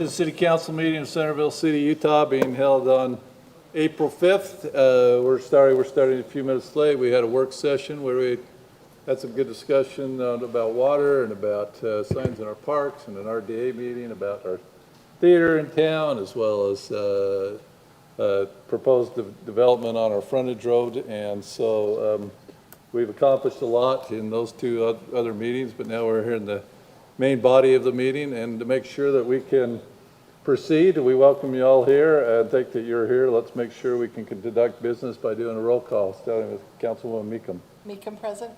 The City Council meeting in Centerville City, Utah, being held on April 5th. We're starting a few minutes late. We had a work session where we had some good discussion about water and about signs in our parks, and an RDA meeting about our theater in town, as well as proposed development on our frontage road. And so we've accomplished a lot in those two other meetings, but now we're here in the main body of the meeting, and to make sure that we can proceed, we welcome you all here and thank that you're here. Let's make sure we can conduct business by doing a roll call, starting with Councilwoman Meekum. Meekum present.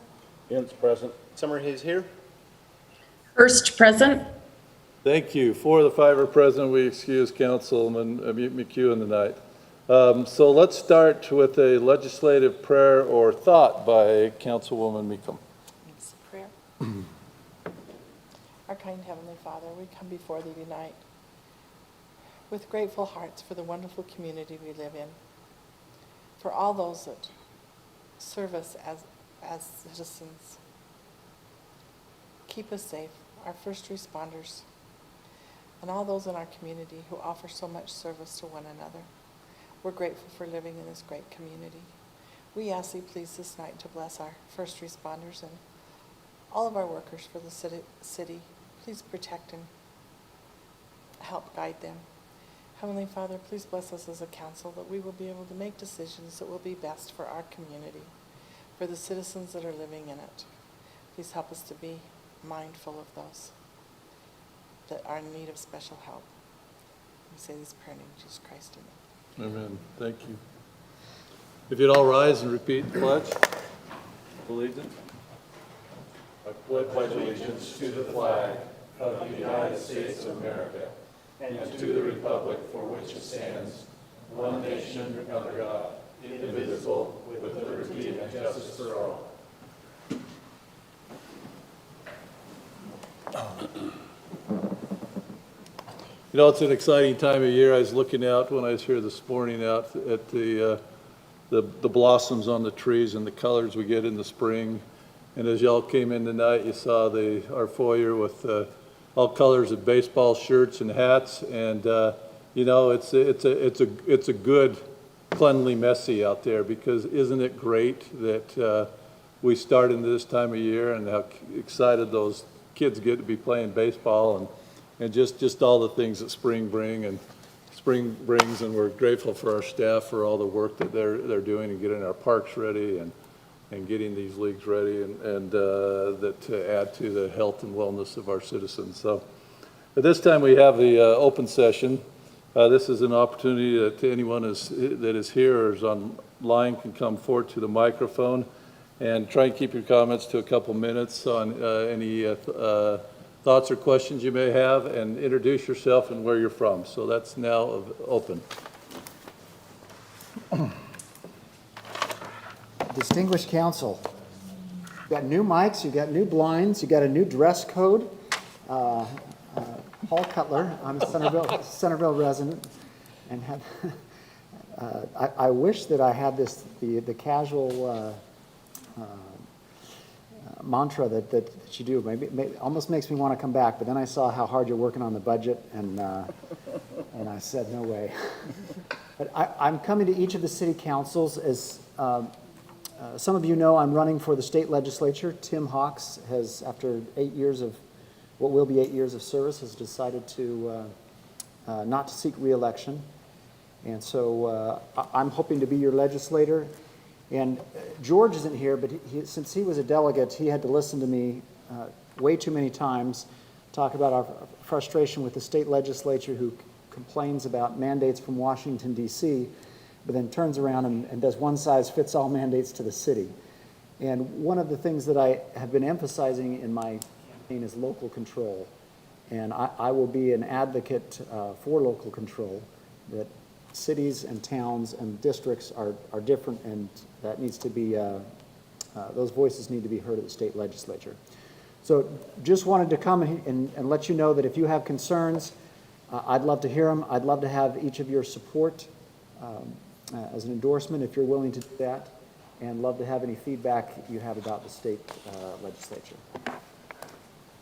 Hens present. Summerhays here. Hurst present. Thank you. 4 of the 5 are present. We excuse Councilman McHugh tonight. So let's start with a legislative prayer or thought by Councilwoman Meekum. Thanks. Prayer. Our kind Heavenly Father, we come before Thee tonight with grateful hearts for the wonderful community we live in, for all those that serve us as citizens. Keep us safe, our first responders, and all those in our community who offer so much service to one another. We're grateful for living in this great community. We ask Thee please this night to bless our first responders and all of our workers for the city. Please protect and help guide them. Heavenly Father, please bless us as a council that we will be able to make decisions that will be best for our community, for the citizens that are living in it. Please help us to be mindful of those that are in need of special help. We say this prayer in Jesus Christ's name. Amen. Thank you. If you'd all rise and repeat the pledge. Allegiance. I pledge allegiance to the flag of the United States of America and to the republic for which it stands, one nation under God, indivisible, with liberty and justice for all. You know, it's an exciting time of year. I was looking out when I was here this morning out at the blossoms on the trees and the colors we get in the spring. And as y'all came in tonight, you saw our foyer with all colors of baseball shirts and hats. And you know, it's a good, cleanly messy out there, because isn't it great that we start into this time of year and how excited those kids get to be playing baseball and just all the things that spring brings, and we're grateful for our staff for all the work that they're doing and getting our parks ready and getting these leagues ready and that to add to the health and wellness of our citizens. So at this time we have the open session. This is an opportunity that anyone that is here or is online can come forward to the microphone and try and keep your comments to a couple minutes on any thoughts or questions you may have, and introduce yourself and where you're from. So that's now open. Distinguished council, you've got new mics, you've got new blinds, you've got a new dress code. Paul Cutler, I'm a Centerville resident, and have, I wish that I had the casual mantra that you do. Maybe almost makes me want to come back, but then I saw how hard you're working on the budget, and I said, no way. But I'm coming to each of the city councils as some of you know, I'm running for the state legislature. Tim Hawks has, after 8 years of, what will be 8 years of service, has decided to not to seek re-election. And so I'm hoping to be your legislator. And George isn't here, but since he was a delegate, he had to listen to me way too many times talk about our frustration with the state legislature, who complains about mandates from Washington, D.C., but then turns around and does one-size-fits-all mandates to the city. And one of the things that I have been emphasizing in my campaign is local control. And I will be an advocate for local control, that cities and towns and districts are different, and that needs to be, those voices need to be heard at the state legislature. So just wanted to come and let you know that if you have concerns, I'd love to hear them. I'd love to have each of your support as an endorsement, if you're willing to do that, and love to have any feedback you have about the state legislature.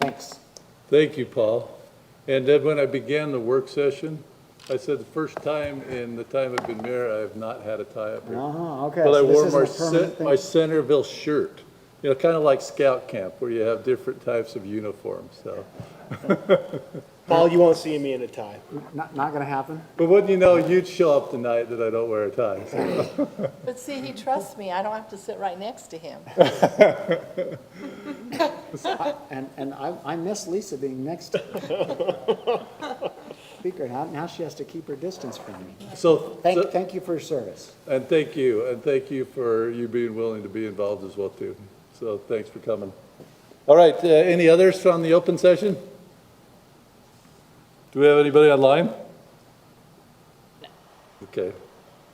Thanks. Thank you, Paul. And then when I began the work session, I said the first time in the time I've been mayor, I have not had a tie up here. Okay, But I so this wore isn't my, a permanent thing? my Centerville shirt, you know, kind of like scout camp where you have different types of uniforms, so. Paul, you won't see me in a tie. Not gonna happen? But wouldn't you know, you'd show up the night that I don't wear a tie, so. But see, he trusts me. I don't have to sit right next to him. And I miss Lisa being next to her. Speaker, now she has to keep her distance from me. So, Thank you for your service. and thank you for you being willing to be involved as well too. So thanks for coming. All right, any others from the open session? Do we have anybody online? Okay,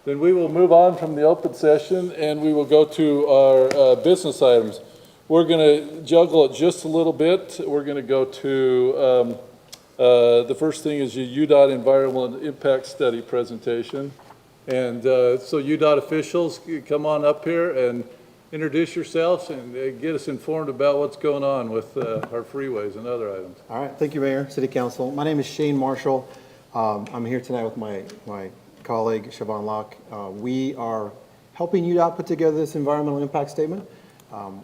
then we will move on from the open session and we will go to our business items. We're gonna juggle it just a little bit. We're gonna go to, the first thing is your Udot Environmental Impact Study presentation. And so Udot officials, come on up here and introduce yourselves and get us informed about what's going on with our freeways and other items. All right, thank you, Mayor, City Council. My name is Shane Marshall. I'm here tonight with my colleague, Siobhan Locke. We are helping UDOT put together this environmental impact statement.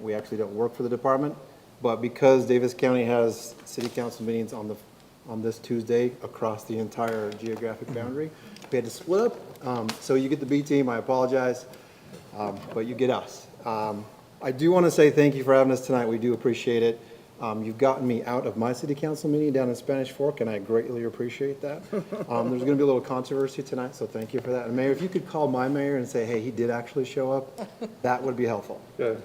We actually don't work for the department, but because Davis County has city council meetings on this Tuesday across the entire geographic boundary, we had to split up. So you get the B team, I apologize, but you get us. I do want to say thank you for having us tonight. We do appreciate it. You've gotten me out of my city council meeting down in Spanish Fork, and I greatly appreciate that. There's going to be a little controversy tonight, so thank you for that. And Mayor, if you could call my mayor and say, hey, he did actually show up, that would be helpful. Okay.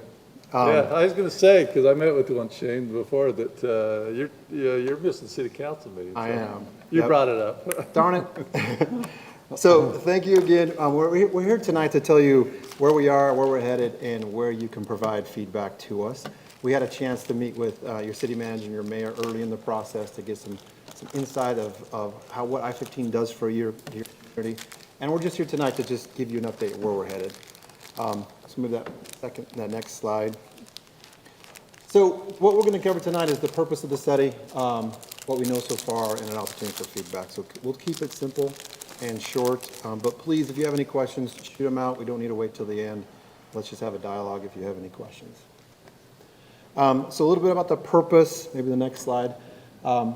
Yeah, I was going to say, because I met with one Shane before, that you're missing city council meetings. I am. You Yep. brought it up. Darn it. So thank you again. We're here tonight to tell you where we are, where we're headed, and where you can provide feedback to us. We had a chance to meet with your city manager and your mayor early in the process to get some insight of what I-15 does for your community. And we're just here tonight to just give you an update where we're headed. Let's move that next slide. So what we're going to cover tonight is the purpose of the study, what we know so far, and an opportunity for feedback. So we'll keep it simple and short, but please, if you have any questions, shoot them out. We don't need to wait till the end. Let's just have a dialogue if you have any questions. So a little bit about the purpose, maybe the next slide. The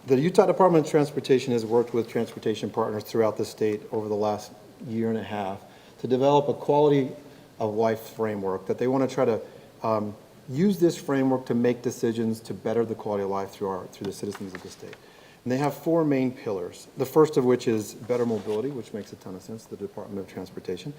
Utah Department of Transportation has worked with transportation partners throughout the state over the last year and a half to develop a quality of life framework that they want to try to use this framework to make decisions to better the quality of life through the citizens of the state. And they have four main pillars, the first of which is better mobility, which makes a ton of sense, the Department of Transportation.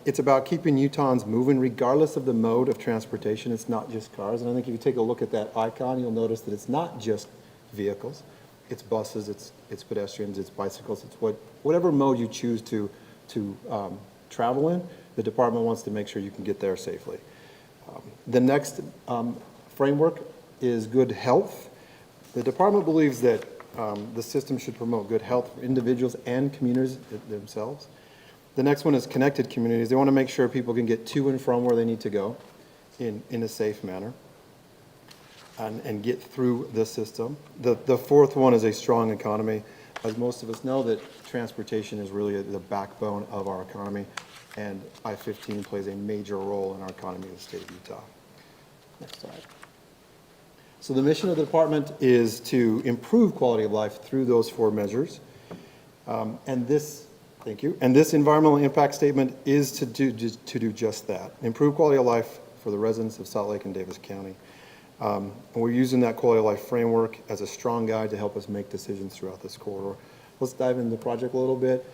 It's about keeping Utahns moving regardless of the mode of transportation. It's not just cars. And I think if you take a look at that icon, you'll notice that it's not just vehicles. It's buses, it's pedestrians, it's bicycles, it's whatever mode you choose to travel in, the department wants to make sure you can get there safely. The next framework is good health. The department believes that the system should promote good health for individuals and communities themselves. The next one is connected communities. They want to make sure people can get to and from where they need to go in a safe manner and get through the system. The fourth one is a strong economy. As most of us know, that transportation is really the backbone of our economy, and I-15 plays a major role in our economy in the state of Utah. Next slide. So the mission of the department is to improve quality of life through those four measures. Thank you. And this environmental impact statement is to do just that. Improve quality of life for the residents of Salt Lake and Davis County. And we're using that quality of life framework as a strong guide to help us make decisions throughout this corridor. Let's dive into the project a little bit.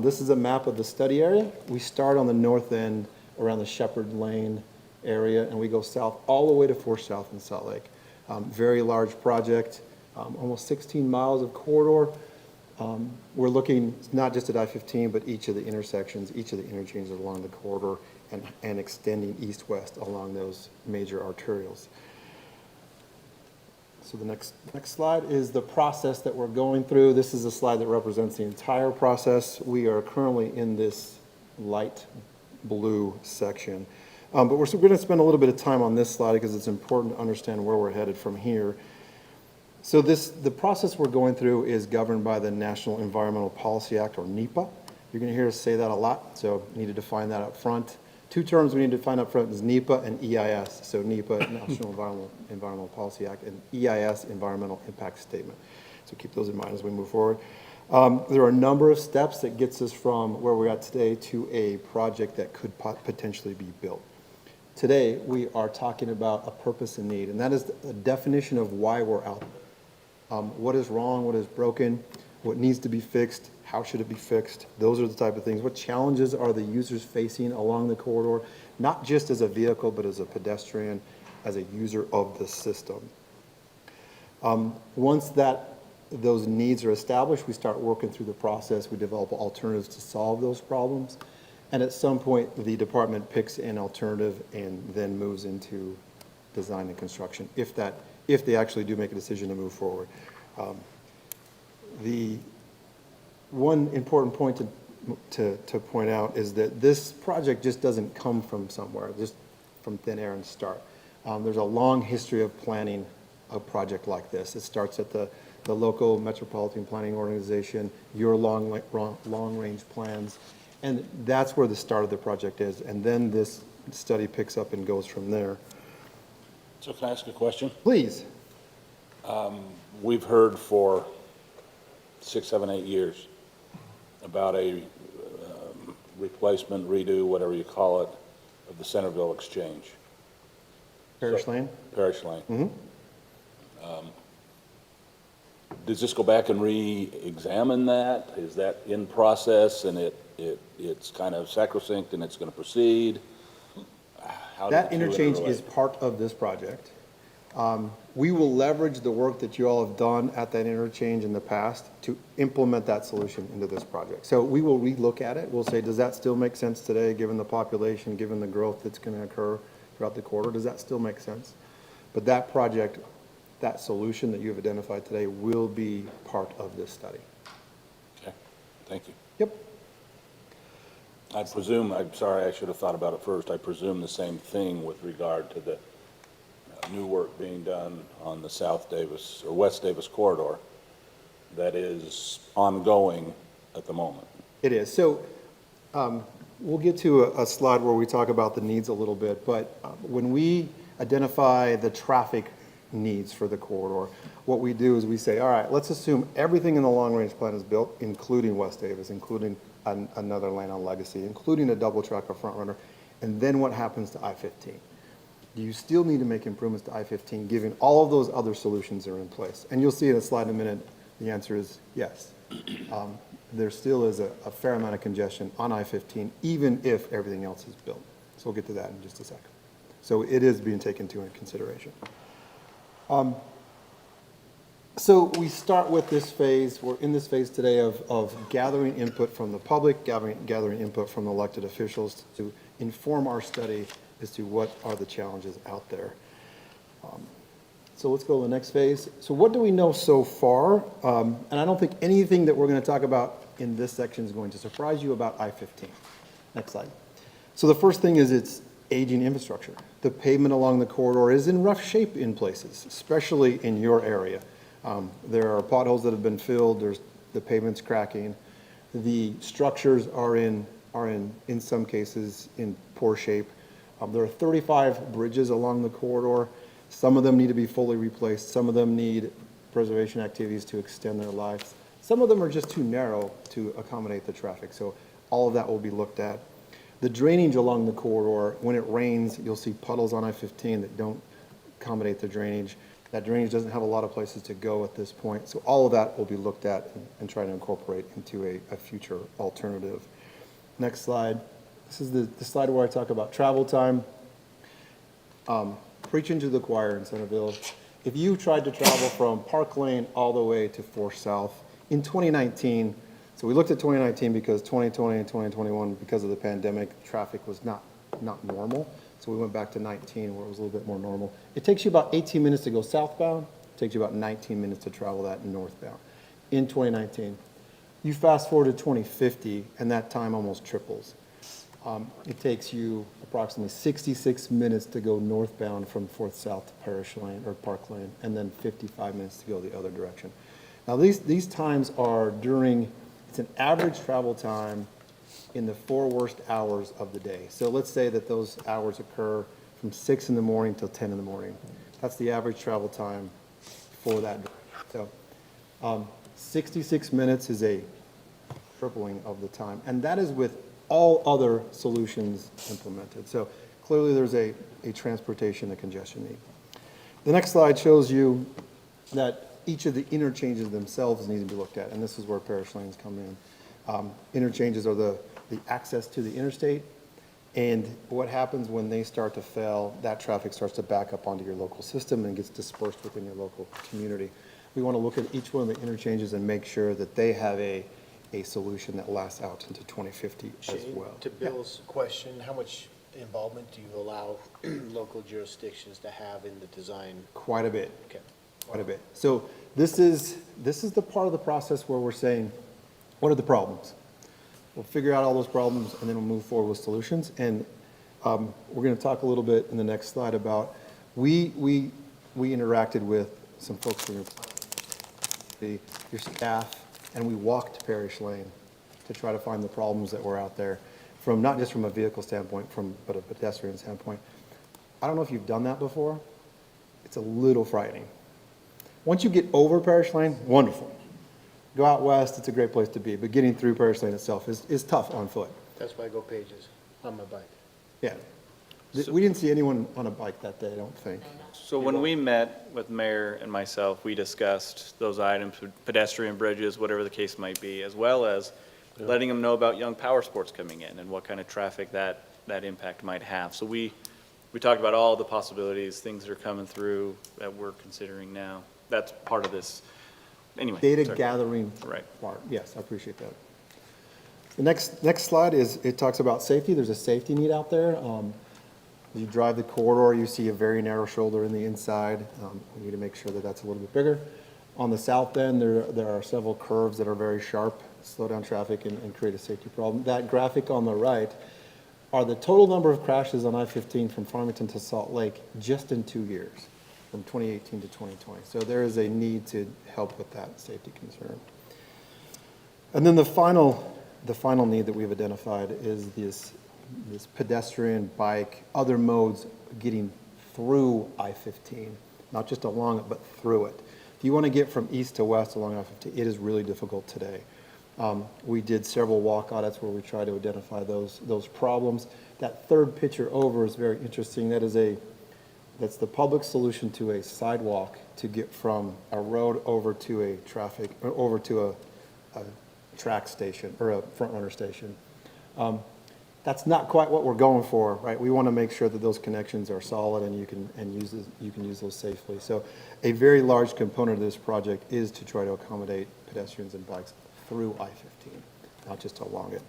This is a map of the study area. We start on the north end around the Shepherd Lane area, and we go south all the way to 4 South in Salt Lake. Very large project, almost 16 miles of corridor. We're looking not just at I-15, but each of the intersections, each of the interchanges along the corridor, and extending east-west along those major arterials. So the next slide is the process that we're going through. This is a slide that represents the entire process. We are currently in this light blue section. But we're going to spend a little bit of time on this slide because it's important to understand where we're headed from here. So the process we're going through is governed by the National Environmental Policy Act, or NEPA. You're going to hear us say that a lot, so we need to define that up front. Two terms we need to define up front is NEPA and EIS. So NEPA, National Environmental Policy Act, and EIS, Environmental Impact Statement. So keep those in mind as we move forward. There are a number of steps that gets us from where we're at today to a project that could potentially be built. Today, we are talking about a purpose and need, and that is a definition of why we're out there. What is wrong, what is broken, what needs to be fixed, how should it be fixed? Those are the type of things. What challenges are the users facing along the corridor, not just as a vehicle, but as a pedestrian, as a user of the system. Once those needs are established, we start working through the process. We develop alternatives to solve those problems. And at some point, the department picks an alternative and then moves into design and construction, if they actually do make a decision to move forward. The one important point to point out is that this project just doesn't come from somewhere, just from thin air and start. There's a long history of planning a project like this. It starts at the local metropolitan planning organization, your long-range plans, and that's where the start of the project is. And then this study picks up and goes from there. So can I ask a question? Please. We've heard for 6, 7, 8 years about a replacement, redo, whatever you call it, of the Centerville Exchange. Parish Lane? Parish Lane. Does this go back and re-examine that? Is that in process and it's kind of sacrosanct and it's going to proceed? How That do the two interchange interrelate? is part of this project. We will leverage the work that you all have done at that interchange in the past to implement that solution into this project. So we will relook at it. We'll say, does that still make sense today, given the population, given the growth that's going to occur throughout the corridor? Does that still make sense? But that project, that solution that you've identified today will be part of this study. Okay, thank you. Yep. I presume, I'm sorry, I should have thought about it first. I presume the same thing with regard to the new work being done on the South Davis or West Davis corridor that is ongoing at the moment. It is. So we'll get to a slide where we talk about the needs a little bit, but when we identify the traffic needs for the corridor, what we do is we say, all right, let's assume everything in the long-range plan is built, including West Davis, including another lane on Legacy, including a double track or front runner, and then what happens to I-15? Do you still need to make improvements to I-15 given all of those other solutions are in place? And you'll see in a slide in a minute, the answer is yes. There still is a fair amount of congestion on I-15, even if everything else is built. So we'll get to that in just a second. So it is being taken into consideration. So we start with this phase. We're in this phase today of gathering input from the public, gathering input from elected officials to inform our study as to what are the challenges out there. So let's go to the next phase. So what do we know so far? And I don't think anything that we're going to talk about in this section is going to surprise you about I-15. Next slide. So the first thing is it's aging infrastructure. The pavement along the corridor is in rough shape in places, especially in your area. There are potholes that have been filled. The pavement's cracking. The structures are in some cases in poor shape. There are 35 bridges along the corridor. Some of them need to be fully replaced. Some of them need preservation activities to extend their lives. Some of them are just too narrow to accommodate the traffic. So all of that will be looked at. The drainage along the corridor, when it rains, you'll see puddles on I-15 that don't accommodate the drainage. That drainage doesn't have a lot of places to go at this point. So all of that will be looked at and try to incorporate into a future alternative. Next slide. This is the slide where I talk about travel time. Preaching to the choir in Centerville. If you tried to travel from Park Lane all the way to 4th South in 2019, so we looked at 2019 because 2020 and 2021, because of the pandemic, traffic was not normal. So we went back to 19 where it was a little bit more normal. It takes you about 18 minutes to go southbound. It takes you about 19 minutes to travel that northbound in 2019. You fast forward to 2050 and that time almost triples. It takes you approximately 66 minutes to go northbound from 4th South to Parish Lane or Park Lane, and then 55 minutes to go the other direction. Now, these times are it's an average travel time in the 4 worst hours of the day. So let's say that those hours occur from 6 in the morning till 10 in the morning. That's the average travel time for that. So 66 minutes is a tripling of the time, and that is with all other solutions implemented. So clearly there's a transportation and congestion need. The next slide shows you that each of the interchanges themselves need to be looked at, and this is where parish lanes come in. Interchanges are the access to the interstate, and what happens when they start to fail, that traffic starts to back up onto your local system and gets dispersed within your local community. We want to look at each one of the interchanges and make sure that they have a solution that lasts out into 2050 as Shane, well. to Bill's question, how much involvement do you allow local jurisdictions to have in the design? Quite a bit. Okay. Quite a bit. So this is the part of the process where we're saying, what are the problems? We'll figure out all those problems, and then we'll move forward with solutions. And we're going to talk a little bit in the next slide about, we interacted with some folks from your staff, and we walked Parish Lane to try to find the problems that were out there, from not just from a vehicle standpoint, but a pedestrian standpoint. I don't know if you've done that before. It's a little frightening. Once you get over Parish Lane, wonderful. Go out west, it's a great place to be, but getting through Parish Lane itself is tough on foot. That's why I go pages on my bike. Yeah. We didn't see anyone on a bike that day, I don't think. So when we met with Mayor and myself, we discussed those items, pedestrian bridges, whatever the case might be, as well as letting them know about young power sports coming in and what kind of traffic that impact might have. So we talked about all the possibilities, things that are coming through that we're considering now. That's part of this. Anyway. Data sorry. gathering Right. part, yes, I appreciate that. The next slide it talks about safety. There's a safety need out there. You drive the corridor, you see a very narrow shoulder in the inside. We need to make sure that that's a little bit bigger. On the south end, there are several curves that are very sharp, slow down traffic and create a safety problem. That graphic on the right are the total number of crashes on I-15 from Farmington to Salt Lake just in 2 years, from 2018 to 2020. So there is a need to help with that safety concern. And then the final need that we've identified is this pedestrian, bike, other modes getting through I-15, not just along it, but through it. If you want to get from east to west along I-15, it is really difficult today. We did several walk audits where we tried to identify those problems. That third picture over is very interesting. That's the public solution to a sidewalk to get from a road over to a track station or a front runner station. That's not quite what we're going for, right? We want to make sure that those connections are solid and you can use those safely. So a very large component of this project is to try to accommodate pedestrians and bikes through I-15, not just along it,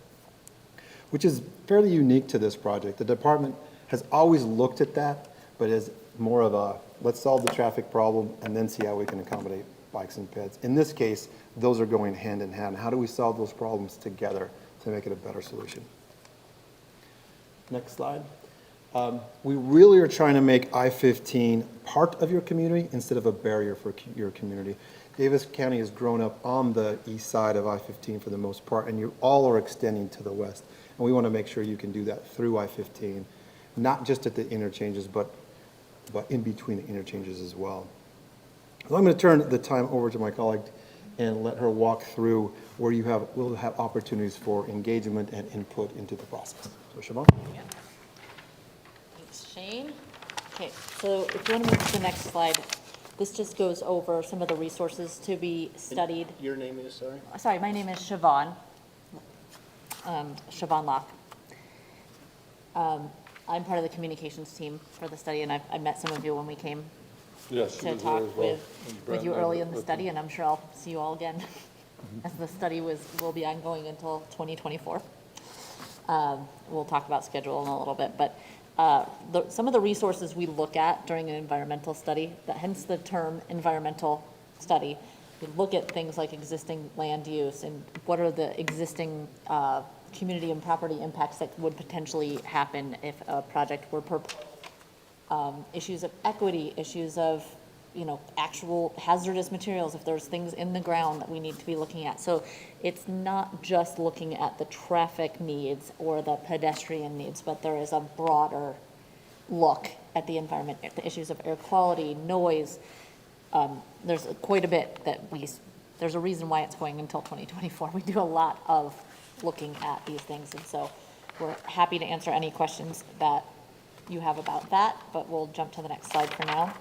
which is fairly unique to this project. The department has always looked at that, but as more of a, let's solve the traffic problem and then see how we can accommodate bikes and peds. In this case, those are going hand in hand. How do we solve those problems together to make it a better solution? Next slide. We really are trying to make I-15 part of your community instead of a barrier for your community. Davis County has grown up on the east side of I-15 for the most part, and you all are extending to the west. And we want to make sure you can do that through I-15, not just at the interchanges, but in between the interchanges as well. So I'm going to turn the time over to my colleague and let her walk through where we'll have opportunities for engagement and input into the process. So Siobhan? Thanks, Shane. Okay, so if you want to move to the next slide, this just goes over some of the resources to be studied. Your name is, sorry? Sorry, my name is Siobhan, Siobhan Locke. I'm part of the communications team for the study, and I met some of you when we came Yes, she to was there as talk well. with you early in the study, and I'm sure I'll see you all again as the study will be ongoing until 2024. We'll talk about schedule in a little bit, but some of the resources we look at during an environmental study, hence the term environmental study, we look at things like existing land use and what are the existing community and property impacts that would potentially happen if a project were issues of equity, issues of, actual hazardous materials, if there's things in the ground that we need to be looking at. So it's not just looking at the traffic needs or the pedestrian needs, but there is a broader look at the environment, at the issues of air quality, noise. There's quite a bit there's a reason why it's going until 2024. We do a lot of looking at these things, and so we're happy to answer any questions that you have about that, but we'll jump to the next slide for now.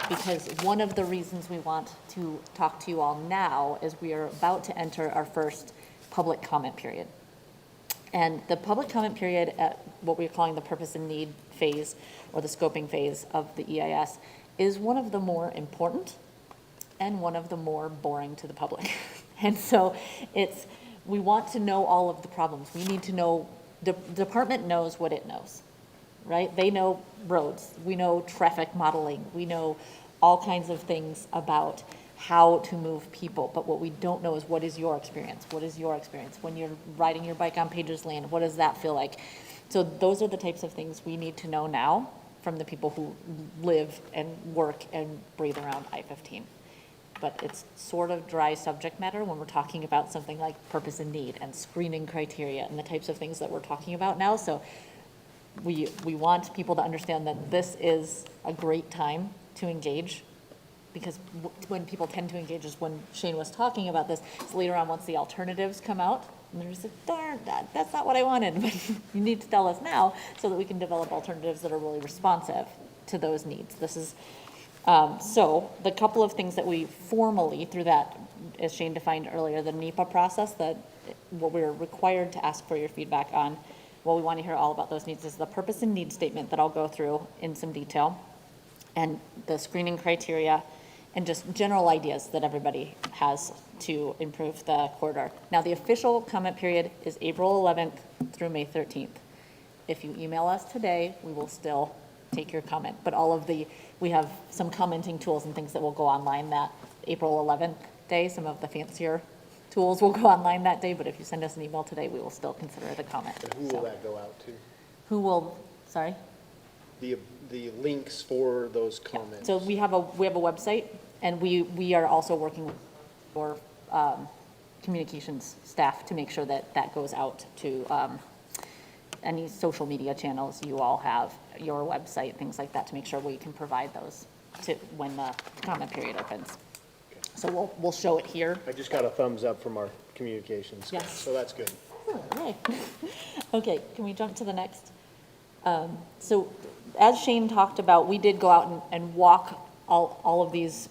Because one of the reasons we want to talk to you all now is we are about to enter our first public comment period. And the public comment period at what we're calling the purpose and need phase, or the scoping phase of the EIS, is one of the more important and one of the more boring to the public. And so we want to know all of the problems. We need to know, the department knows what it knows, right? They know roads, we know traffic modeling, we know all kinds of things about how to move people, but what we don't know is what is your experience? What is your experience? When you're riding your bike on Pages Lane, what does that feel like? So those are the types of things we need to know now from the people who live and work and breathe around I-15. But it's sort of dry subject matter when we're talking about something like purpose and need and screening criteria and the types of things that we're talking about now. So we want people to understand that this is a great time to engage, because when people tend to engage is when Shane was talking about this. It's later on, once the alternatives come out, and they're just like, darn, that's not what I wanted. But you need to tell us now so that we can develop alternatives that are really responsive to those needs. This is, so the couple of things that we formally, through that, as Shane defined earlier, the NEPA process, that what we're required to ask for your feedback on, what we want to hear all about those needs is the purpose and need statement that I'll go through in some detail, and the screening criteria, and just general ideas that everybody has to improve the corridor. Now, the official comment period is April 11th through May 13th. If you email us today, we will still take your comment, but we have some commenting tools and things that will go online that April 11th day. Some of the fancier tools will go online that day, but if you send us an email today, we will still consider it a comment. And who will that go out to? Who will, sorry? The links for those comments? So we have a website, and we are also working with our communications staff to make sure that that goes out to any social media channels you all have, your website, things like that, to make sure we can provide those to when the comment period opens. So we'll show it here. I just got a thumbs up from our communications. Yes. So that's good. Right. Okay, can we jump to the next? So as Shane talked about, we did go out and walk all of these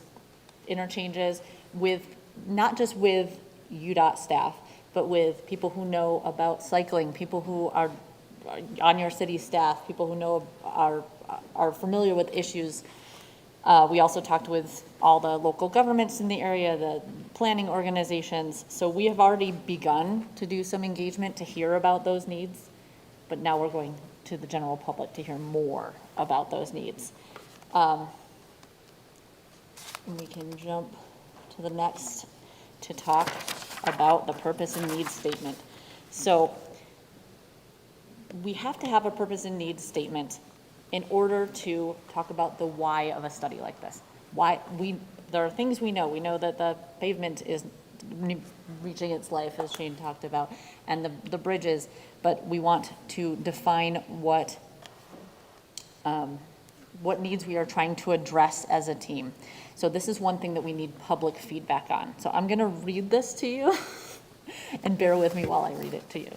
interchanges with, not just with UDOT staff, but with people who know about cycling, people who are on your city staff, people who know are familiar with issues. We also talked with all the local governments in the area, the planning organizations. So we have already begun to do some engagement to hear about those needs, but now we're going to the general public to hear more about those needs. And we can jump to the next to talk about the purpose and needs statement. So we have to have a purpose and needs statement in order to talk about the why of a study like this. There are things we know. We know that the pavement is reaching its life, as Shane talked about, and the bridges, but we want to define what needs we are trying to address as a team. So this is one thing that we need public feedback on. So I'm gonna read this to you and bear with me while I read it to you.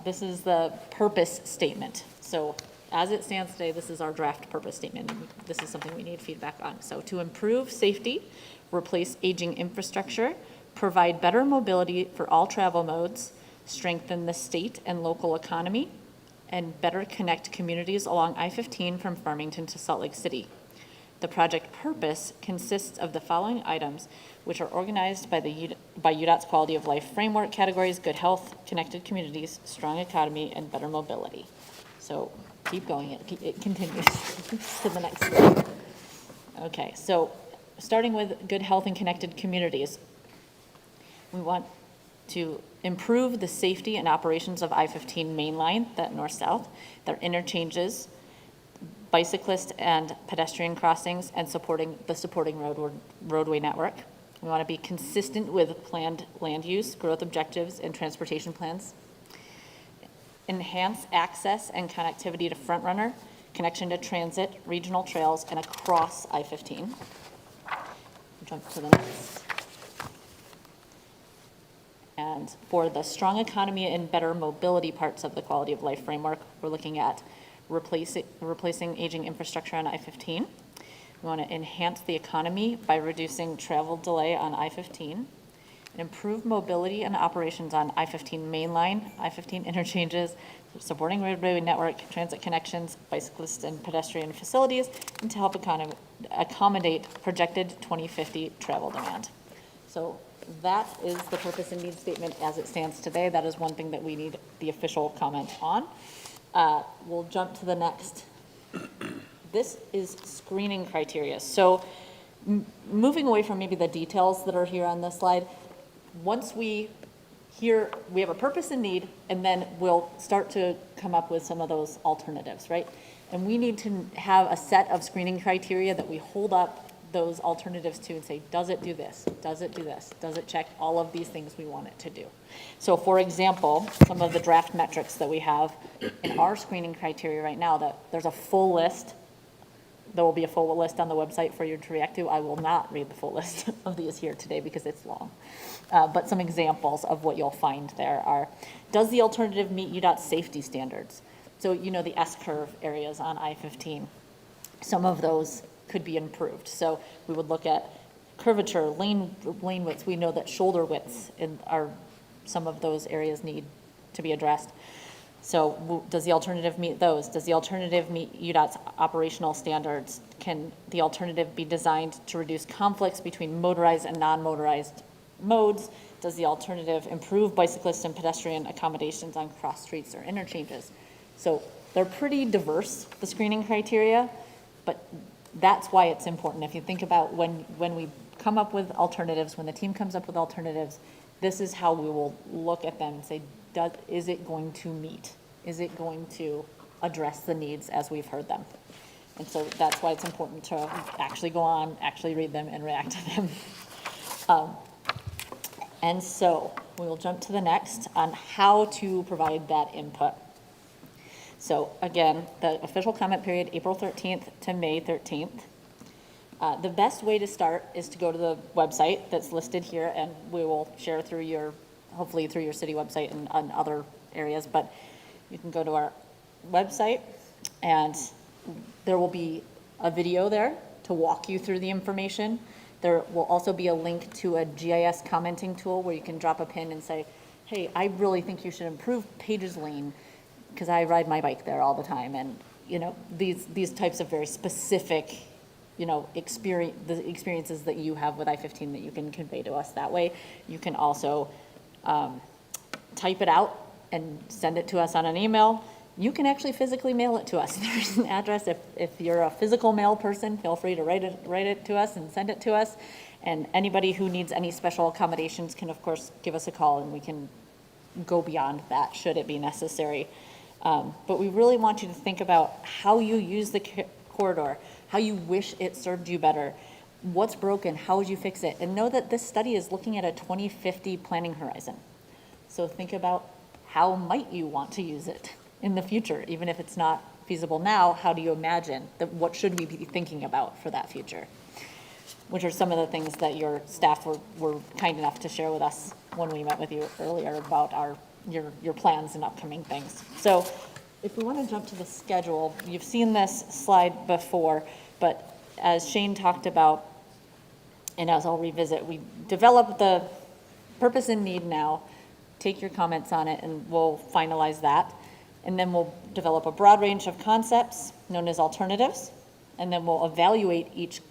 This is the purpose statement. So as it stands today, this is our draft purpose statement. This is something we need feedback on. So to improve safety, replace aging infrastructure, provide better mobility for all travel modes, strengthen the state and local economy, and better connect communities along I-15 from Farmington to Salt Lake City. The project purpose consists of the following items, which are organized by UDOT's quality of life framework categories: good health, connected communities, strong economy, and better mobility. So keep going, it continues to the next slide. Okay, so starting with good health and connected communities, we want to improve the safety and operations of I-15 main line, that north-south, their interchanges, bicyclist and pedestrian crossings, and supporting roadway network. We want to be consistent with planned land use, growth objectives, and transportation plans. Enhance access and connectivity to Front Runner, connection to transit, regional trails, and across I-15. Jump to the next. And for the strong economy and better mobility parts of the quality of life framework, we're looking at replacing aging infrastructure on I-15. We want to enhance the economy by reducing travel delay on I-15, and improve mobility and operations on I-15 mainline, I-15 interchanges, supporting roadway network, transit connections, bicyclist and pedestrian facilities, and to help accommodate projected 2050 travel demand. So that is the purpose and need statement as it stands today. That is one thing that we need the official comment on. We'll jump to the next. This is screening criteria. So moving away from maybe the details that are here on this slide, once we have a purpose and need, and then we'll start to come up with some of those alternatives, right? And we need to have a set of screening criteria that we hold up those alternatives to and say, does it do this? Does it do this? Does it check all of these things we want it to do? So for example, some of the draft metrics that we have in our screening criteria right now, that there's a full list. There will be a full list on the website for you to react to. I will not read the full list of these here today because it's long. But some examples of what you'll find there are, does the alternative meet UDOT safety standards? So, you know, the S-curve areas on I-15, some of those could be improved. So we would look at curvature, lane widths. We know that shoulder widths some of those areas need to be addressed. So does the alternative meet those? Does the alternative meet UDOT's operational standards? Can the alternative be designed to reduce conflicts between motorized and non-motorized modes? Does the alternative improve bicyclist and pedestrian accommodations on cross streets or interchanges? So they're pretty diverse, the screening criteria, but that's why it's important. If you think about when we come up with alternatives, when the team comes up with alternatives, this is how we will look at them and say, is it going to meet? Is it going to address the needs as we've heard them? And so that's why it's important to actually go on, actually read them, and react to them. And so we will jump to the next on how to provide that input. So again, the official comment period, April 13th to May 13th. The best way to start is to go to the website that's listed here, and we will share through hopefully through your city website and on other areas, but you can go to our website and there will be a video there to walk you through the information. There will also be a link to a GIS commenting tool where you can drop a pin and say, hey, I really think you should improve Pages Lane because I ride my bike there all the time. And, you know, these types of very specific, you know, the experiences that you have with I-15 that you can convey to us that way. You can also type it out and send it to us on an email. You can actually physically mail it to us. There's an address. If you're a physical mail person, feel free to write it to us and send it to us. And anybody who needs any special accommodations can, of course, give us a call and we can go beyond that should it be necessary. But we really want you to think about how you use the corridor, how you wish it served you better, what's broken, how would you fix it, and know that this study is looking at a 2050 planning horizon. So think about how might you want to use it in the future, even if it's not feasible now. How do you imagine that? What should we be thinking about for that future? Which are some of the things that your staff were kind enough to share with us when we met with you earlier about your plans and upcoming things. So if we want to jump to the schedule, you've seen this slide before, but as Shane talked about, and as I'll revisit, we develop the purpose and need now, take your comments on it, and we'll finalize that. And then we'll develop a broad range of concepts known as alternatives, and then we'll evaluate each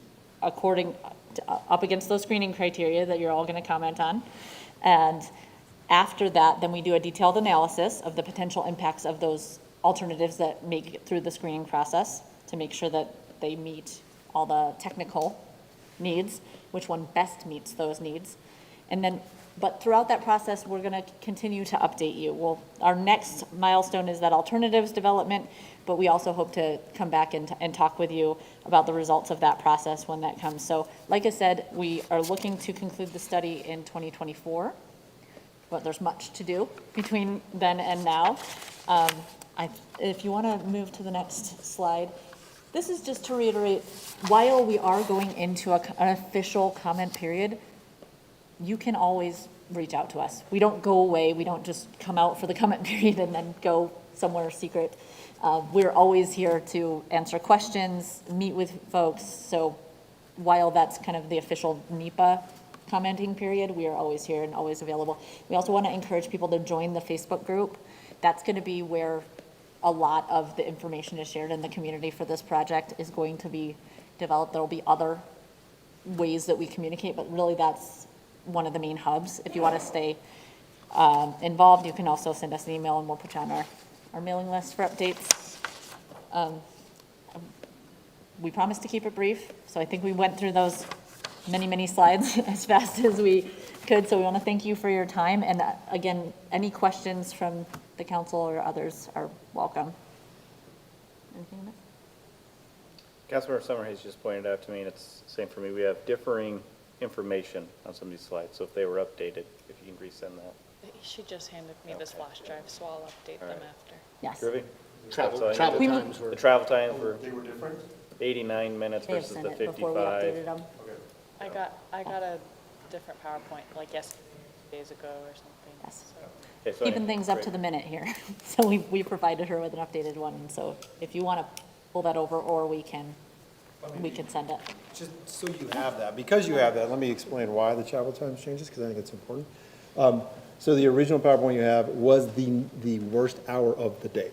up against those screening criteria that you're all going to comment on. And after that, then we do a detailed analysis of the potential impacts of those alternatives that make it through the screening process to make sure that they meet all the technical needs, which one best meets those needs. And then But throughout that process, we're gonna continue to update you. Well, our next milestone is that alternatives development, but we also hope to come back and talk with you about the results of that process when that comes. So, like I said, we are looking to conclude the study in 2024, but there's much to do between then and now. If you wanna move to the next slide, this is just to reiterate, while we are going into an official comment period, you can always reach out to us. We don't go away. We don't just come out for the comment period and then go somewhere secret. We're always here to answer questions, meet with folks. So while that's kind of the official NEPA commenting period, we are always here and always available. We also want to encourage people to join the Facebook group. That's going to be where a lot of the information is shared in the community for this project is going to be developed. There will be other ways that we communicate, but really that's one of the main hubs. If you want to stay involved, you can also send us an email and we'll put you on our mailing list for updates. We promised to keep it brief, so I think we went through those many slides as fast as we could, so we want to thank you for your time, and again, any questions from the council or others are welcome. Anything else? Councilmember Summerhays just pointed out to me, and it's the same for me, we have differing information on some of these slides, so if they were updated, if you can resend that. She just handed me this flash drive, so I'll update them after. Yes. Groovy? Travel That's all I travel needed. times were. The travel times were They were different? 89 minutes They have versus sent the it before we updated 55. them. I got a different PowerPoint, like yesterday, days ago or something. Yes. So. Okay, so Keeping anyway, things up great. to the minute here. So we provided her with an updated one, so if you want to pull that over, or we can send it. Just so you have that, because you have that, let me explain why the travel times changes, because I think it's important. So the original PowerPoint you have was the worst hour of the day.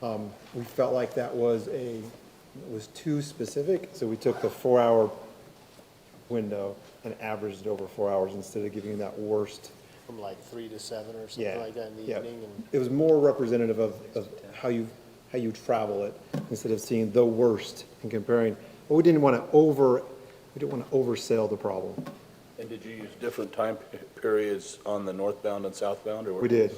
We felt like that was too specific, so we took the 4-hour window and averaged it over 4 hours instead of giving you that worst. From like 3 to 7 or something Yeah, like that in the yeah. evening, and It was more representative of how you travel it, instead of seeing the worst and comparing. But we didn't want to oversell the problem. And did you use different time periods on the northbound and southbound, or? We did.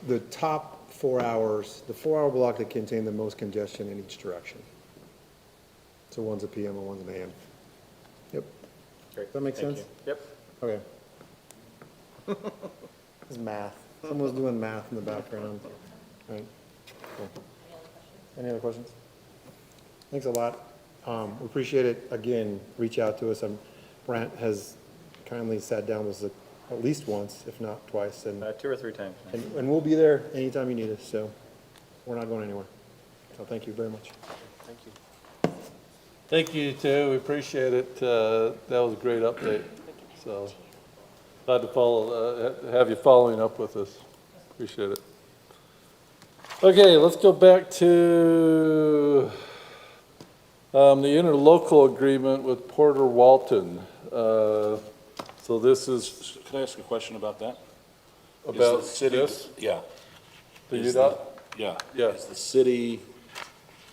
The top 4 hours, the 4-hour block that contained the most congestion in each direction. So one's a PM and one's an AM. Yep. Great. Does that make Thank sense? you. Yep. Okay. It's math. Someone's doing math in the background. All right. Cool. Any other questions? Thanks a lot. We appreciate it. Again, reach out to us. Brant has kindly sat down with us at least once, if not twice, and 2 or 3 times. and we'll be there anytime you need us, so we're not going anywhere. So thank you very much. thank you. Thank you, too. We appreciate it. That was a great update. So glad to have you following up with us. Appreciate it. Okay, let's go back to the interlocal agreement with Porter Walton. So this is Can I ask a question about that? Is about the city- this, Yeah. the Is UDOT? Yeah. Yeah. Is the city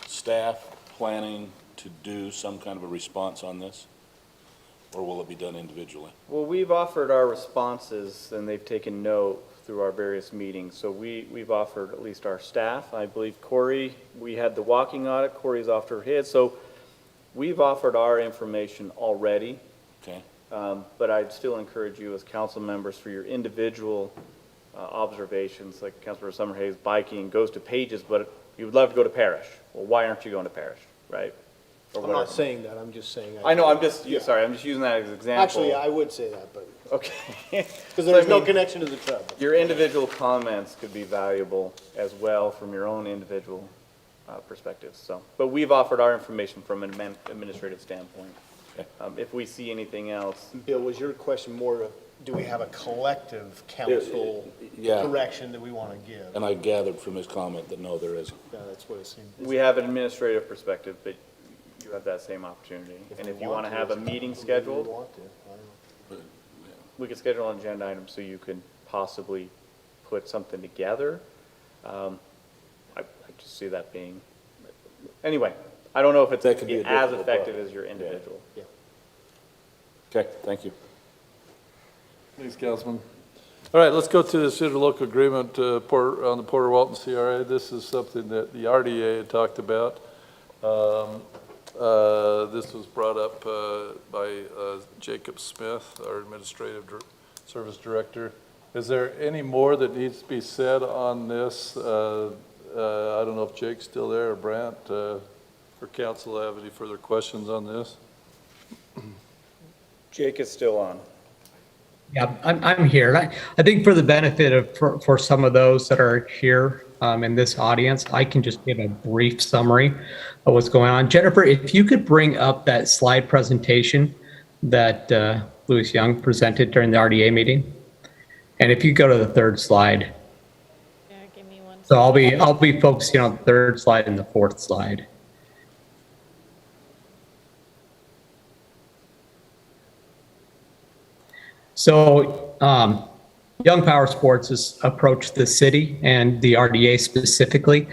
staff planning to do some kind of a response on this? Or will it be done individually? Well, we've offered our responses, and they've taken note through our various meetings. So we've offered at least our staff. I believe Corey, we had the walking audit, Corey's offered his. So we've offered our information already. Okay. But I'd still encourage you as council members for your individual observations, like Councilmember Summerhays biking goes to Pages, but you would love to go to Parish. Well, why aren't you going to Parish, right? Or I'm not whatever. saying that, I'm just saying. I know, I'm just using that as an example. Actually, I would say that, but, Okay. because there's I no mean, connection to the travel. Your individual comments could be valuable as well from your own individual perspectives, so. But we've offered our information from an administrative standpoint. If we see anything else, Bill, was your question more of, do we have a collective council Yeah. direction that we want to give? And I gathered from his comment that no, there isn't. Yeah, that's what it seemed. we have an administrative perspective, but you have that same opportunity. And we if you want to have a it's- meeting maybe we scheduled, want to, I don't know. we could schedule an agenda item so you could possibly put something together. I just see that being, anyway, I don't know if it's That could be a as difficult effective part. as your individual. Yeah. Okay, thank you. Thanks, Councilman. All right, let's go to this interlocal agreement on the Porter Walton CRA. This is something that the RDA had talked about. This was brought up by Jacob Smith, our Administrative Service Director. Is there any more that needs to be said on this? I don't know if Jake's still there or Brant, or council have any further questions on this? Jake is still on. Yeah, I'm here. And I think for the benefit of, for some of those that are here in this audience, I can just give a brief summary of what's going on. Jennifer, if you could bring up that slide presentation that Louis Young presented during the RDA meeting. And if you go to the third slide. Yeah, give me one. So I'll be focusing on the third slide and the fourth slide. So Young Power Sports has approached the city and the RDA specifically.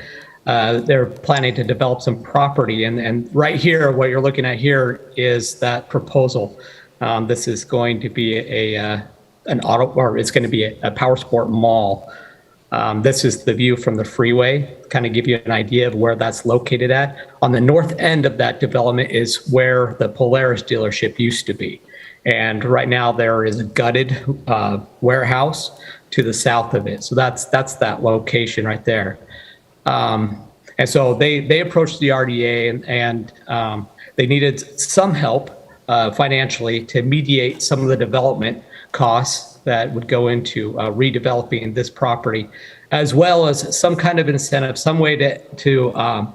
They're planning to develop some property, and right here, what you're looking at here is that proposal. This is going to be it's going to be a power sport mall. This is the view from the freeway, kind of give you an idea of where that's located at. On the north end of that development is where the Polaris dealership used to be. And right now there is a gutted warehouse to the south of it. So that's that location right there. And so they approached the RDA and they needed some help financially to mediate some of the development costs that would go into redeveloping this property, as well as some kind of incentive, some way to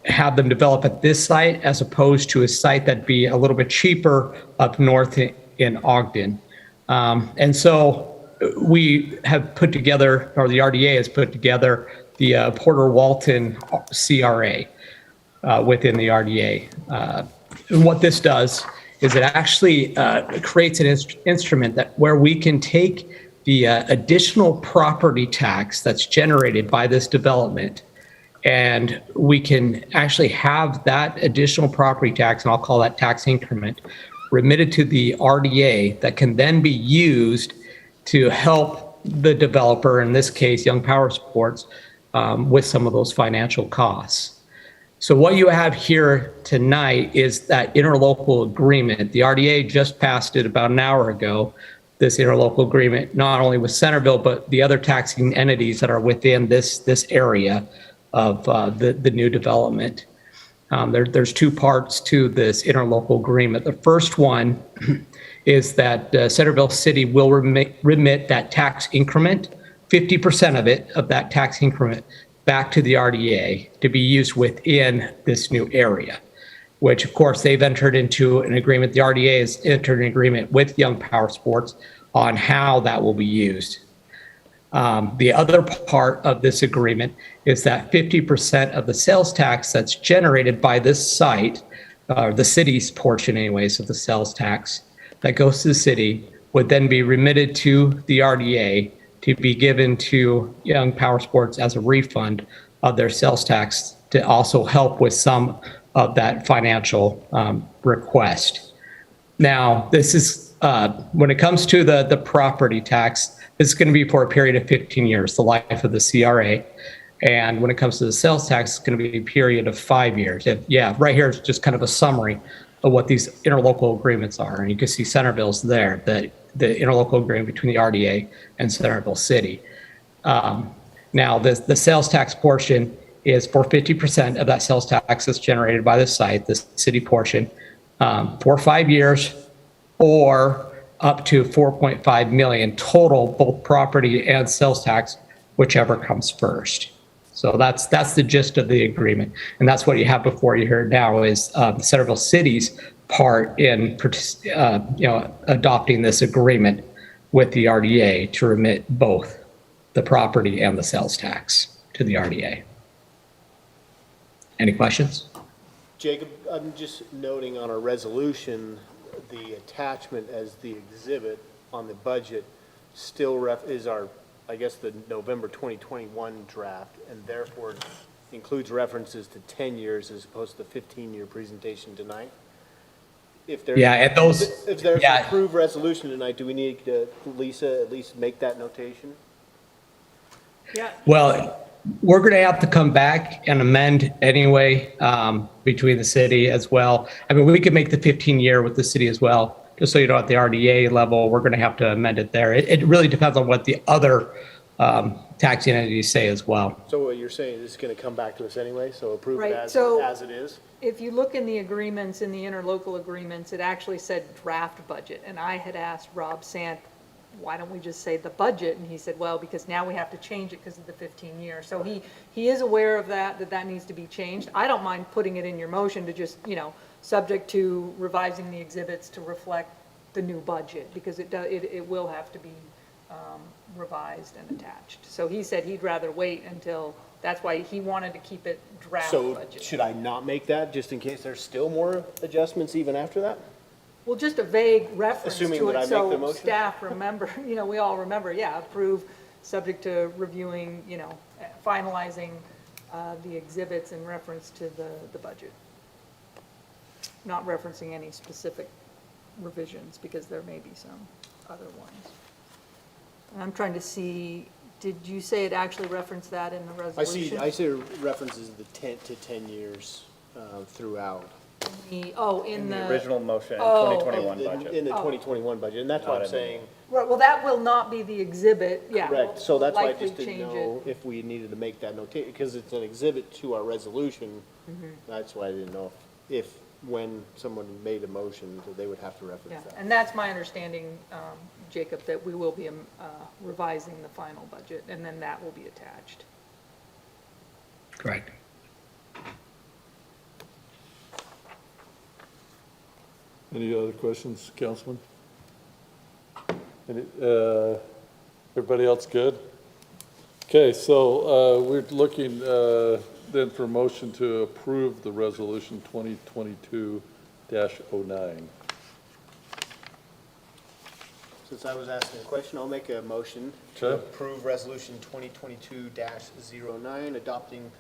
have them develop at this site as opposed to a site that'd be a little bit cheaper up north in Ogden. And so we have put together, or the RDA has put together the Porter Walton CRA within the RDA. And what this does is it actually creates an instrument that where we can take the additional property tax that's generated by this development, and we can actually have that additional property tax, and I'll call that tax increment, remitted to the RDA that can then be used to help the developer, in this case, Young Power Sports, with some of those financial costs. So what you have here tonight is that interlocal agreement. The RDA just passed it about an hour ago, this interlocal agreement, not only with Centerville, but the other taxing entities that are within this area of the new development. There's two parts to this interlocal agreement. The first one is that Centerville City will remit that tax increment, 50% of it, of that tax increment, back to the RDA to be used within this new area, which of course they've entered into an agreement. The RDA has entered an agreement with Young Power Sports on how that will be used. The other part of this agreement is that 50% of the sales tax that's generated by this site, the city's portion anyways of the sales tax that goes to the city, would then be remitted to the RDA to be given to Young Power Sports as a refund of their sales tax to also help with some of that financial request. Now, this is, when it comes to the property tax, this is going to be for a period of 15 years, the life of the CRA. And when it comes to the sales tax, it's going to be a period of 5 years. And yeah, right here is just kind of a summary of what these interlocal agreements are. And you can see Centerville's there, the interlocal agreement between the RDA and Centerville City. Now, the sales tax portion is for 50% of that sales tax that's generated by the site, the city portion, for 5 years, or up to 4.5 million total, both property and sales tax, whichever comes first. So that's the gist of the agreement, and that's what you have before you here now is Centerville City's part in adopting this agreement with the RDA to remit both the property and the sales tax to the RDA. Any questions? Jacob, I'm just noting on our resolution, the attachment as the exhibit on the budget still is our, I guess, the November 2021 draft, and therefore includes references to 10 years as opposed to the 15-year presentation tonight. If there's, Yeah, and those, if there's an yeah. approved resolution tonight, do we need to, Lisa, at least make that notation? Well, we're going to have to come back and amend anyway, between the city as well. I mean, we could make the 15-year with the city as well, just so you know, at the RDA level, we're going to have to amend it there. It really depends on what the other taxing entities say as well. So what you're saying is it's gonna come back to us anyway, so approve it Right, as so- it is? If you look in the agreements, in the interlocal agreements, it actually said draft budget, and I had asked Rob Sant, why don't we just say the budget? And he said, well, because now we have to change it because of the 15-year. So he is aware of that needs to be changed. I don't mind putting it in your motion to just, subject to revising the exhibits to reflect the new budget, because it will have to be revised and attached. So he said he'd rather wait until, that's why he wanted to keep it draft So budget. should I not make that, just in case there's still more adjustments even after that? Well, just a vague reference Assuming to that I it, make the so motion? staff remember, we all remember, approve, subject to reviewing, finalizing the exhibits in reference to the budget. Not referencing any specific revisions, because there may be some other ones. And I'm trying to see, did you say it actually referenced that in the resolution? I see references the 10 years throughout. In the. Original motion, Oh. 2021 budget. In the 2021 budget, and that's what I'm saying. Right, well, that will not be the exhibit, yeah. Correct, so that's why I Likely just didn't change know it. if we needed to make that notation, because it's an exhibit to our resolution. Mm-hmm. That's why I didn't know if, when someone made a motion, that they would have to Yeah, reference that. and that's my understanding, Jacob, that we will be revising the final budget, and then that will be attached. Correct. Any other questions, Councilman? Everybody else good? Okay, so we're looking then for motion to approve the resolution 2022-09. Since I was asking a question, I'll make a motion to Okay. approve resolution 2022-09, adopting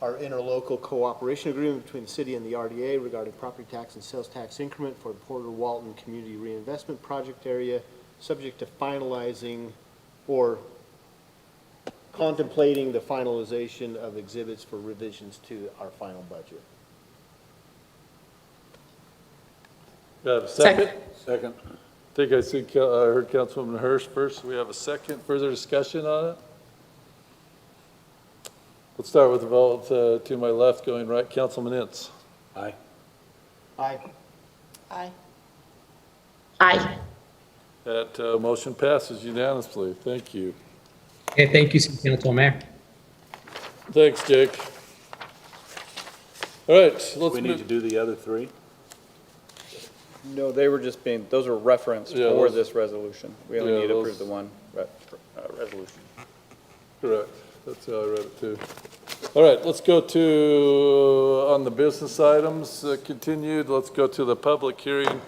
our interlocal cooperation agreement between the city and the RDA regarding property tax and sales tax increment for the Porter Walton Community Reinvestment Project area, subject to finalizing or contemplating the finalization of exhibits for revisions to our final budget. Do I have a second? Second. I think I heard Councilwoman Hirsch first. We have a second. Further discussion on it? Let's start with the vote to my left, going right. Councilman Ince. Aye. Aye. Aye. Aye. That motion passes unanimously. Thank you. Okay, thank you, City Council, Mayor. Thanks, Jake. All right, let's We need to move. do the other three? No, they were just those are referenced Yeah, for those- this resolution. We only yeah, need to those- approve the one resolution. Correct. That's how I read it too. All right, let's go to, on the business items, continued, let's go to the public hearing.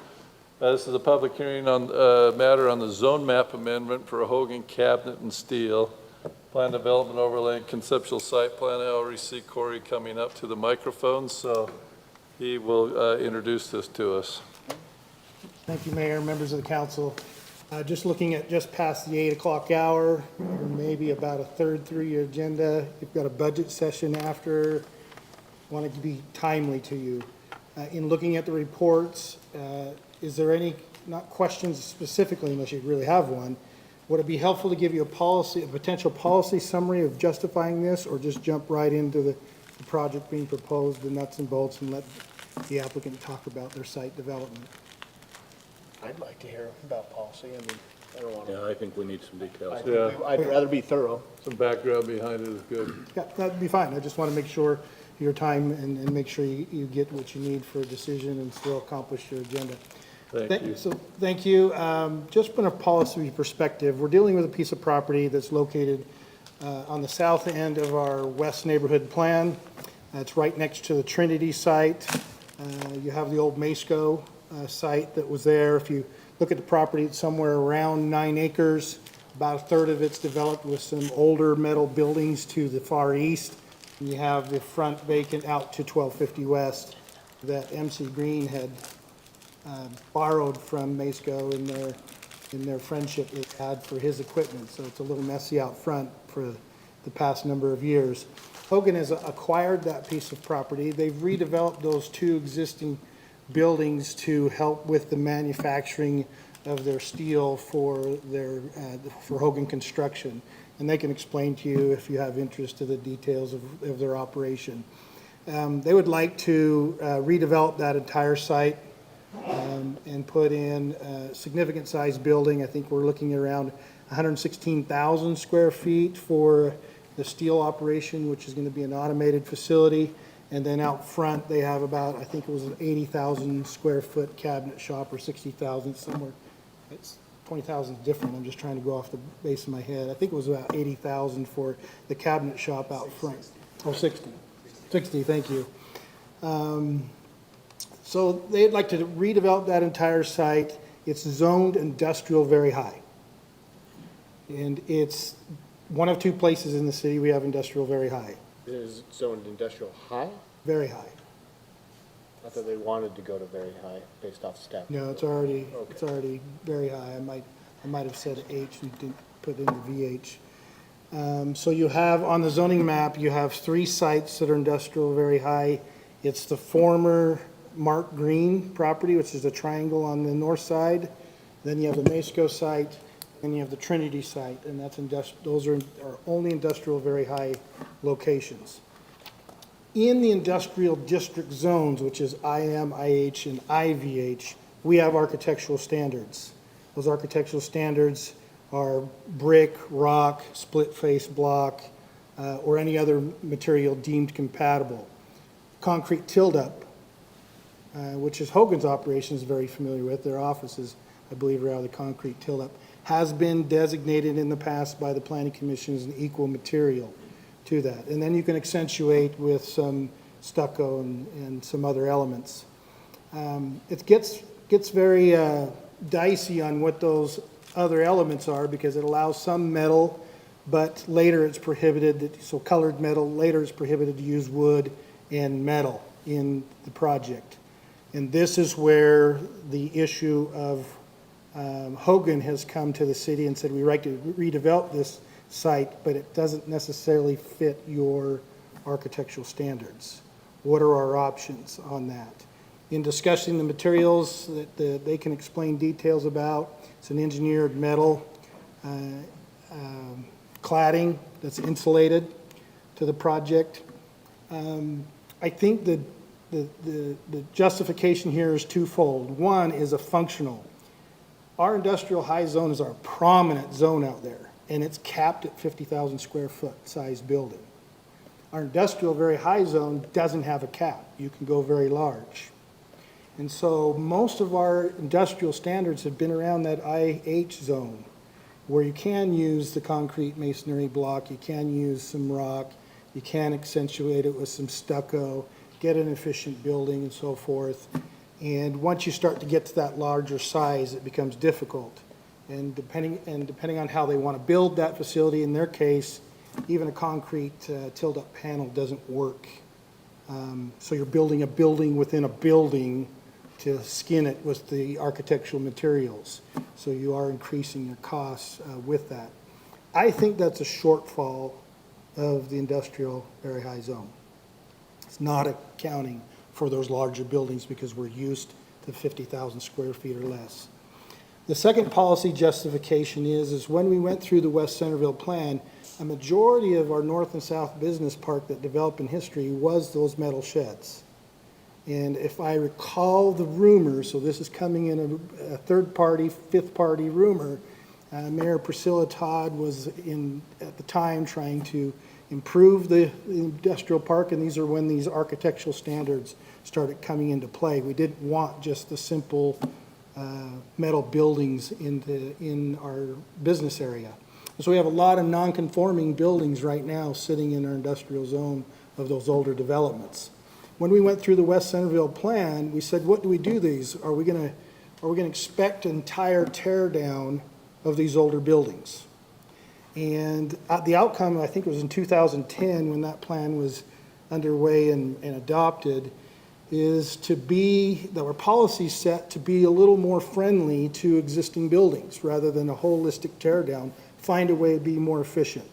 This is a public hearing on, matter on the zone map amendment for a Hogan cabinet and steel. Plan development overlay and conceptual site plan. I already see Corey coming up to the microphone, so he will introduce this to us. Thank you, Mayor, members of the council. Just looking at just past the 8 o'clock hour, or maybe about a third through your agenda. You've got a budget session after. Want to be timely to you. In looking at the reports, is there any, not questions specifically unless you really have one, would it be helpful to give you a potential policy summary of justifying this, or just jump right into the project being proposed, the nuts and bolts, and let the applicant talk about their site development? I'd like to hear about policy. I mean, I don't want Yeah, to. I think we need some details. Yeah. I'd rather be thorough. Some background behind it is good. Yeah, that'd be fine. I just want to make sure your time and make sure you get what you need for a decision and still accomplish your agenda. Thank you. So, thank you. Just from a policy perspective, we're dealing with a piece of property that's located on the south end of our west neighborhood plan. It's right next to the Trinity site. You have the old Masco site that was there. If you look at the property, it's somewhere around 9 acres. About a third of it's developed with some older metal buildings to the far east. And you have the front vacant out to 1250 West that MC Green had borrowed from Masco in their friendship they had for his equipment, so it's a little messy out front for the past number of years. Hogan has acquired that piece of property. They've redeveloped those two existing buildings to help with the manufacturing of their steel for for Hogan Construction. And they can explain to you, if you have interest, to the details of their operation. They would like to redevelop that entire site and put in a significant sized building. I think we're looking at around 116,000 square feet for the steel operation, which is going to be an automated facility. And then out front, they have about, I think it was an 80,000 square foot cabinet shop, or 60,000 somewhere. It's 20,000 is different. I'm just trying to go off the base of my head. I think it was about 80,000 for the cabinet shop out front. Oh, 60. 60, thank you. So they'd like to redevelop that entire site. It's zoned industrial very high. And it's one of two places in the city we have industrial very high, It is zoned industrial high? very high. I thought they wanted to go to very high based off staff. No, it's already very high. I might have said H and didn't put in the VH. So you have, on the zoning map, you have 3 sites that are industrial very high. It's the former Mark Green property, which is a triangle on the north side. Then you have the Masco site, and you have the Trinity site, and that's those are only industrial very high locations. In the industrial district zones, which is IM, IH, and IVH, we have architectural standards. Those architectural standards are brick, rock, split face block, or any other material deemed compatible. Concrete tilled up, which is Hogan's operation is very familiar with. Their offices, I believe, are out of the concrete tilled up, has been designated in the past by the Planning Commission as an equal material to that. And then you can accentuate with some stucco and some other elements. It gets very dicey on what those other elements are, because it allows some metal, but later it's prohibited, so colored metal, later it's prohibited to use wood and metal in the project. And this is where the issue of Hogan has come to the city and said, we'd like to redevelop this site, but it doesn't necessarily fit your architectural standards. What are our options on that? In discussing the materials that they can explain details about, it's an engineered metal cladding that's insulated to the project. I think the justification here is twofold. One is a functional. Our industrial high zone is our prominent zone out there, and it's capped at 50,000 square foot size building. Our industrial very high zone doesn't have a cap. You can go very large. And so most of our industrial standards have been around that IH zone, where you can use the concrete masonry block, you can use some rock, you can accentuate it with some stucco, get an efficient building and so forth. And once you start to get to that larger size, it becomes difficult. And depending on how they want to build that facility, in their case, even a concrete tilled up panel doesn't work. So you're building a building within a building to skin it with the architectural materials. So you are increasing your costs with that. I think that's a shortfall of the industrial very high zone. It's not accounting for those larger buildings because we're used to 50,000 square feet or less. The second policy justification is when we went through the West Centerville plan, a majority of our north and south business park that developed in history was those metal sheds. And if I recall the rumor, so this is coming in a third party, fifth party rumor, Mayor Priscilla Todd was at the time trying to improve the industrial park, and these are when these architectural standards started coming into play. We didn't want just the simple metal buildings in our business area. And so we have a lot of non-conforming buildings right now sitting in our industrial zone of those older developments. When we went through the West Centerville plan, we said, what do we do these? Are we gonna expect an entire tear down of these older buildings? And the outcome, I think it was in 2010 when that plan was underway and adopted, is that our policy set to be a little more friendly to existing buildings rather than a holistic tear down, find a way to be more efficient.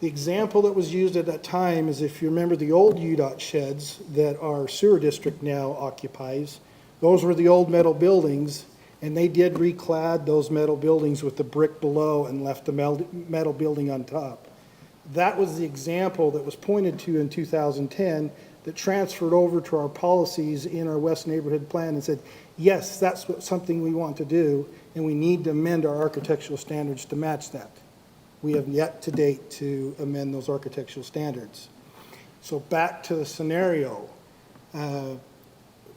The example that was used at that time is, if you remember the old Udot sheds that our sewer district now occupies, those were the old metal buildings, and they did reclad those metal buildings with the brick below and left the metal building on top. That was the example that was pointed to in 2010 that transferred over to our policies in our West Neighborhood Plan and said, yes, that's something we want to do, and we need to amend our architectural standards to match that. We have yet to date to amend those architectural standards. So back to the scenario.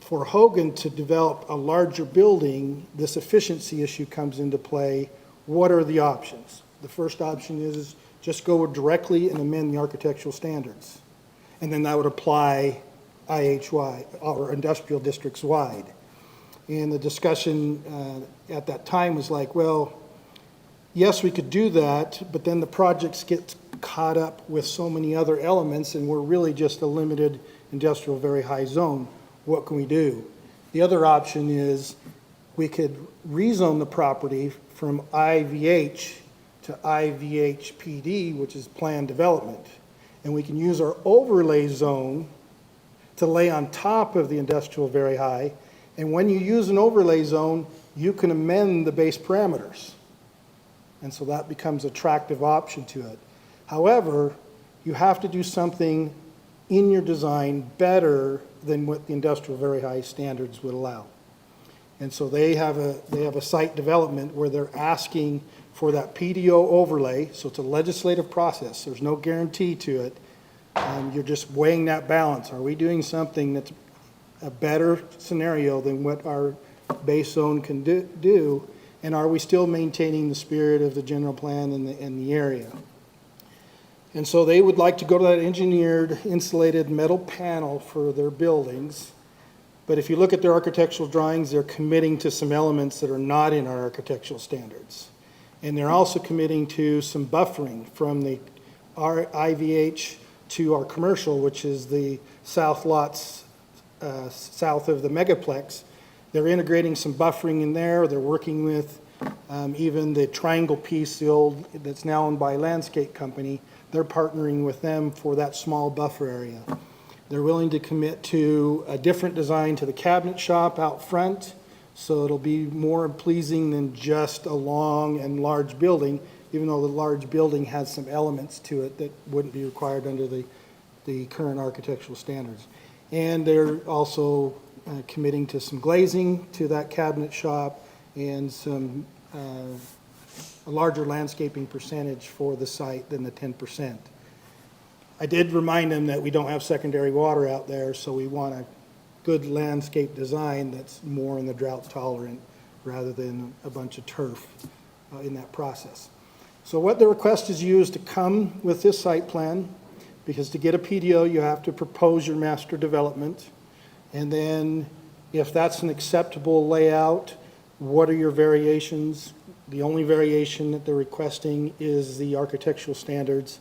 For Hogan to develop a larger building, this efficiency issue comes into play. What are the options? The first option is just go directly and amend the architectural standards. And then that would apply IHY, or industrial districts wide. And the discussion at that time was like, well, yes, we could do that, but then the projects get caught up with so many other elements, and we're really just a limited industrial very high zone. What can we do? The other option is we could rezone the property from IVH to IVHPD, which is planned development. And we can use our overlay zone to lay on top of the industrial very high. And when you use an overlay zone, you can amend the base parameters. And so that becomes an attractive option to it. However, you have to do something in your design better than what the industrial very high standards would allow. And so they have a site development where they're asking for that PDO overlay. So it's a legislative process. There's no guarantee to it. You're just weighing that balance. Are we doing something that's a better scenario than what our base zone can do? And are we still maintaining the spirit of the general plan in the area? And so they would like to go to that engineered insulated metal panel for their buildings. But if you look at their architectural drawings, they're committing to some elements that are not in our architectural standards. And they're also committing to some buffering from the IVH to our commercial, which is the south lots south of the megaplex. They're integrating some buffering in there. They're working with even the triangle piece, that's now owned by a landscape company. They're partnering with them for that small buffer area. They're willing to commit to a different design to the cabinet shop out front, so it'll be more pleasing than just a long and large building, even though the large building has some elements to it that wouldn't be required under the current architectural standards. And they're also committing to some glazing to that cabinet shop and some a larger landscaping percentage for the site than the 10%. I did remind them that we don't have secondary water out there, so we want a good landscape design that's more in the drought tolerant rather than a bunch of turf in that process. So what the request is used to come with this site plan, because to get a PDO, you have to propose your master development. And then if that's an acceptable layout, what are your variations? The only variation that they're requesting is the architectural standards.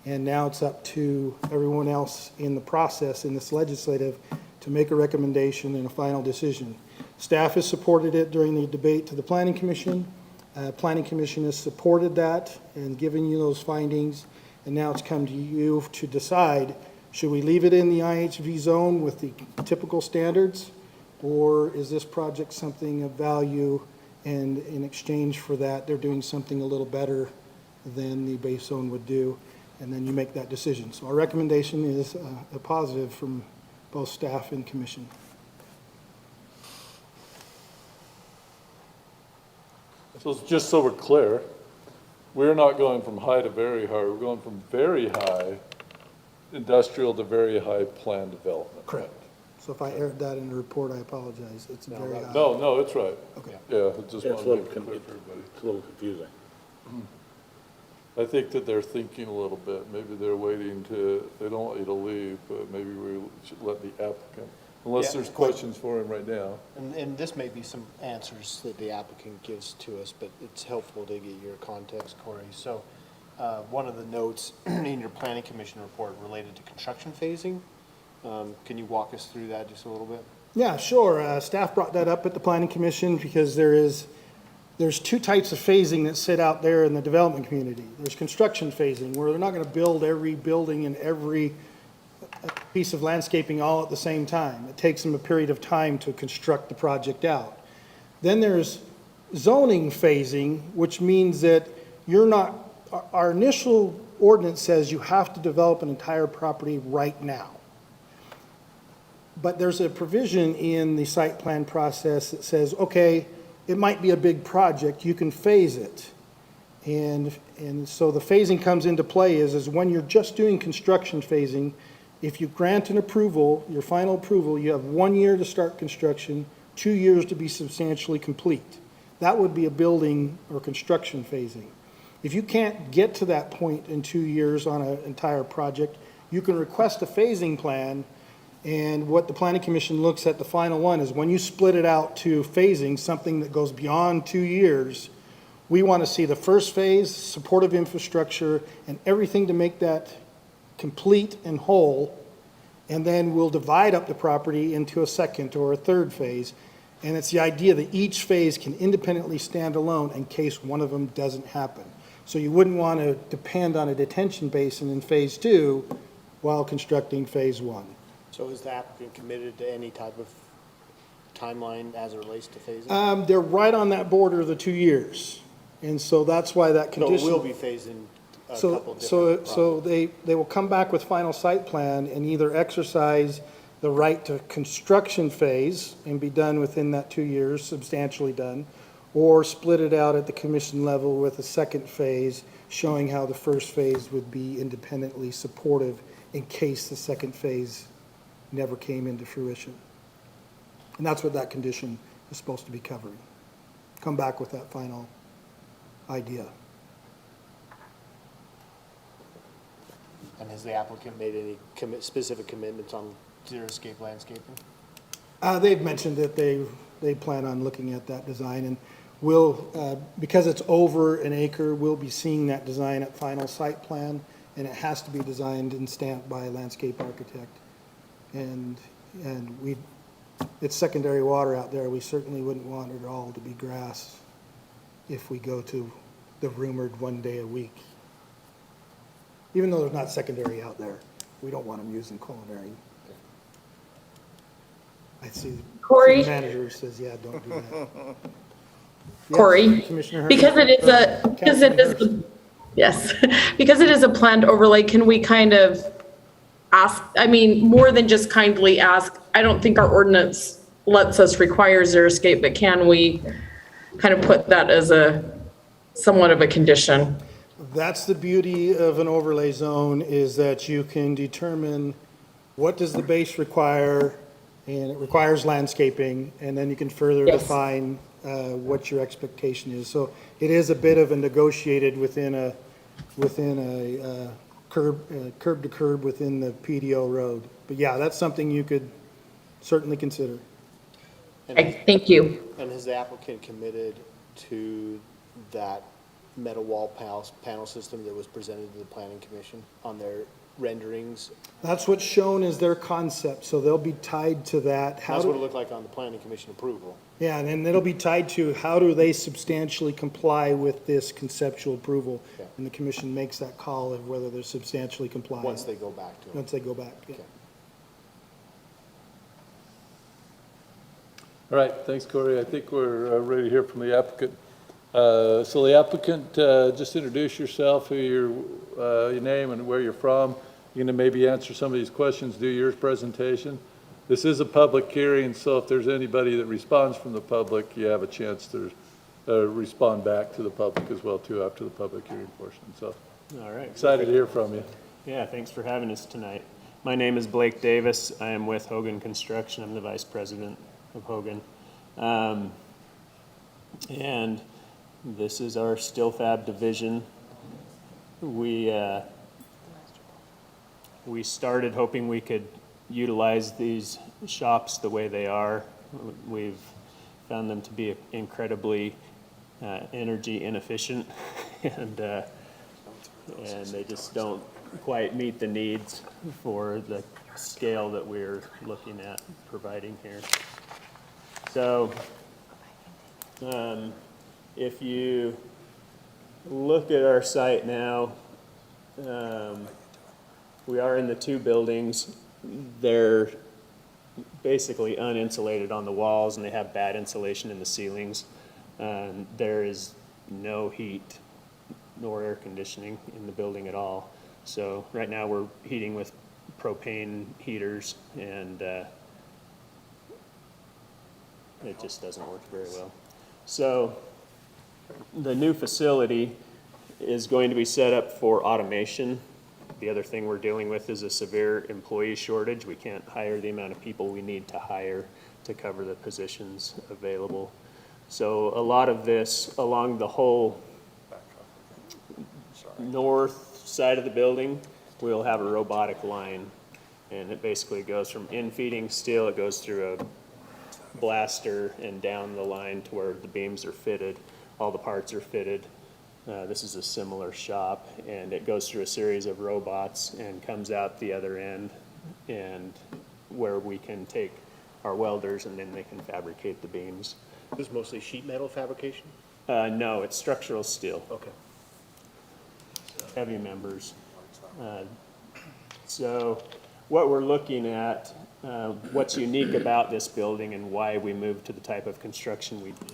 And now it's up to everyone else in the process, in this legislative, to make a recommendation and a final decision. Staff has supported it during the debate to the Planning Commission. Planning Commission has supported that and given you those findings. And now it's come to you to decide, should we leave it in the IHV zone with the typical standards? Or is this project something of value, and in exchange for that, they're doing something a little better than the base zone would do? And then you make that decision. So our recommendation is a positive from both staff and commission. So just so we're clear, we're not going from high to very high, we're going from very high industrial to very high planned development. Correct. So if I aired that in the report, I apologize. It's very high. No, it's right. Okay. Yeah, I just It's want to make it clear for everybody. It's a little confusing. I think that they're thinking a little bit. Maybe they're waiting they don't want you to leave, but maybe we should let the applicant, unless Yeah. there's questions for him right now. And this may be some answers that the applicant gives to us, but it's helpful to get your context, Corey. So one of the notes in your planning commission report related to construction phasing, Can you walk us through that just a little bit? Yeah, sure. Staff brought that up at the planning commission because there's two types of phasing that sit out there in the development community. There's construction phasing, where they're not gonna build every building and every piece of landscaping all at the same time. It takes them a period of time to construct the project out. Then there's zoning phasing, which means that our initial ordinance says you have to develop an entire property right now. But there's a provision in the site plan process that says, okay, it might be a big project, you can phase it. And so the phasing comes into play is when you're just doing construction phasing, if you grant an approval, your final approval, you have 1 year to start construction, 2 years to be substantially complete. That would be a building or construction phasing. If you can't get to that point in 2 years on an entire project, you can request a phasing plan. And what the planning commission looks at, the final one, is when you split it out to phasing, something that goes beyond 2 years, we want to see the first phase, supportive infrastructure, and everything to make that complete and whole. And then we'll divide up the property into a second or a third phase. And it's the idea that each phase can independently stand alone in case one of them doesn't happen. So you wouldn't want to depend on a detention basin in phase 2 while constructing phase 1. So is the applicant committed to any type of timeline as it relates to phasing? They're right on that border of the 2 years. And so that's why that So condition. it will be phased in a couple different So they will come back with final site plan and either exercise the right to construction phase and be done within that 2 years, substantially done, or split it out at the commission level with a second phase, showing how the first phase would be independently supportive in case the second phase never came into fruition. And that's what that condition is supposed to be covering. Come back with that final idea. And has the applicant made any specific commitments on xeriscape landscaping? They've mentioned that they plan on looking at that design, and we'll, because it's over an acre, we'll be seeing that design at final site plan, and it has to be designed and stamped by a landscape architect. And it's secondary water out there. We certainly wouldn't want it all to be grass if we go to the rumored 1 day a week. Even though there's not secondary out there, we don't want them using culinary. I see Corey? the manager says, yeah, don't do that. Yes, Corey, Commissioner Herman. because it is yes, because it is a planned overlay, can we kind of ask, I mean, more than just kindly ask, I don't think our ordinance lets us require xeriscape, but can we kind of put that as somewhat of a condition? That's the beauty of an overlay zone, is that you can determine what does the base require, and it requires landscaping, and then you can further Yes. define what your expectation is. So it is a bit of a negotiated within a curb to curb within the PDO road. But yeah, that's something you could certainly consider. Thank you. And has the applicant committed to that metal wall panel system that was presented to the planning commission on their renderings? That's what's shown as their concept, so they'll be tied to that. That's what it looked like on the planning commission approval. Yeah, and it'll be tied to how do they substantially comply with this conceptual approval? Okay. And the commission makes that call of whether they're substantially compliant. Once they go back to it. Once they go back, yeah. Okay. All right, thanks, Corey. I think we're ready to hear from the applicant. So the applicant, just introduce yourself, who your name and where you're from. You're going to maybe answer some of these questions, do your presentation. This is a public hearing, so if there's anybody that responds from the public, you have a chance to respond back to the public as well, too, after the public hearing portion. So All right. excited to hear from you. Yeah, thanks for having us tonight. My name is Blake Davis. I am with Hogan Construction. I'm the vice president of Hogan. And this is our steel fab division. We started hoping we could utilize these shops the way they are. We've found them to be incredibly energy inefficient and they just don't quite meet the needs for the scale that we're looking at providing here. So, if you look at our site now, we are in the two buildings. They're basically uninsulated on the walls, and they have bad insulation in the ceilings. There is no heat nor air conditioning in the building at all. So right now we're heating with propane heaters, and it just doesn't work very well. So the new facility is going to be set up for automation. The other thing we're dealing with is a severe employee shortage. We can't hire the amount of people we need to hire to cover the positions available. So a lot of this along the whole north side of the building, we'll have a robotic line. And it basically goes from in-feeding steel, it goes through a blaster and down the line to where the beams are fitted. All the parts are fitted. This is a similar shop, and it goes through a series of robots and comes out the other end, and where we can take our welders and then they can fabricate the beams. This is mostly sheet metal fabrication? No, it's structural steel. Okay. Heavy members. So what we're looking at, what's unique about this building and why we moved to the type of construction we did,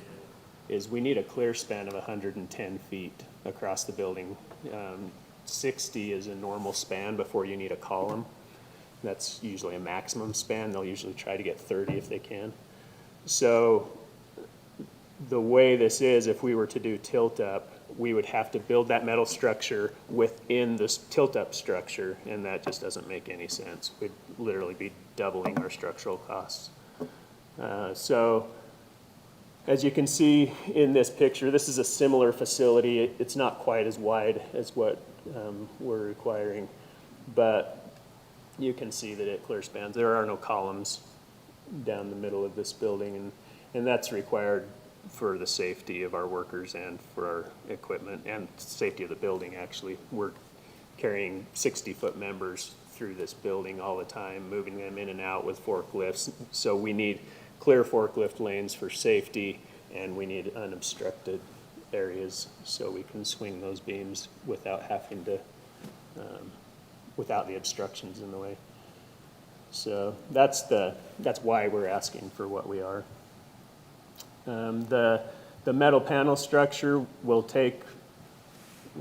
is we need a clear span of 110 feet across the building. 60 is a normal span before you need a column. That's usually a maximum span. They'll usually try to get 30 if they can. So the way this is, if we were to do tilt up, we would have to build that metal structure within this tilt up structure, and that just doesn't make any sense. We'd literally be doubling our structural costs. So as you can see in this picture, this is a similar facility. It's not quite as wide as what we're requiring, but you can see that it clear spans. There are no columns down the middle of this building, and that's required for the safety of our workers and for our equipment and safety of the building, actually. We're carrying 60-foot members through this building all the time, moving them in and out with forklifts. So we need clear forklift lanes for safety, and we need unobstructed areas so we can swing those beams without having to, without the obstructions in the way. So that's why we're asking for what we are. The metal panel structure will take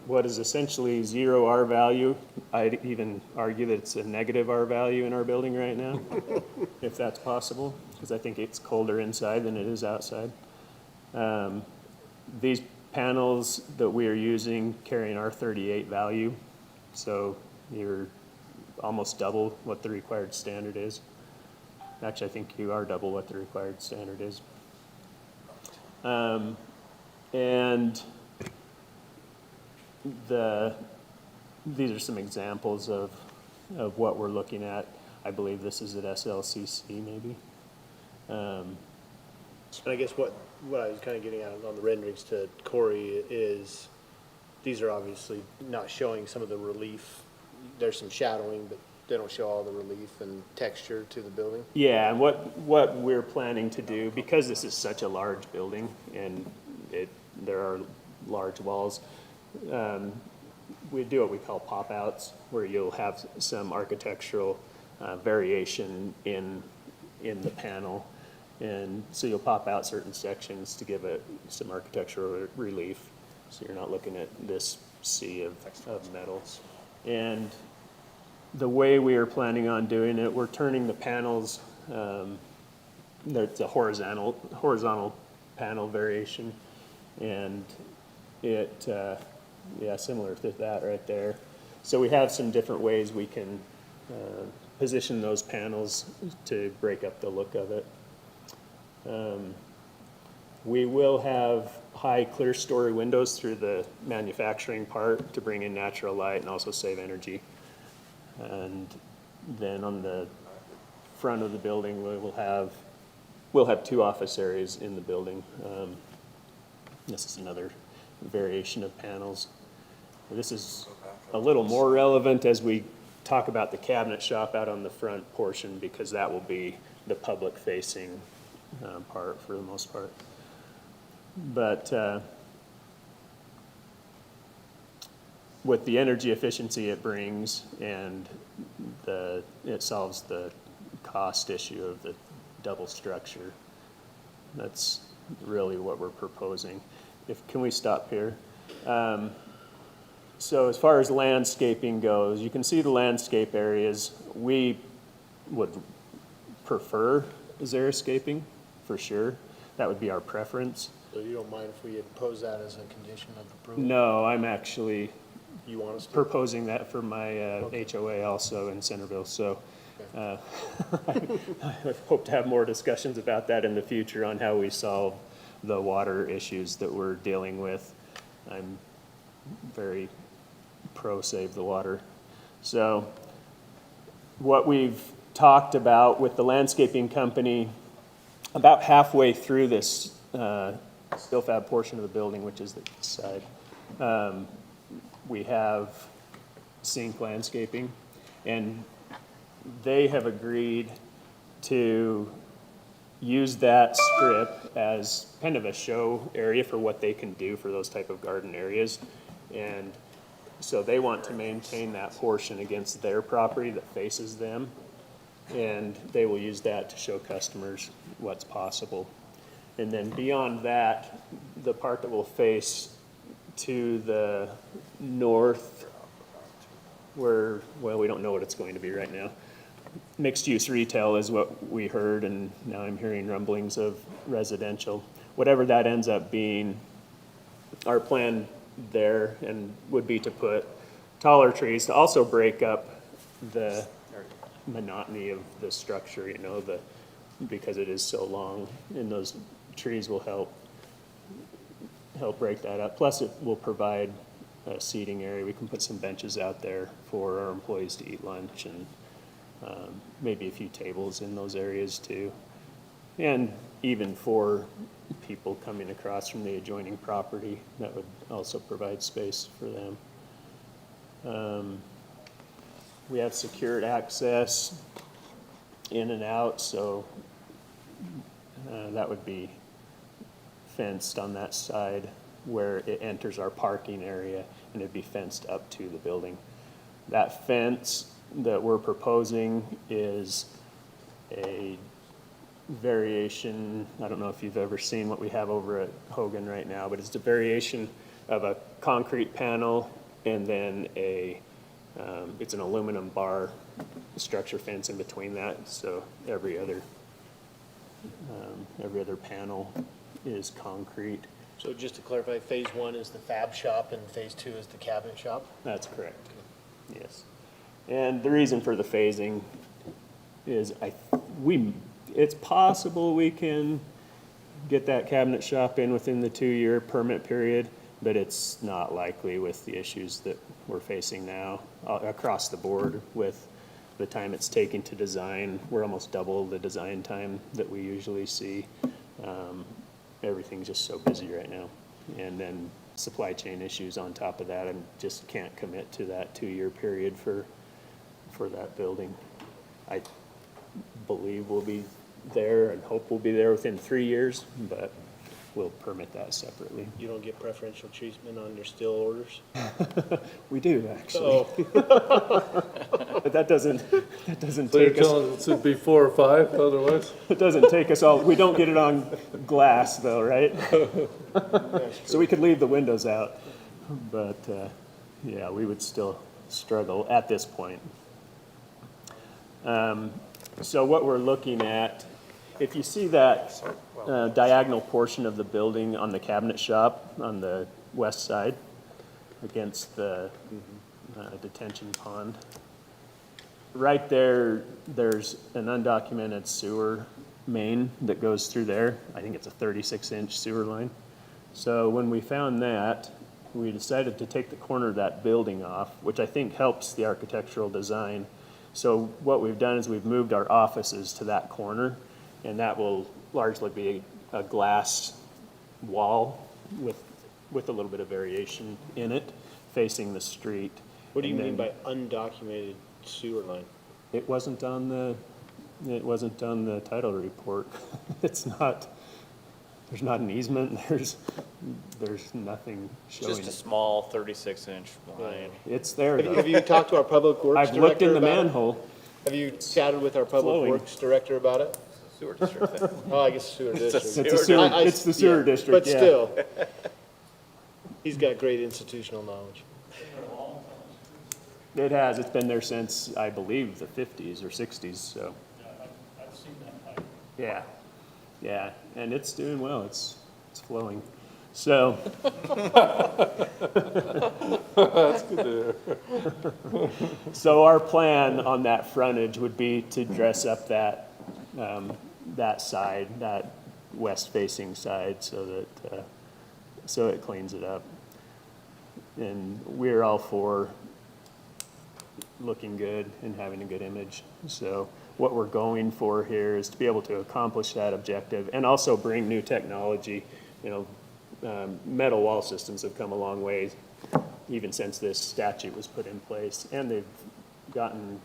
what is essentially zero R value. I'd even argue that it's a negative R value in our building right now, if that's possible, because I think it's colder inside than it is outside. These panels that we are using carry an R38 value, so you're almost double what the required standard is. Actually, I think you are double what the required standard is. And these are some examples of what we're looking at. I believe this is at SLCC maybe. And I guess what I was kind of getting at on the renderings to Corey is, these are obviously not showing some of the relief. There's some shadowing, but they don't show all the relief and texture to the building. Yeah, and what we're planning to do, because this is such a large building and there are large walls, we do what we call pop-outs, where you'll have some architectural variation in the panel. And so you'll pop out certain sections to give it some architectural relief. So you're not looking at this sea of metals. And the way we are planning on doing it, we're turning the panels, it's a horizontal panel variation, and it, similar to that right there. So we have some different ways we can position those panels to break up the look of it. We will have high clear story windows through the manufacturing part to bring in natural light and also save energy. And then on the front of the building, we'll have two office areas in the building. This is another variation of panels. This is a little more relevant as we talk about the cabinet shop out on the front portion, because that will be the public-facing part for the most part. But with the energy efficiency it brings, and it solves the cost issue of the double structure. That's really what we're proposing. Can we stop here? So as far as landscaping goes, you can see the landscape areas. We would prefer xeriscaping, for sure. That would be our preference. So you don't mind if we impose that as a condition of approval? No, I'm actually You want us to? proposing that for my HOA also in Centerville, so I hope to have more discussions about that in the future on how we solve the water issues that we're dealing with. I'm very pro Save the Water. So what we've talked about with the landscaping company, about halfway through this steel fab portion of the building, which is the east side, we have sink landscaping, and they have agreed to use that strip as kind of a show area for what they can do for those type of garden areas. And so they want to maintain that portion against their property that faces them, and they will use that to show customers what's possible. And then beyond that, the part that will face to the north, where, well, we don't know what it's going to be right now. Mixed-use retail is what we heard, and now I'm hearing rumblings of residential. Whatever that ends up being, our plan there and would be to put taller trees to also break up the monotony of the structure, you know, because it is so long, and those trees will help break that up. Plus, it will provide a seating area. We can put some benches out there for our employees to eat lunch, and maybe a few tables in those areas too. And even for people coming across from the adjoining property, that would also provide space for them. We have secured access in and out, so that would be fenced on that side where it enters our parking area, and it'd be fenced up to the building. That fence that we're proposing is a variation. I don't know if you've ever seen what we have over at Hogan right now, but it's a variation of a concrete panel and then it's an aluminum bar structure fence in between that. So every other panel is concrete. So just to clarify, phase one is the fab shop and phase two is the cabinet shop? That's correct. Yes. And the reason for the phasing is it's possible we can get that cabinet shop in within the 2-year permit period, but it's not likely with the issues that we're facing now across the board with the time it's taking to design. We're almost double the design time that we usually see. Everything's just so busy right now. And then supply chain issues on top of that, and just can't commit to that 2-year period for that building. I believe we'll be there and hope we'll be there within 3 years, but we'll permit that separately. You don't get preferential treatment on your steel orders? We do, actually. Oh. But that doesn't So you're take us, telling us it'd be 4 or 5 otherwise? it doesn't take us all, we don't get it on glass though, right? So we could leave the windows out, but, yeah, we would still struggle at this point. So what we're looking at, if you see that diagonal portion of the building on the cabinet shop on the west side against the detention pond, right there, there's an undocumented sewer main that goes through there. I think it's a 36-inch sewer line. So when we found that, we decided to take the corner of that building off, which I think helps the architectural design. So what we've done is we've moved our offices to that corner, and that will largely be a glass wall with a little bit of variation in it, facing the street. What do you And mean then by undocumented sewer line? It wasn't on the title report. It's not, there's not an easement, there's nothing showing Just a it. small 36-inch line. It's there Have though. you talked to our public works I've director looked in the about it? manhole. Have you chatted with our public flowing. works director about it? Sewer district thing. Oh, I guess sewer district. It's a sewer, I- it's the sewer yeah, district, But yeah. still, he's got great institutional knowledge. It has, it's been there since, I believe, the 50s or 60s, so. I've seen that pipe. Yeah, yeah, and it's doing well, it's flowing. So, That's good to hear. so our plan on that frontage would be to dress up that, that side, that west-facing side, so that, so it cleans it up. And we're all for looking good and having a good image. So what we're going for here is to be able to accomplish that objective and also bring new technology. You know, metal wall systems have come a long way even since this statute was put in place, and they've gotten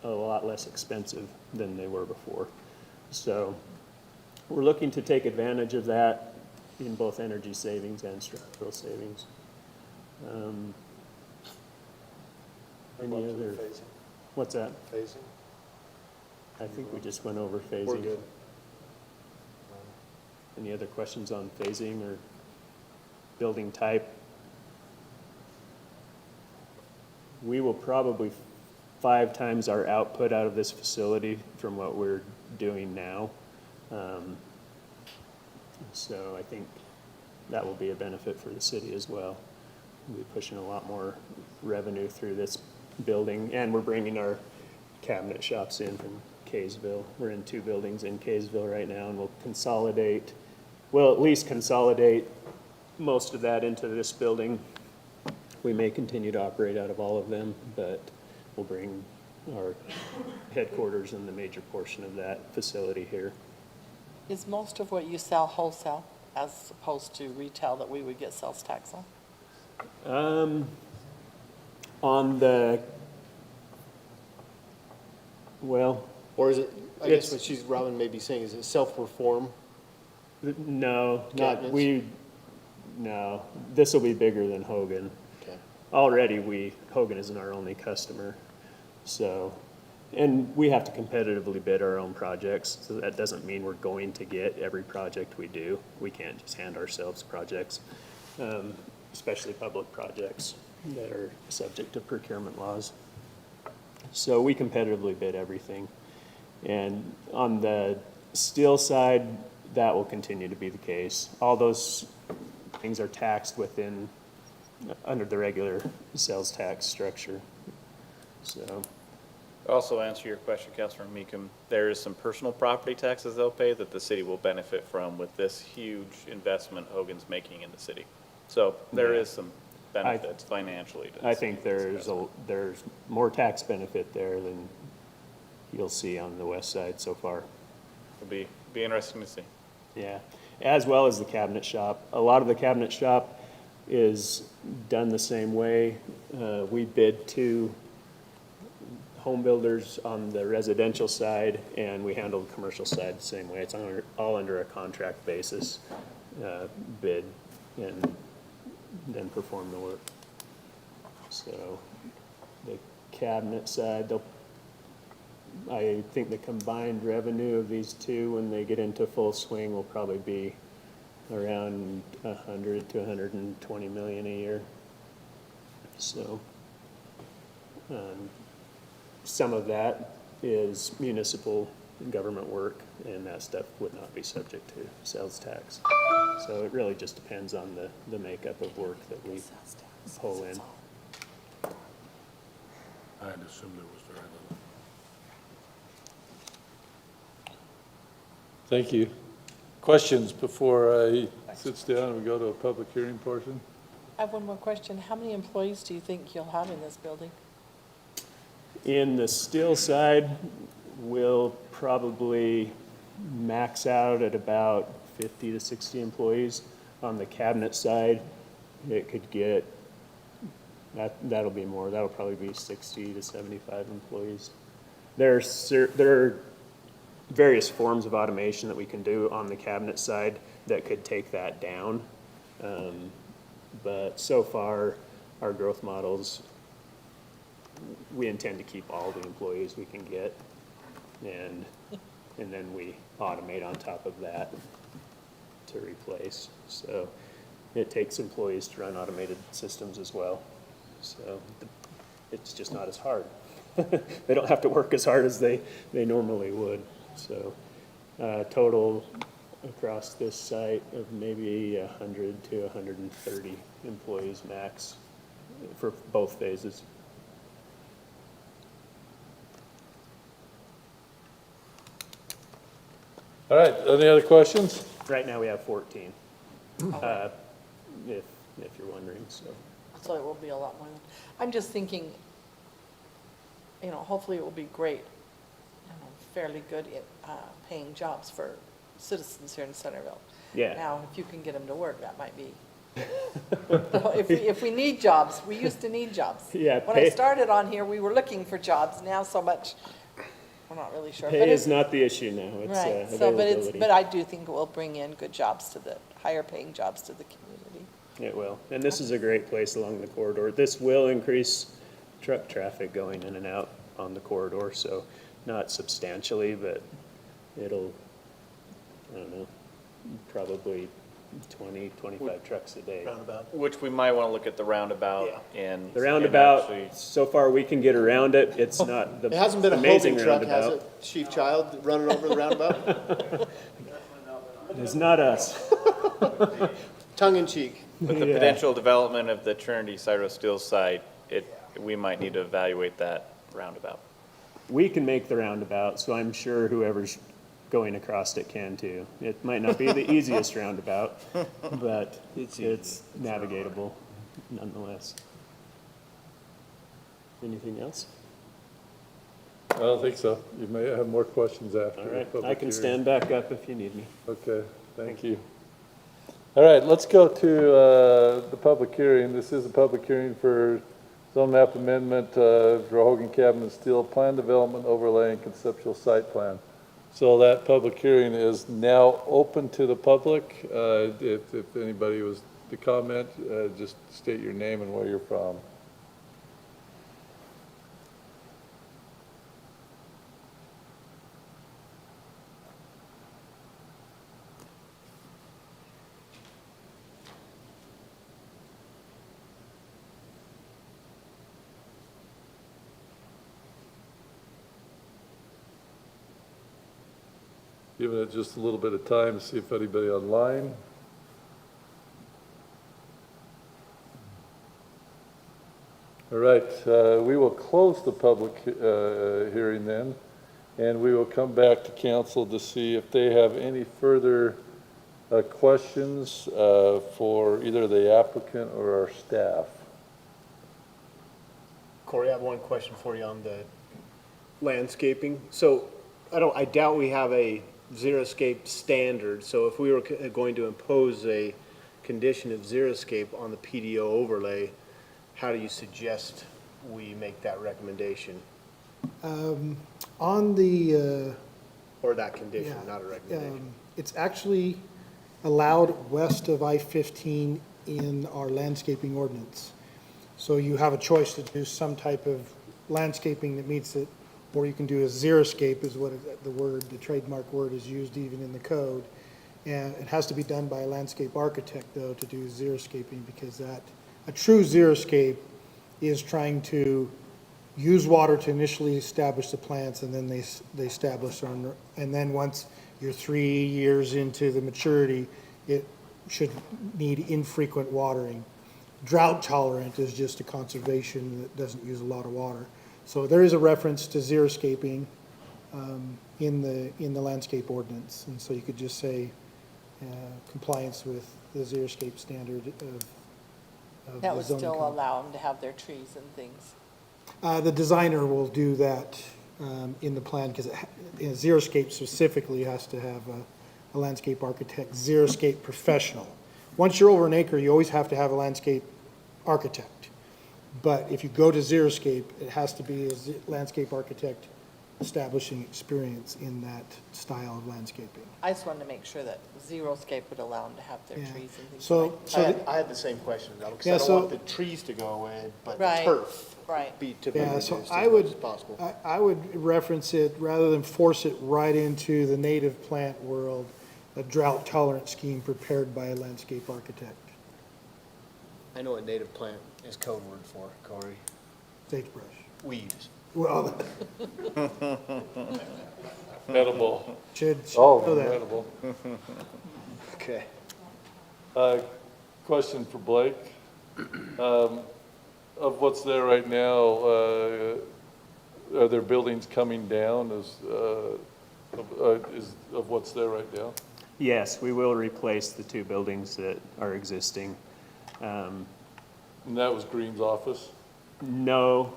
a lot less expensive than they were before. So we're looking to take advantage of that in both energy savings and structural savings. Any other? What's that? Phasing? I think we just went over phasing. We're good. Any other questions on phasing or building type? We will probably 5 times our output out of this facility from what we're doing now. So I think that will be a benefit for the city as well. We'll be pushing a lot more revenue through this building, and we're bringing our cabinet shops in from Kaysville. We're in 2 buildings in Kaysville right now, and we'll consolidate, well, at least consolidate most of that into this building. We may continue to operate out of all of them, but we'll bring our headquarters and the major portion of that facility here. Is most of what you sell wholesale as opposed to retail that we would get sales tax on? On the, well, Or is it, I guess It's- what Robin may be saying, is it self-perform? no, Cabinets? no, this will be bigger than Hogan. Okay. Already, Hogan isn't our only customer, so, and we have to competitively bid our own projects, so that doesn't mean we're going to get every project we do. We can't just hand ourselves projects, especially public projects that are subject to procurement laws. So we competitively bid everything. And on the steel side, that will continue to be the case. All those things are taxed under the regular sales tax structure. So, Also answer your question, Councilor Meekum, there is some personal property taxes they'll pay that the city will benefit from with this huge investment Hogan's making in the city. So there Yeah. is some benefits financially to this. I think there's more tax benefit there than you'll see on the west side so far. It'll be interesting to see. Yeah, as well as the cabinet shop. A lot of the cabinet shop is done the same way. We bid to home builders on the residential side, and we handle the commercial side the same way. It's all under a contract basis, bid, and then perform the work. So the cabinet side, I think the combined revenue of these two, when they get into full swing, will probably be around 100 to 120 million a year. So, some of that is municipal government work, and that stuff would not be subject to sales tax. So it really just depends on the makeup of work that we pull in. I had assumed it was very little. Thank you. Questions before he sits down and we go to a public hearing portion? I have one more question. How many employees do you think you'll have in this building? In the steel side, we'll probably max out at about 50 to 60 employees. On the cabinet side, it could get That'll be more, that'll probably be 60 to 75 employees. There are various forms of automation that we can do on the cabinet side that could take that down. But so far, our growth models, we intend to keep all the employees we can get, and then we automate on top of that to replace. So it takes employees to run automated systems as well. So it's just not as hard. They don't have to work as hard as they normally would. So total across this site of maybe 100 to 130 employees max for both phases. All right, any other questions? Right now we have 14, if you're wondering, so. So it will be a lot more than, I'm just thinking, hopefully it will be great, fairly good paying jobs for citizens here in Centerville. Yeah. Now, if you can get them to work, that might be. If we need jobs, we used to need jobs. Yeah, When I started on here, we were looking for jobs. Now so much, we're not really sure. But Pay is it's not the issue now, it's right. availability. But I do think it will bring in good jobs to the, higher paying jobs to the community. It will, and this is a great place along the corridor. This will increase truck traffic going in and out on the corridor, so not substantially, but it'll, I don't know, probably 20, 25 trucks a day. Which we might want to look at the roundabout and. The roundabout, actually- so far we can get around it, it's not the It hasn't been a amazing Hogan truck, has roundabout. it, Chief Child, running over the roundabout? It's not us. Tongue in cheek. With the Yeah. potential development of the Trinity Cyro Steel site, we might need to evaluate that roundabout. We can make the roundabout, so I'm sure whoever's going across it can too. It might not be the easiest roundabout, but it's navigatable nonetheless. Anything else? I don't think so. You may have more questions after. All the right, public I can hearing. stand back up if you need me. Okay, thank you. All right, let's go to the public hearing. This is a public hearing for zone map amendment for Hogan Cabinet Steel Plan Development Overlay and Conceptual Site Plan. So that public hearing is now open to the public. If anybody was to comment, just state your name and where you're from. Giving it just a little bit of time to see if anybody online. All right, we will close the public hearing then, and we will come back to council to see if they have any further questions for either the applicant or our staff. Corey, I have one question for you on the landscaping. So I doubt we have a xeriscape standard. So if we were going to impose a condition of xeriscape on the PDO overlay, how do you suggest we make that recommendation? On the, Or that condition, yeah, not a recommendation? it's actually allowed west of I-15 in our landscaping ordinance. So you have a choice to do some type of landscaping that meets it, or you can do a xeriscape is what the trademark word is used even in the code. And it has to be done by a landscape architect though to do xeriscaping, because a true xeriscape is trying to use water to initially establish the plants, and then they establish on, and then once you're 3 years into the maturity, it should need infrequent watering. Drought tolerant is just a conservation that doesn't use a lot of water. So there is a reference to xeriscaping in the landscape ordinance, and so you could just say compliance with the xeriscape standard of That the would zoning still code. allow them to have their trees and things. The designer will do that in the plan, because xeriscape specifically has to have a landscape architect, xeriscape professional. Once you're over an acre, you always have to have a landscape architect. But if you go to Xeriscape, it has to be a landscape architect establishing experience in that style of landscaping. I just wanted to make sure that Xeriscape would allow them to have their Yeah. trees and things So, like so that. the- I had the same question, though, because Yeah, I don't so- want the trees to go away, but the Right, turf right. be to be Yeah, reduced so as I much would, as possible. I would reference it, rather than force it right into the native plant world, a drought tolerant scheme prepared by a landscape architect, I know what native plant is code word for, Corey. sagebrush. Weeds. Well, Edible. should Oh, know that. edible. Okay. Question for Blake. Of what's there right now, are there buildings coming down of what's there right now? Yes, we will replace the two buildings that are existing. And that was Green's office? No,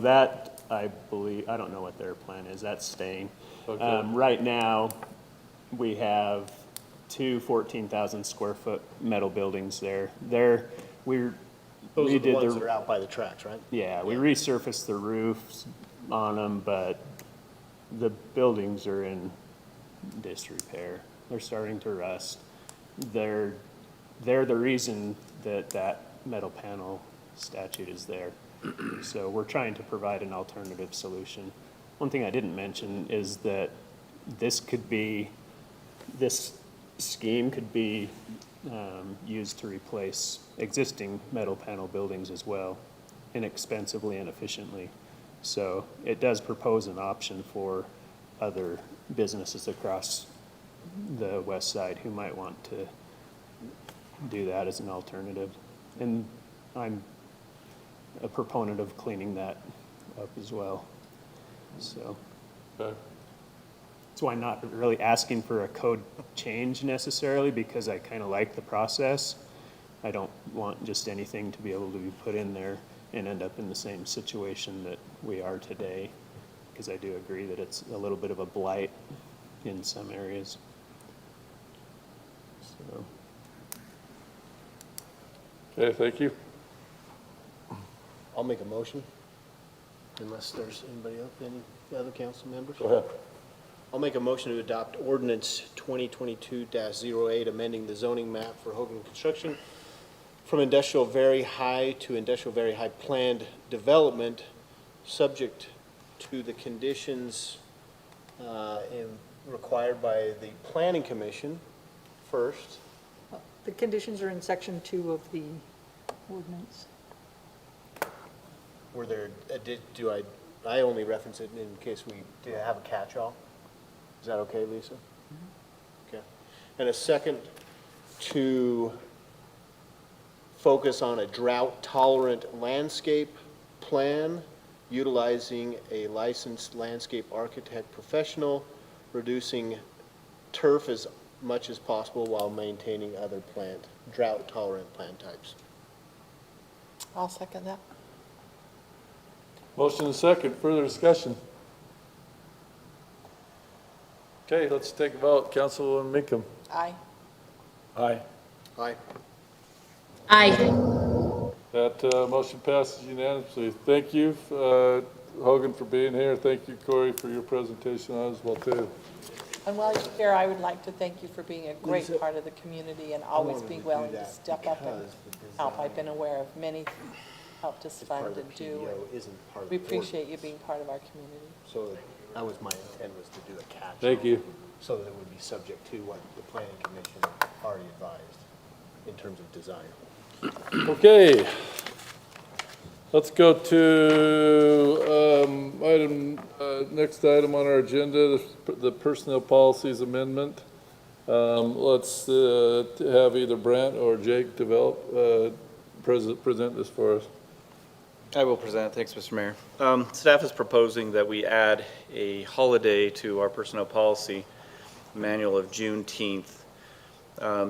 that, I believe, I don't know what their plan is, that's staying. Okay. Right now, we have two 14,000 square foot metal buildings there. We Those are the redid ones that are out by the tracks, right? Yeah, we resurfaced the roofs on them, but the buildings are in disrepair. They're starting to rust. They're the reason that metal panel statute is there. So we're trying to provide an alternative solution. One thing I didn't mention is that this scheme could be used to replace existing metal panel buildings as well, inexpensively and efficiently. So it does propose an option for other businesses across the west side who might want to do that as an alternative. And I'm a proponent of cleaning that up as well. So Okay. that's why I'm not really asking for a code change necessarily, because I kind of like the process. I don't want just anything to be able to be put in there and end up in the same situation that we are today, because I do agree that it's a little bit of a blight in some areas. So, Okay, thank you. I'll make a motion, unless there's anybody else, any other council members? Go ahead. I'll make a motion to adopt ordinance 2022-08, amending the zoning map for Hogan construction from industrial very high to industrial very high planned development, subject to the conditions required by the planning commission first. The conditions are in section 2 of the ordinance. Were there, I only reference it in case we do have a catch-all. Is that okay, Lisa? Okay. And a second, to focus on a drought-tolerant landscape plan, utilizing a licensed landscape architect professional, reducing turf as much as possible while maintaining other drought-tolerant plant types. I'll second that. Motion and second, further discussion. Okay, let's take a vote. Councilwoman Minkham. Aye. Aye. Aye. Aye. That motion passes unanimously. Thank you, Hogan, for being here. Thank you, Corey, for your presentation on it as well, too. And while you're here, I would like to thank you for being a great part of the community and always being willing to step up and help. I've been aware of many helped us fund and do. We appreciate you being part of our community. So that was my intent, was to do a catch-all. Thank you. So that it would be subject to what the planning commission already advised in terms of design. Okay. Let's go to next item on our agenda, the Personnel Policies Amendment. Let's have either Brent or Jake present this for us. I will present. Thanks, Mr. Mayor. Staff is proposing that we add a holiday to our personnel policy manual of Juneteenth.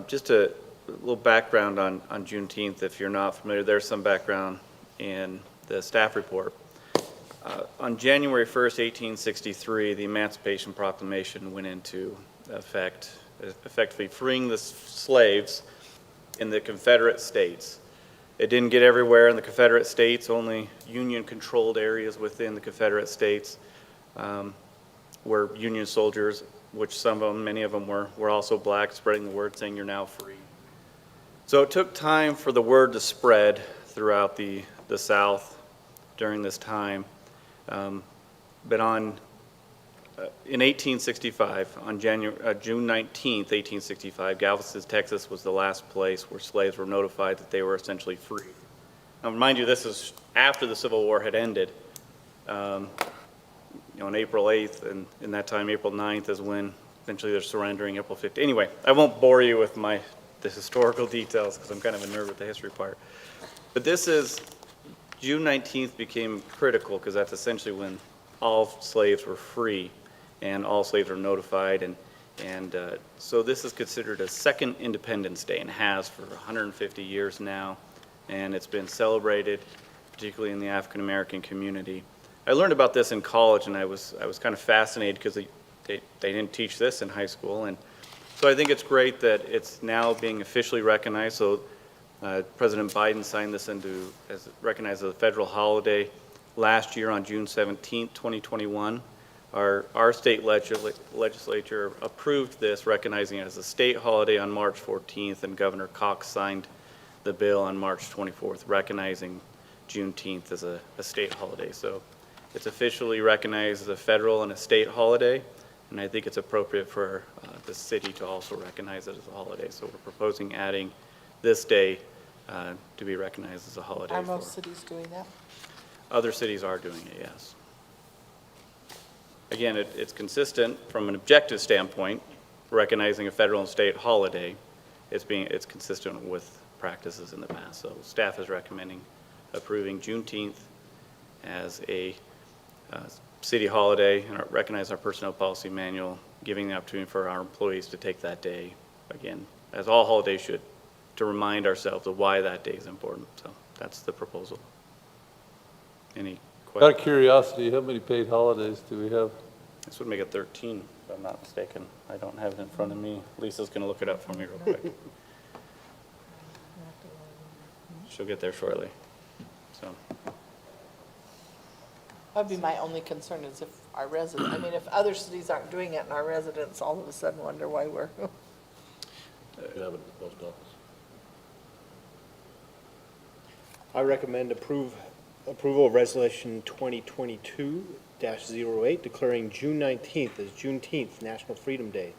Just a little background on Juneteenth, if you're not familiar. There's some background in the staff report. On January 1st, 1863, the Emancipation Proclamation went into effect, effectively freeing the slaves in the Confederate States. It didn't get everywhere in the Confederate States, only Union-controlled areas within the Confederate States were Union soldiers, which some of them, many of them were also black, spreading the word saying you're now free. So it took time for the word to spread throughout the South during this time. But in 1865, on June 19th, 1865, Galveston, Texas was the last place where slaves were notified that they were essentially free. Now, mind you, this is after the Civil War had ended. On April 8th, and in that time, April 9th is when eventually they're surrendering, April 15th. Anyway, I won't bore you with the historical details because I'm kind of a nerd with the history part. But June 19th became critical because that's essentially when all slaves were free and all slaves were notified. And so this is considered a second Independence Day and has for 150 years now. And it's been celebrated, particularly in the African American community. I learned about this in college, and I was kind of fascinated because they didn't teach this in high school. And so I think it's great that it's now being officially recognized. So President Biden signed this recognized as a federal holiday last year on June 17, 2021. Our state legislature approved this, recognizing it as a state holiday on March 14th, and Governor Cox signed the bill on March 24th, recognizing Juneteenth as a state holiday. So it's officially recognized as a federal and a state holiday, and I think it's appropriate for the city to also recognize it as a holiday. So we're proposing adding this day to be recognized as a holiday. Are most cities doing that? Other cities are doing it, yes. Again, it's consistent from an objective standpoint, recognizing a federal and state holiday. It's consistent with practices in the past. So staff is recommending approving Juneteenth as a city holiday and recognize our personnel policy manual, giving the opportunity for our employees to take that day, again, as all holidays should, to remind ourselves of why that day is important. So that's the proposal. Any Out questions? of curiosity, how many paid holidays do we have? This would make it 13, if I'm not mistaken. I don't have it in front of me. Lisa's going to look it up for me real quick. She'll get there shortly. So. That'd be my only concern is if our residents, I mean, if other cities aren't doing it and our residents all of a sudden wonder why we're. You have it at the post office. I recommend approval of Resolution 2022-08, declaring June 19th as Juneteenth, National Freedom Day,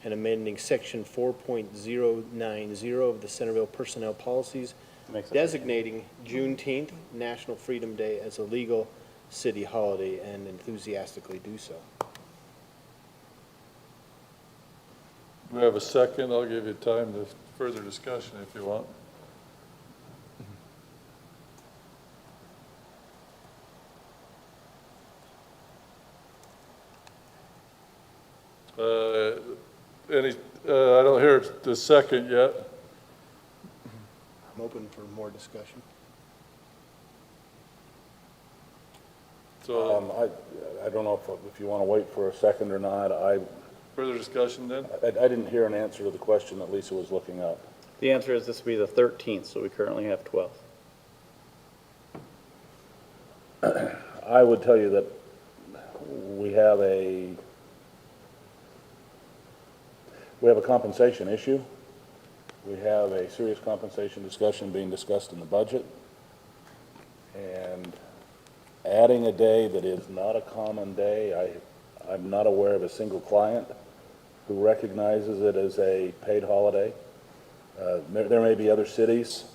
and amending Section 4.090 of the Centerville Personnel Policies, designating Juneteenth, National Freedom Day, as a legal city holiday, and enthusiastically do so. We have a second. I'll give you time to further discussion if you want. I don't hear the second yet. I'm open for more discussion. So I don't know if you want to wait for a second or not. further discussion then? I didn't hear an answer to the question that Lisa was looking up. The answer is this will be the 13th, so we currently have 12. I would tell you that we have a compensation issue. We have a serious compensation discussion being discussed in the budget. And adding a day that is not a common day, I'm not aware of a single client who recognizes it as a paid holiday. There may be other cities.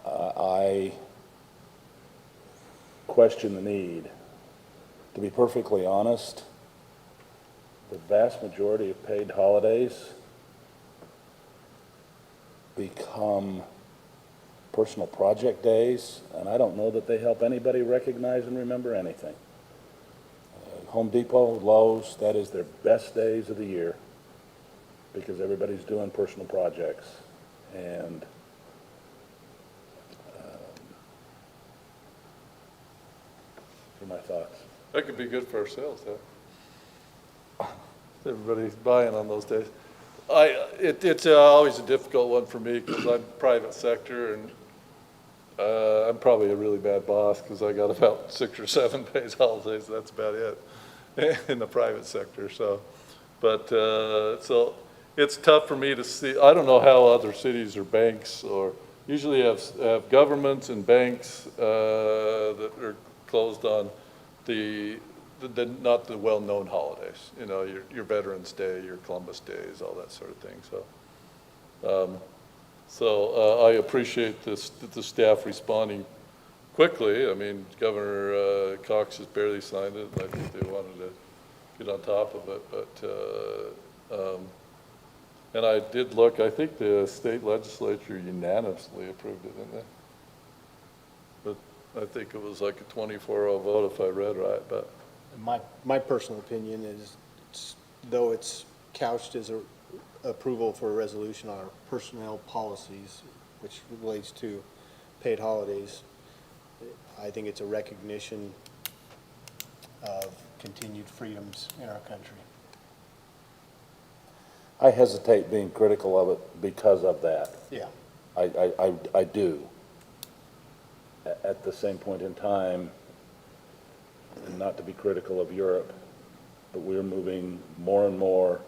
I question the need. To be perfectly honest, the vast majority of paid holidays become personal project days, and I don't know that they help anybody recognize and remember anything. Home Depot, Lowe's, that is their best days of the year because everybody's doing personal projects. And those are my thoughts. That could be good for our sales, though. Everybody's buying on those days. It's always a difficult one for me because I'm private sector and I'm probably a really bad boss because I got about 6 or 7 days holidays. That's about it in the private sector. So, but so it's tough for me to see. I don't know how other cities or banks or usually have governments and banks that are closed on the not the well-known holidays. You know, your Veterans Day, your Columbus Days, all that sort of thing. So, I appreciate the staff responding quickly. I mean, Governor Cox has barely signed it. I think they wanted to get on top of it, but and I did look. I think the state legislature unanimously approved it, didn't they? But I think it was like a 24-0 vote if I read right. But My personal opinion is, though it's couched as a approval for a resolution on our personnel policies, which relates to paid holidays, I think it's a recognition of continued freedoms in our country. I hesitate being critical of it because of that. Yeah. I do. At the same point in time, and not to be critical of Europe, but we're moving more and more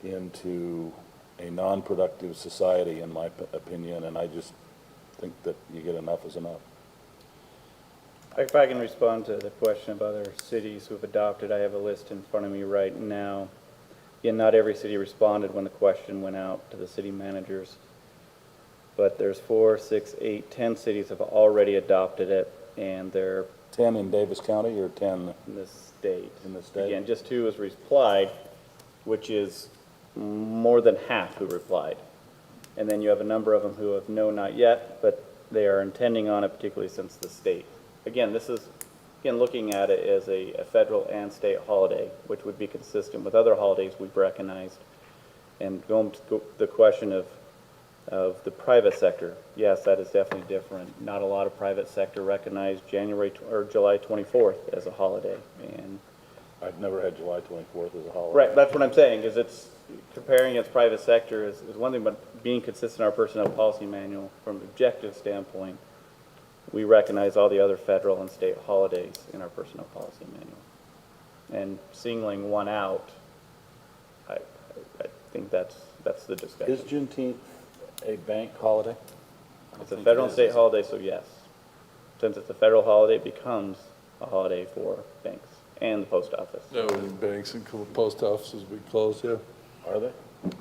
into a non-productive society, in my opinion, and I just think that you get enough is enough. If I can respond to the question of other cities who have adopted, I have a list in front of me right now. Again, not every city responded when the question went out to the city managers, but there's 4, 6, 8, 10 cities have already adopted it, and they're 10 in Davis County or 10 in the state. in the state? Again, just 2 has replied, which is more than half who replied. And then you have a number of them who have no, not yet, but they are intending on it, particularly since the state. Again, this is, again, looking at it as a federal and state holiday, which would be consistent with other holidays we've recognized. And going to the question of the private sector, yes, that is definitely different. Not a lot of private sector recognized July 24th as a holiday. And I've never had July 24th as a holiday. right, that's what I'm saying, is it's comparing against private sector is one thing, but being consistent in our personnel policy manual from an objective standpoint, we recognize all the other federal and state holidays in our personnel policy manual. And singling one out, I think that's the discussion. Is Juneteenth a bank holiday? It's a federal and state holiday, so yes. Since it's a federal holiday, it becomes a holiday for banks and the post office. no, banks and post offices we close, yeah. Are they?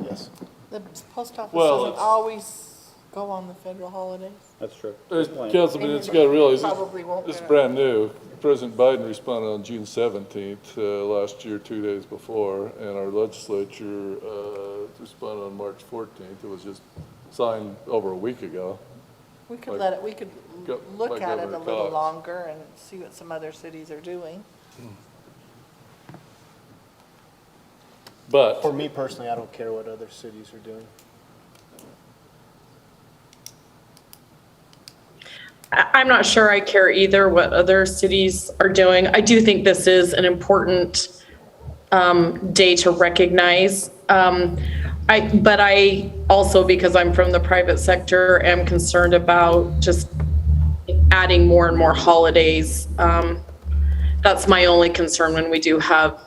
Yes. The post office Well, doesn't it's- always go on the federal holidays. That's true. Councilman, it's got to realize, Probably won't this is get it. brand new. President Biden responded on June 17th, last year, 2 days before, and our legislature responded on March 14th. It was just signed over a week ago. We could Like- let it, we could look like at it a Governor little Cox. longer and see what some other cities are doing. But For me personally, I don't care what other cities are doing. I'm not sure I care either what other cities are doing. I do think this is an important day to recognize. But I also, because I'm from the private sector, am concerned about just adding more and more holidays. That's my only concern when we do have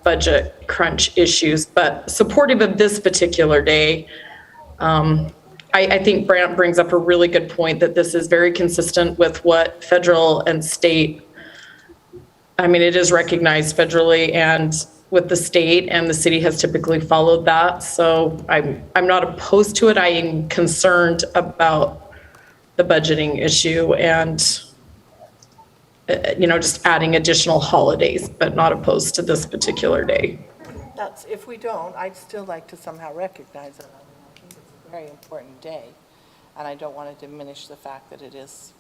budget crunch issues. But supportive of this particular day, I think Brant brings up a really good point that this is very consistent with what federal and state, I mean, it is recognized federally and with the state, and the city has typically followed that. So I'm not opposed to it. I am concerned about the budgeting issue and, just adding additional holidays, but not opposed to this particular day. That's, if we don't, I'd still like to somehow recognize it. I think it's a very important day, and I don't want to diminish the fact that it is,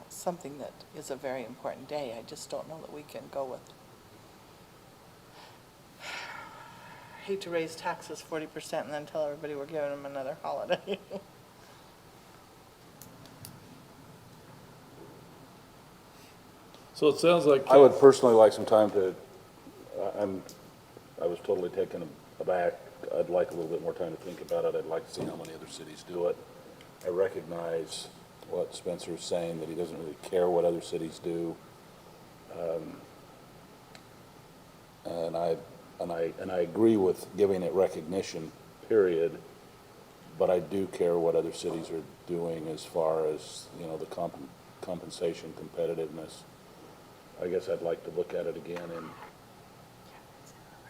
something that is a very important day. I just don't know that we can go with, hate to raise taxes 40% and then tell everybody we're giving them another holiday. So it sounds like. I would personally like some time to, I was totally taken aback I'd like a little bit more time to think about it. I'd like to see how many other cities do it. I recognize what Spencer's saying, that he doesn't really care what other cities do. And I agree with giving it recognition, period. But I do care what other cities are doing as far as, you know, the compensation, competitiveness. I guess I'd like to look at it again in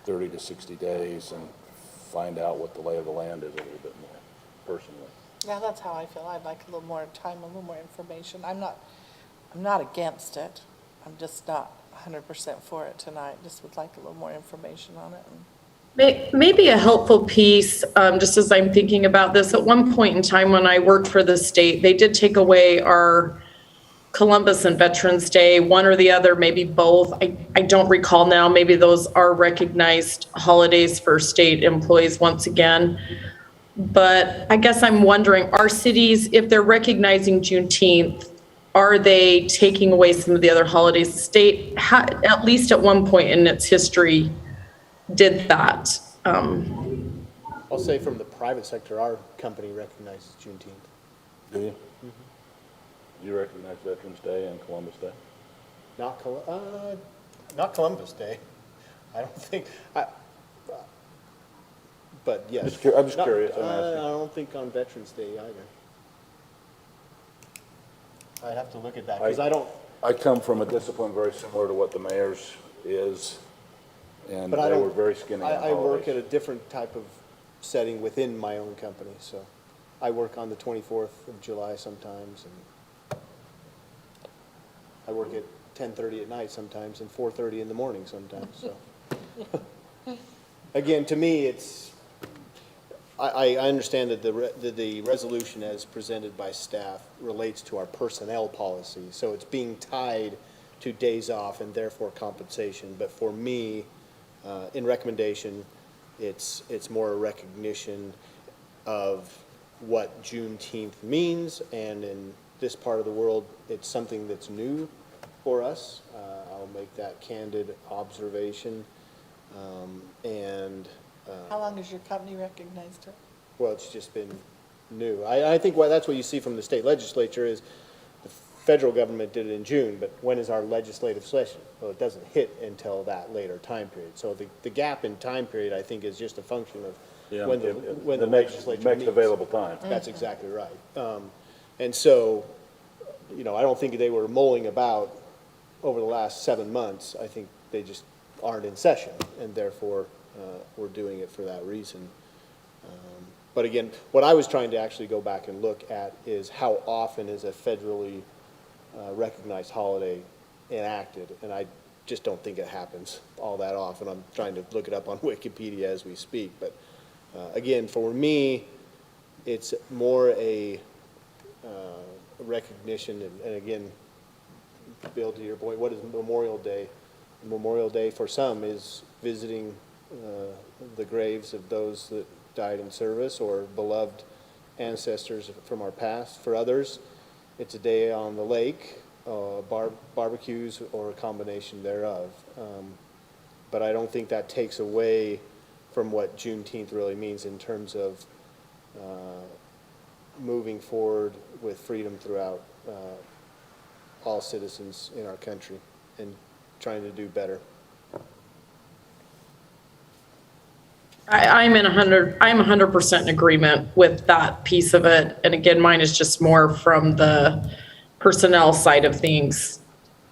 30 to 60 days and find out what the lay of the land is a little bit more, personally. Yeah, that's how I feel. I'd like a little more time, a little more information. I'm not against it. I'm just not 100% for it tonight. Just would like a little more information on it. Maybe a helpful piece, just as I'm thinking about this, at one point in time when I worked for the state, they did take away our Columbus and Veterans Day, one or the other, maybe both. I don't recall now. Maybe those are recognized holidays for state employees once again. But I guess I'm wondering, are cities, if they're recognizing Juneteenth, are they taking away some of the other holidays? The state, at least at one point in its history, did that. I'll say from the private sector, our company recognizes Juneteenth. Do you? You recognize Veterans Day and Columbus Day? Not Columbus Day. I don't think, but yes. I'm just curious, I'm I asking. don't think on Veterans Day either. I'd have to look at that, because I don't. I come from a discipline very similar to what the mayor's is, and But I they don't- were very skinny on I work at holidays. a different type of setting within my own company, so I work on the 24th of July sometimes, and I work at 10:30 at night sometimes and 4:30 in the morning sometimes, so. Again, to me, it's, I understand that the resolution as presented by staff relates to our personnel policy, so it's being tied to days off and therefore compensation, but for me, in recommendation, it's more a recognition of what Juneteenth means, and in this part of the world, it's something that's new for us. I'll make that candid observation, and How long has your company recognized it? well, it's just been new. I think that's what you see from the state legislature is the federal government did it in June, but when is our legislative session? Well, it doesn't hit until that later time period. So the gap in time period, I think, is just a function of Yeah, when the legislature Next meets. available time. That's exactly right. And so, you know, I don't think they were mulling about over the last 7 months. I think they just aren't in session, and therefore, we're doing it for that reason. But again, what I was trying to actually go back and look at is how often is a federally recognized holiday enacted, and I just don't think it happens all that often. I'm trying to look it up on Wikipedia as we speak, but again, for me, it's more a recognition, and again, Bill, to your point, what is Memorial Day? Memorial Day for some is visiting the graves of those that died in service or beloved ancestors from our past. For others, it's a day on the lake, barbecues, or a combination thereof. But I don't think that takes away from what Juneteenth really means in terms of moving forward with freedom throughout all citizens in our country and trying to do better. I'm 100% in agreement with that piece of it. And again, mine is just more from the personnel side of things.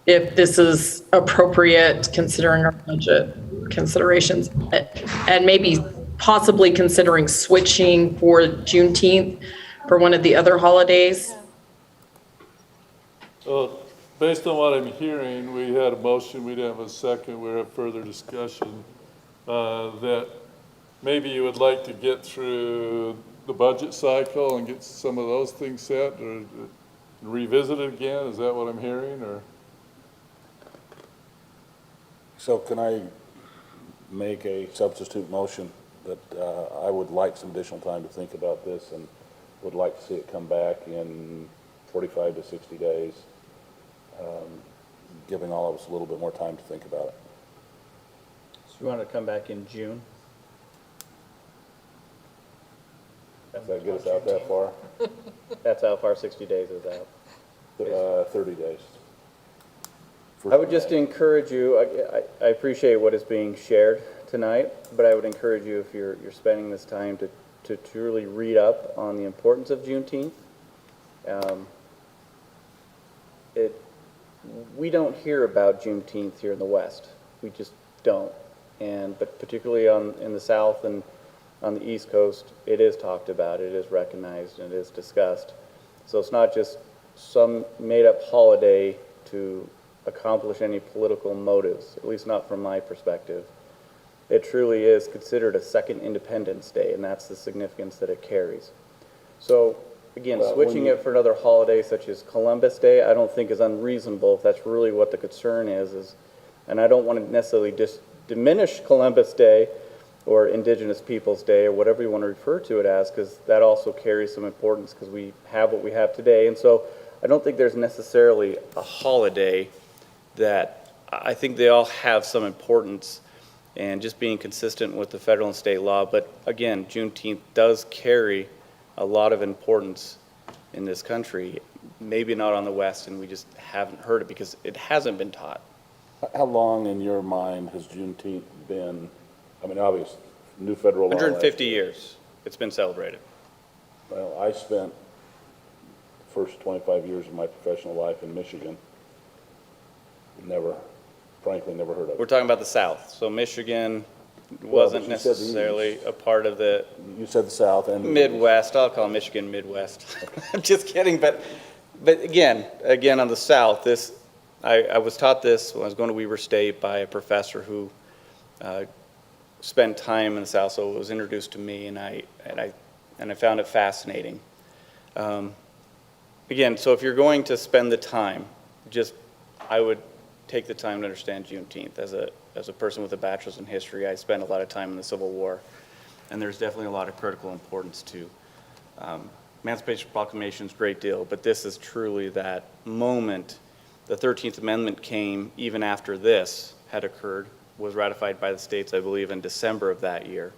If this is appropriate, considering our budget considerations, and maybe possibly considering switching for Juneteenth for one of the other holidays. Well, based on what I'm hearing, we had a motion, we didn't have a second, we have further discussion, that maybe you would like to get through the budget cycle and get some of those things set, or revisit it again, is that what I'm hearing, or? So can I make a substitute motion that I would like some additional time to think about this and would like to see it come back in 45 to 60 days, giving all of us a little bit more time to think about it. So you want to come back in June? Does that get us out that far? That's how far 60 days is out. 30 days. I would just encourage you, I appreciate what is being shared tonight, but I would encourage you, if you're spending this time, to truly read up on the importance of Juneteenth. We don't hear about Juneteenth here in the West. We just don't. But particularly in the South and on the East Coast, it is talked about, it is recognized, and it is discussed. So it's not just some made-up holiday to accomplish any political motives, at least not from my perspective. It truly is considered a second Independence Day, and that's the significance that it carries. So, again, switching it for another holiday such as Columbus Day, I don't think is unreasonable if that's really what the concern is, and I don't want to necessarily diminish Columbus Day or Indigenous Peoples Day or whatever you want to refer to it as, because that also carries some importance because we have what we have today. And so I don't think there's necessarily a holiday that I think they all have some importance and just being consistent with the federal and state law. But again, Juneteenth does carry a lot of importance in this country, maybe not on the West, and we just haven't heard it because it hasn't been taught. How long in your mind has Juneteenth been, I mean, obviously, new federal law. 150 years it's been celebrated. Well, I spent the first 25 years of my professional life in Michigan. Frankly, never heard of it. We're talking about the South, so Michigan wasn't but you said the necessarily a part of the You said the South and Midwest. I'll call Michigan Midwest. I'm just kidding, but again on the South, I was taught this when I was going to Weber State by a professor who spent time in the South, so it was introduced to me, and I found it fascinating. Again, so if you're going to spend the time, I would take the time to understand Juneteenth. As a person with a bachelor's in history, I spent a lot of time in the Civil War, and there's definitely a lot of critical importance to Emancipation Proclamation is a great deal, but this is truly that moment. The 13th Amendment came even after this had occurred, was ratified by the states, I believe, in December of that year.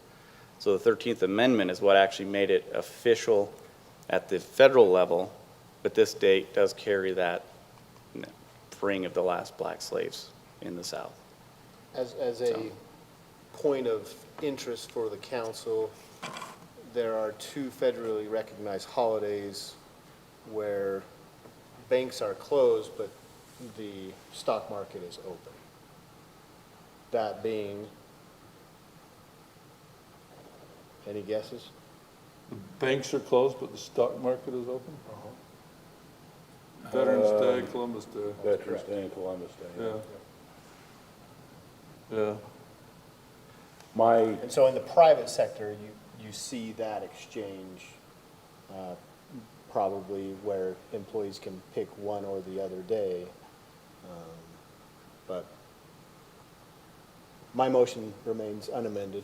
So the 13th Amendment is what actually made it official at the federal level, but this date does carry that freeing of the last black slaves in the South. As a point of interest for the council, there are two federally recognized holidays where banks are closed, but the stock market is open. That being, any guesses? The banks are closed, but the stock market is open? Veterans Day, Columbus Day. Veterans Day and Columbus Day. Yeah. And so in the private sector, you see that exchange probably where employees can pick one or the other day. But my motion remains unamended.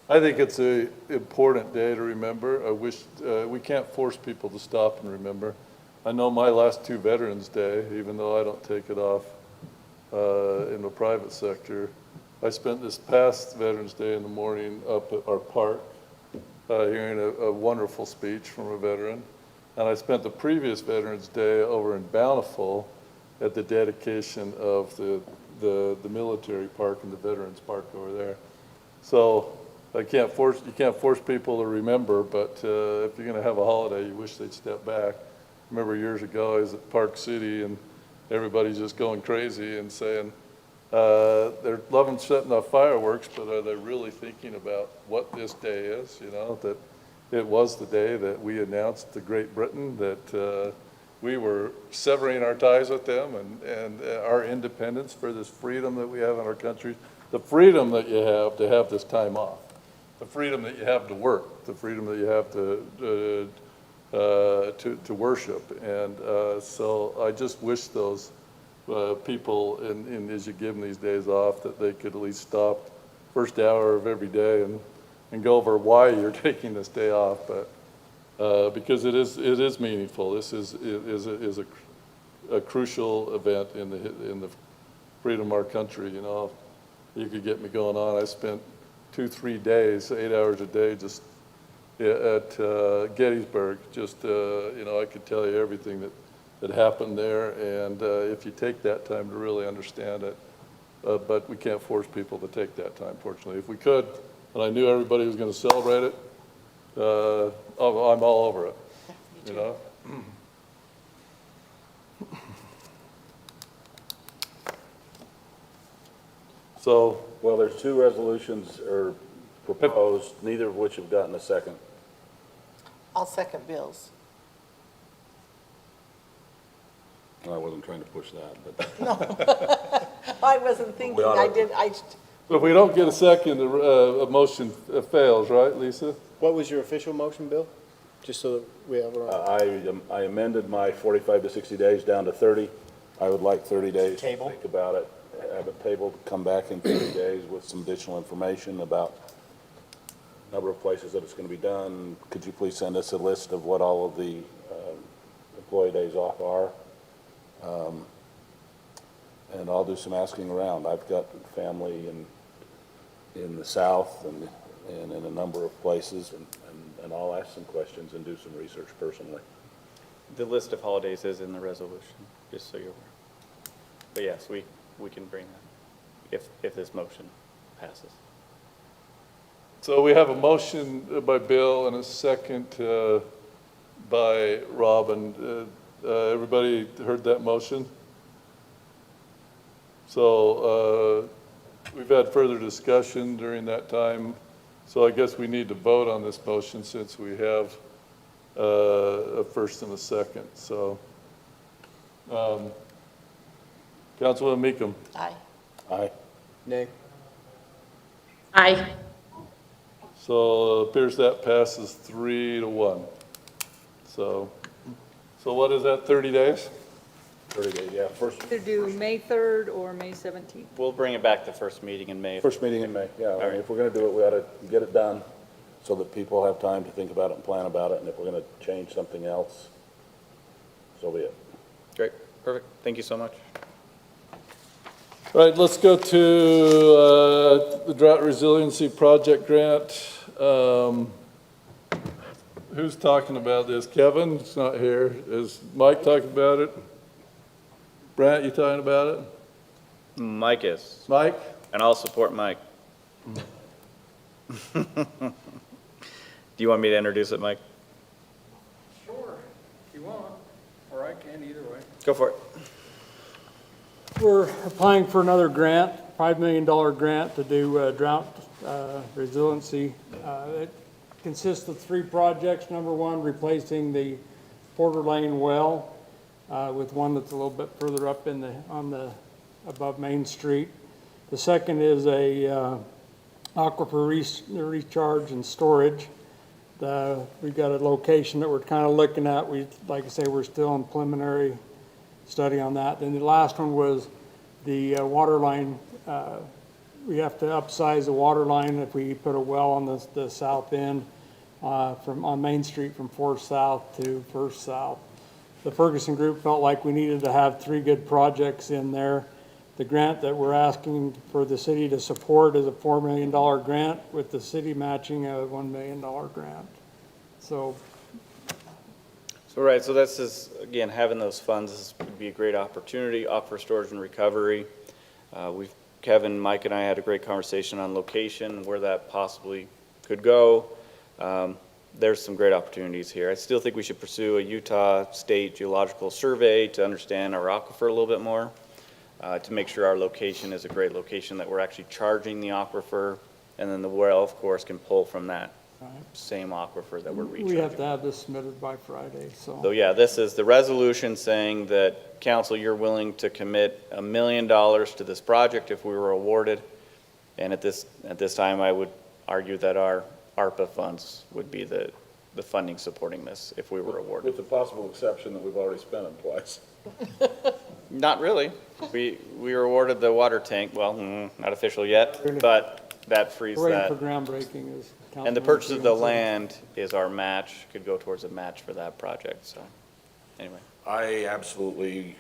I think it's an important day to remember. I wish, we can't force people to stop and remember. I know my last two Veterans Day, even though I don't take it off in the private sector, I spent this past Veterans Day in the morning up at our park hearing a wonderful speech from a veteran. And I spent the previous Veterans Day over in Bountiful at the dedication of the military park and the Veterans Park over there. So you can't force people to remember, but if you're going to have a holiday, you wish they'd step back. I remember years ago I was at Park City and everybody's just going crazy and saying they're loving setting off fireworks, but are they really thinking about what this day is? You know, that it was the day that we announced to Great Britain that we were severing our ties with them and our independence for this freedom that we have in our country, the freedom that you have to have this time off, the freedom that you have to work, the freedom that you have to worship. And so I just wish those people, as you give them these days off, that they could at least stop first hour of every day and go over why you're taking this day off. But because it is meaningful. This is a crucial event in the freedom of our country. You know, you could get me going on. I spent 2-3 days, 8 hours a day, just at Gettysburg. Just, I could tell you everything that happened there, and if you take that time to really understand it, but we can't force people to take that time, fortunately. If we could, and I knew everybody was going to celebrate it, I'm all over it, you know? So, Well, there's two resolutions are proposed, neither of which have gotten a second. I'll second Bill's. I wasn't trying to push that, but I wasn't thinking, We oughta- if we don't get a second, the motion fails, right, Lisa? What was your official motion, Bill? Just so that we have it on. I amended my 45 to 60 days down to 30. I would like 30 days to Table. think about it, have it tabled, come back in 30 days with some additional information about number of places that it's going to be done. Could you please send us a list of what all of the employee days off are? And I'll do some asking around. I've got family in the South and in a number of places, and I'll ask some questions and do some research personally. The list of holidays is in the resolution, just so you're aware. But yes, we can bring that if this motion passes. So we have a motion by Bill and a second by Rob, and everybody heard that motion? So we've had further discussion during that time, so I guess we need to vote on this motion since we have a first and a second. So, Councilman Meekum. Aye. Aye. Nay. Aye. So it appears that passes 3-1. So what is that, 30 days? 30 days, yeah. Either do May 3rd or May 17th. We'll bring it back the first meeting in May. First meeting in May, yeah. I mean, right. if we're going to do it, we ought to get it done so that people have time to think about it and plan about it. And if we're going to change something else, so be it. Great, perfect. Thank you so much. All right, let's go to the Drought Resiliency Project grant. Who's talking about this? Kevin's not here. Is Mike talking about it? Brant, you talking about it? Mike is, Mike? and I'll support Mike. Do you want me to introduce it, Mike? Sure, if you want, or I can, either way. Go for it. We're applying for another grant, $5 million grant to do drought resiliency. It consists of 3 projects. Number 1, replacing the Porter Lane well with one that's a little bit further up above Main Street. The second is a aquifer recharge and storage. We've got a location that we're kind of looking at. Like I say, we're still in preliminary study on that. Then the last one was the water line. We have to upsize the water line if we put a well on the south end on Main Street from 4th South to 1st South. The Ferguson group felt like we needed to have 3 good projects in there. The grant that we're asking for the city to support is a $4 million grant with the city matching a $1 million grant. So Right, so this is, again, having those funds, this would be a great opportunity, Aquifer storage and recovery. Kevin, Mike, and I had a great conversation on location, where that possibly could go. There's some great opportunities here. I still think we should pursue a Utah State Geological Survey to understand our aquifer a little bit more, to make sure our location is a great location, that we're actually charging the aquifer, and then the well, of course, can pull from that same aquifer that we're recharging. we have to have this submitted by Friday, So yeah, this is the resolution saying that, council, you're willing to commit $1 million to this project if we were awarded. And at this time, I would argue that our ARPA funds would be the funding supporting this if we were awarded. With the possible exception that we've already spent them twice. Not really. We were awarded the water tank, well, not official yet, but that frees we're that. waiting for groundbreaking. And the purchase of the land is our match, could go towards a match for that project, so, anyway. I absolutely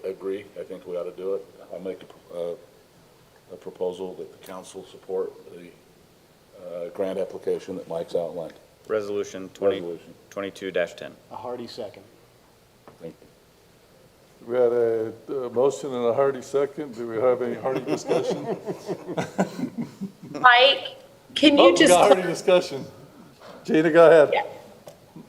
agree. I think we ought to do it. I'll make a proposal that the council support the grant application that Mike's outlined. Resolution Resolution. 22-10. A hearty second. Thank you. We had a motion and a hearty second. Do we have any hearty discussion? Mike, can Oh, you we just, got hearty discussion. Gina, go ahead.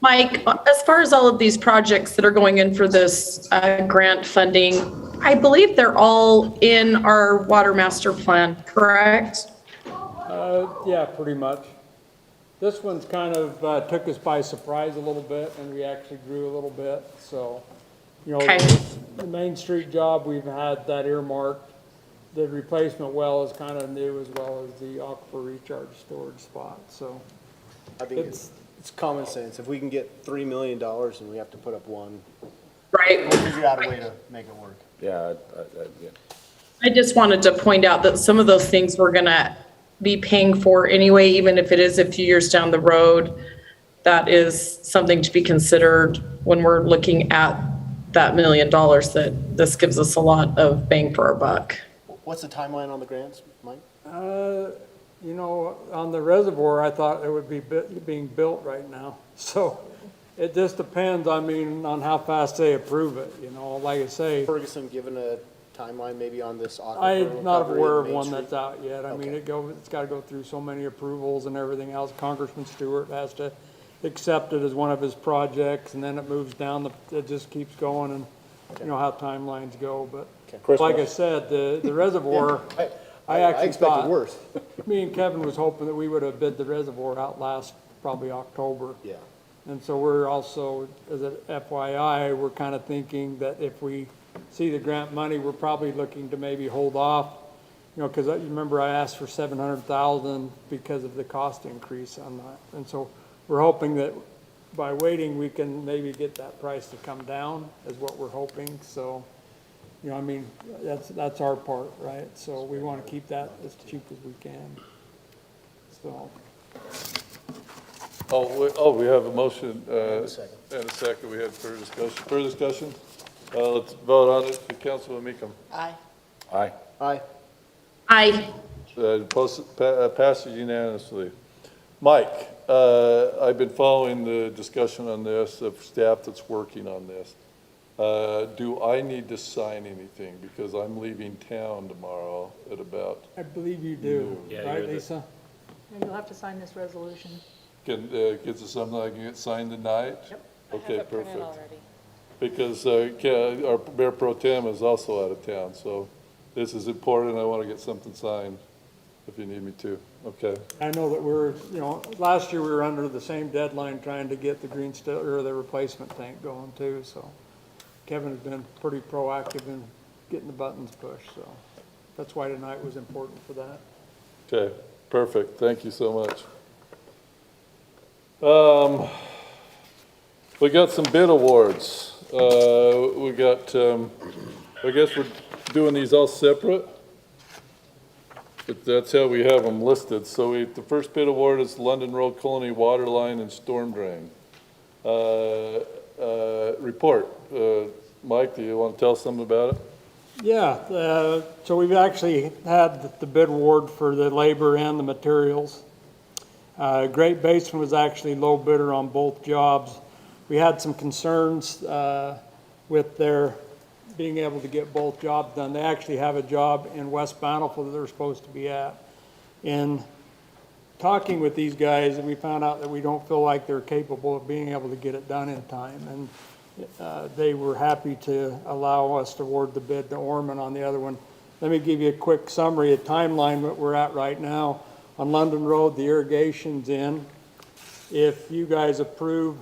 Mike, as far as all of these projects that are going in for this grant funding, I believe they're all in our water master plan, correct? Yeah, pretty much. This one's kind of took us by surprise a little bit, and we actually grew a little bit, so, you know, Okay. the Main Street job, we've had that earmarked. The replacement well is kind of new, as well as the aquifer recharge storage spot, so. I think it's common sense. If we can get $3 million and we have to put up one, Right. we'll figure out a way to make it work. Yeah, yeah. I just wanted to point out that some of those things we're gonna be paying for anyway, even if it is a few years down the road. That is something to be considered when we're looking at that $1 million, that this gives us a lot of bang for our buck. What's the timeline on the grants, Mike? You know, on the reservoir, I thought it would be being built right now. So it just depends, I mean, on how fast they approve it, you know, like I say. Ferguson given a timeline maybe on this aquifer I'm not recovery aware in of Main one Street? that's out yet. I mean, Okay. it's got to go through so many approvals and everything else. Congressman Stewart has to accept it as one of his projects, and then it moves down, it just keeps going, and you know how timelines go, but Okay. like I said, the reservoir, I actually expected thought, worse. me and Kevin was hoping that we would have bid the reservoir out last, probably October. Yeah. And so we're also, as a FYI, we're kind of thinking that if we see the grant money, we're probably looking to maybe hold off, you know, because you remember I asked for 700,000 because of the cost increase on that. And so we're hoping that by waiting, we can maybe get that price to come down, is what we're hoping. So, you know, I mean, that's our part, right? So we want to keep that as cheap as we can. So. We have a motion, And a second. and a second. We had further discussion. Further discussion? Let's vote on it. Councilman Meekum. Aye. Aye. Aye. Aye. Passes unanimously. Mike, I've been following the discussion on this, of staff that's working on this. Do I need to sign anything? Because I'm leaving town tomorrow at about, I believe you do, Yeah, right, you're the- Lisa? And you'll have to sign this resolution. gets us something I can get signed tonight? I have Okay, it printed perfect. already. Because our Mayor Pro Tem is also out of town, so this is important. I want to get something signed if you need me to. Okay. I know that we're, you know, last year we were under the same deadline trying to get the or the replacement tank going too, so Kevin's been pretty proactive in getting the buttons pushed, so that's why tonight was important for that. Okay, perfect. Thank you so much. We got some bid awards. We got, I guess we're doing these all separate. But that's how we have them listed. So the first bid award is London Road Colony Water Line and Storm Drain. Report. Mike, do you want to tell us something about it? Yeah, so we've actually had the bid award for the labor and the materials. Great Basin was actually low bidder on both jobs. We had some concerns with their being able to get both jobs done. They actually have a job in West Bountiful that they're supposed to be at. In talking with these guys, we found out that we don't feel like they're capable of being able to get it done in time. And they were happy to allow us to award the bid to Orman on the other one. Let me give you a quick summary, a timeline that we're at right now. On London Road, the irrigation's in. If you guys approve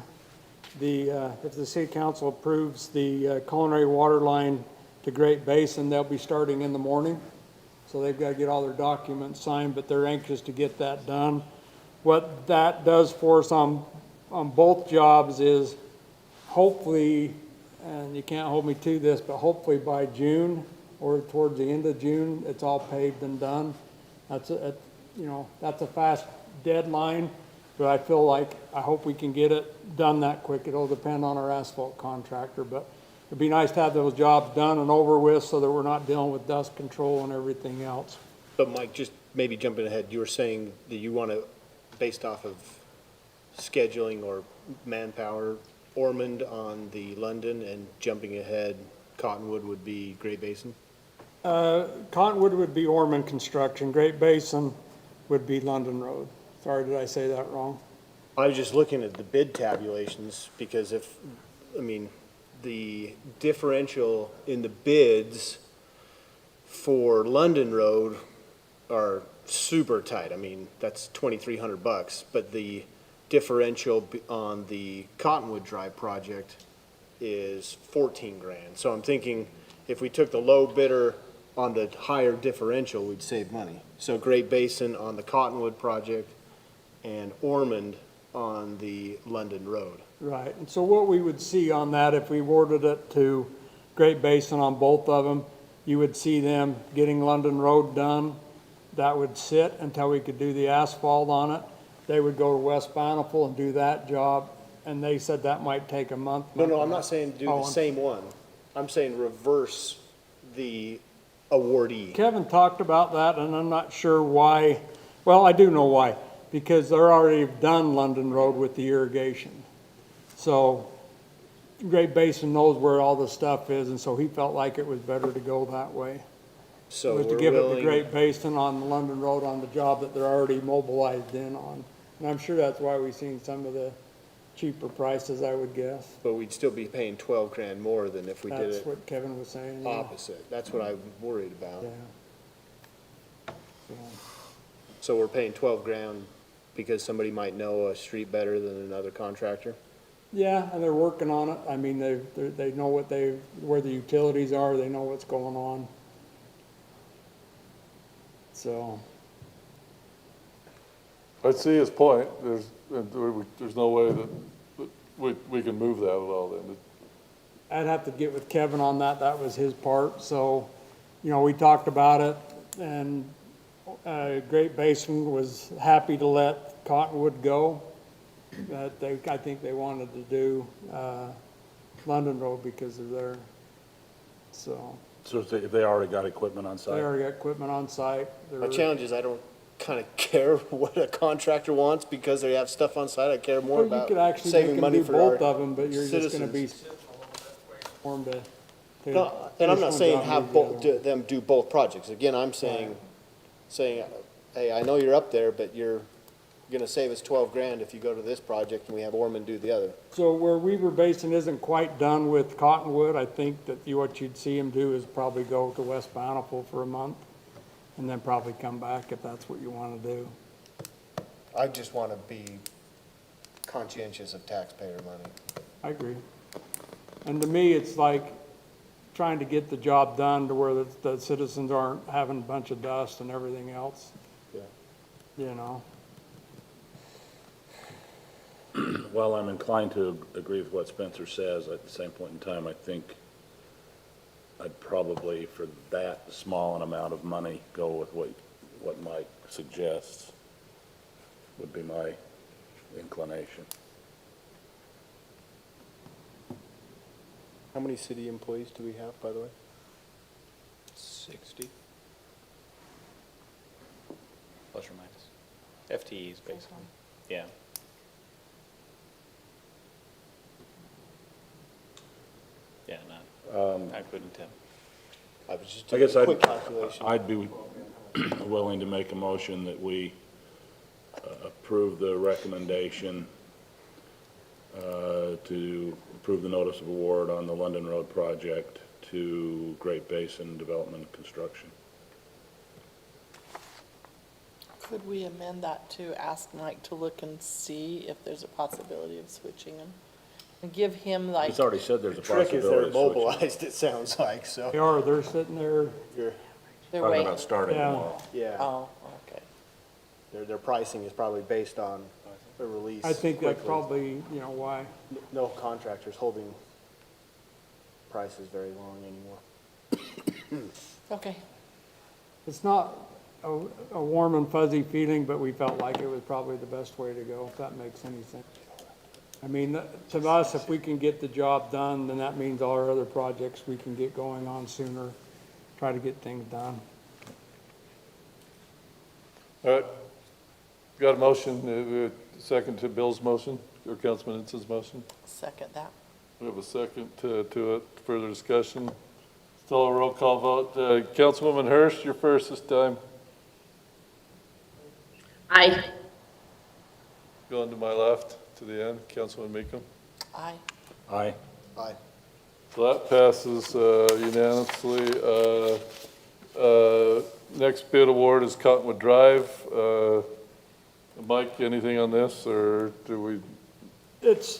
if the city council approves the culinary water line to Great Basin, they'll be starting in the morning. So they've got to get all their documents signed, but they're anxious to get that done. What that does for us on both jobs is hopefully, and you can't hold me to this, but hopefully by June or towards the end of June, it's all paved and done. That's a fast deadline. But I feel like, I hope we can get it done that quick. It'll depend on our asphalt contractor, but it'd be nice to have those jobs done and over with so that we're not dealing with dust control and everything else. But Mike, just maybe jumping ahead, you were saying that you want to based off of scheduling or manpower, Ormond on the London, and jumping ahead, Cottonwood would be Great Basin? Cottonwood would be Ormond Construction, Great Basin would be London Road. Sorry, did I say that wrong? I was just looking at the bid tabulations, because the differential in the bids for London Road are super tight. I mean, that's $2,300, but the differential on the Cottonwood Drive project is 14 grand. So I'm thinking if we took the low bidder on the higher differential, we'd save money. So Great Basin on the Cottonwood project and Ormond on the London Road. Right, and so what we would see on that, if we awarded it to Great Basin on both of them, you would see them getting London Road done. That would sit until we could do the asphalt on it. They would go to West Bountiful and do that job, and they said that might take a month. No, I'm not saying do the same one. I'm saying reverse the awardee. Kevin talked about that, and I'm not sure why. Well, I do know why, because they're already done London Road with the irrigation. So Great Basin knows where all the stuff is, and so he felt like it was better to go that way. So Was to we're give it to willing, Great Basin on the London Road on the job that they're already mobilized in on. And I'm sure that's why we've seen some of the cheaper prices, I would guess. but we'd still be paying 12 grand more than if we did That's it what Kevin was saying. Yeah. opposite. That's what I'm worried about. Yeah. So, So we're paying 12 grand because somebody might know a street better than another contractor? yeah, and they're working on it. I mean, they know where the utilities are, they know what's going on. So, I see his point. There's no way that we can move that at all then. I'd have to get with Kevin on that, that was his part, so, we talked about it, and, Great Basin was happy to let Cottonwood go. That I think they wanted to do, London Road because of their, so, So if they already got equipment on they site? already got equipment on site. My challenge is I don't kind of care what a contractor wants because they have stuff on site. I care more Well, you about could actually saving make them money do for both our of them, but you're just gonna be citizens. for them to. No, and I'm not finish saying one job have and move the other. them do both projects. Again, I'm saying, hey, I know you're up there, but you're gonna save us 12 grand if you go to this project and we have Ormond do the other. So where Weaver Basin isn't quite done with Cottonwood, I think that what you'd see him do is probably go to West Bountiful for a month and then probably come back if that's what you want to do. I just want to be conscientious of taxpayer money. I agree. And to me, it's like trying to get the job done to where the citizens aren't having a bunch of dust and everything else, Yeah. Well, I'm inclined to agree with what Spencer says. At the same point in time, I think I'd probably, for that small an amount of money, go with what Mike suggests, would be my inclination. How many city employees do we have, by the way? 60. Plus or minus. FTEs, basically. Yeah. Yeah, not including Tim. I was just I doing guess a quick calculation. I'd be willing to make a motion that we approve the recommendation to approve the notice of award on the London Road project to Great Basin Development and Construction. Could we amend that to ask Mike to look and see if there's a possibility of switching them? And give him like, He's already said there's a Trick possibility is they're of switching. mobilized, it sounds like, so. They're sitting there, You're, they're Talking waiting. about starting Yeah. tomorrow. yeah, Oh, okay. their pricing is probably based on a release I think that's quickly. probably, why. No contractor's holding prices very long anymore. Okay. It's not a warm and fuzzy feeling, but we felt like it was probably the best way to go, if that makes any sense. I mean, to us, if we can get the job done, then that means all our other projects we can get going on sooner, try to get things done. All right. Got a motion, second to Bill's motion, or Councilman Ince's motion? Second that. We have a second to it. Further discussion? Still a roll call vote. Councilwoman Hirsch, you're first this time. Aye. Going to my left, to the end. Councilman Meekum. Aye. Aye. Aye. So that passes unanimously. Next bid award is Cottonwood Drive. Mike, anything on this, or do we?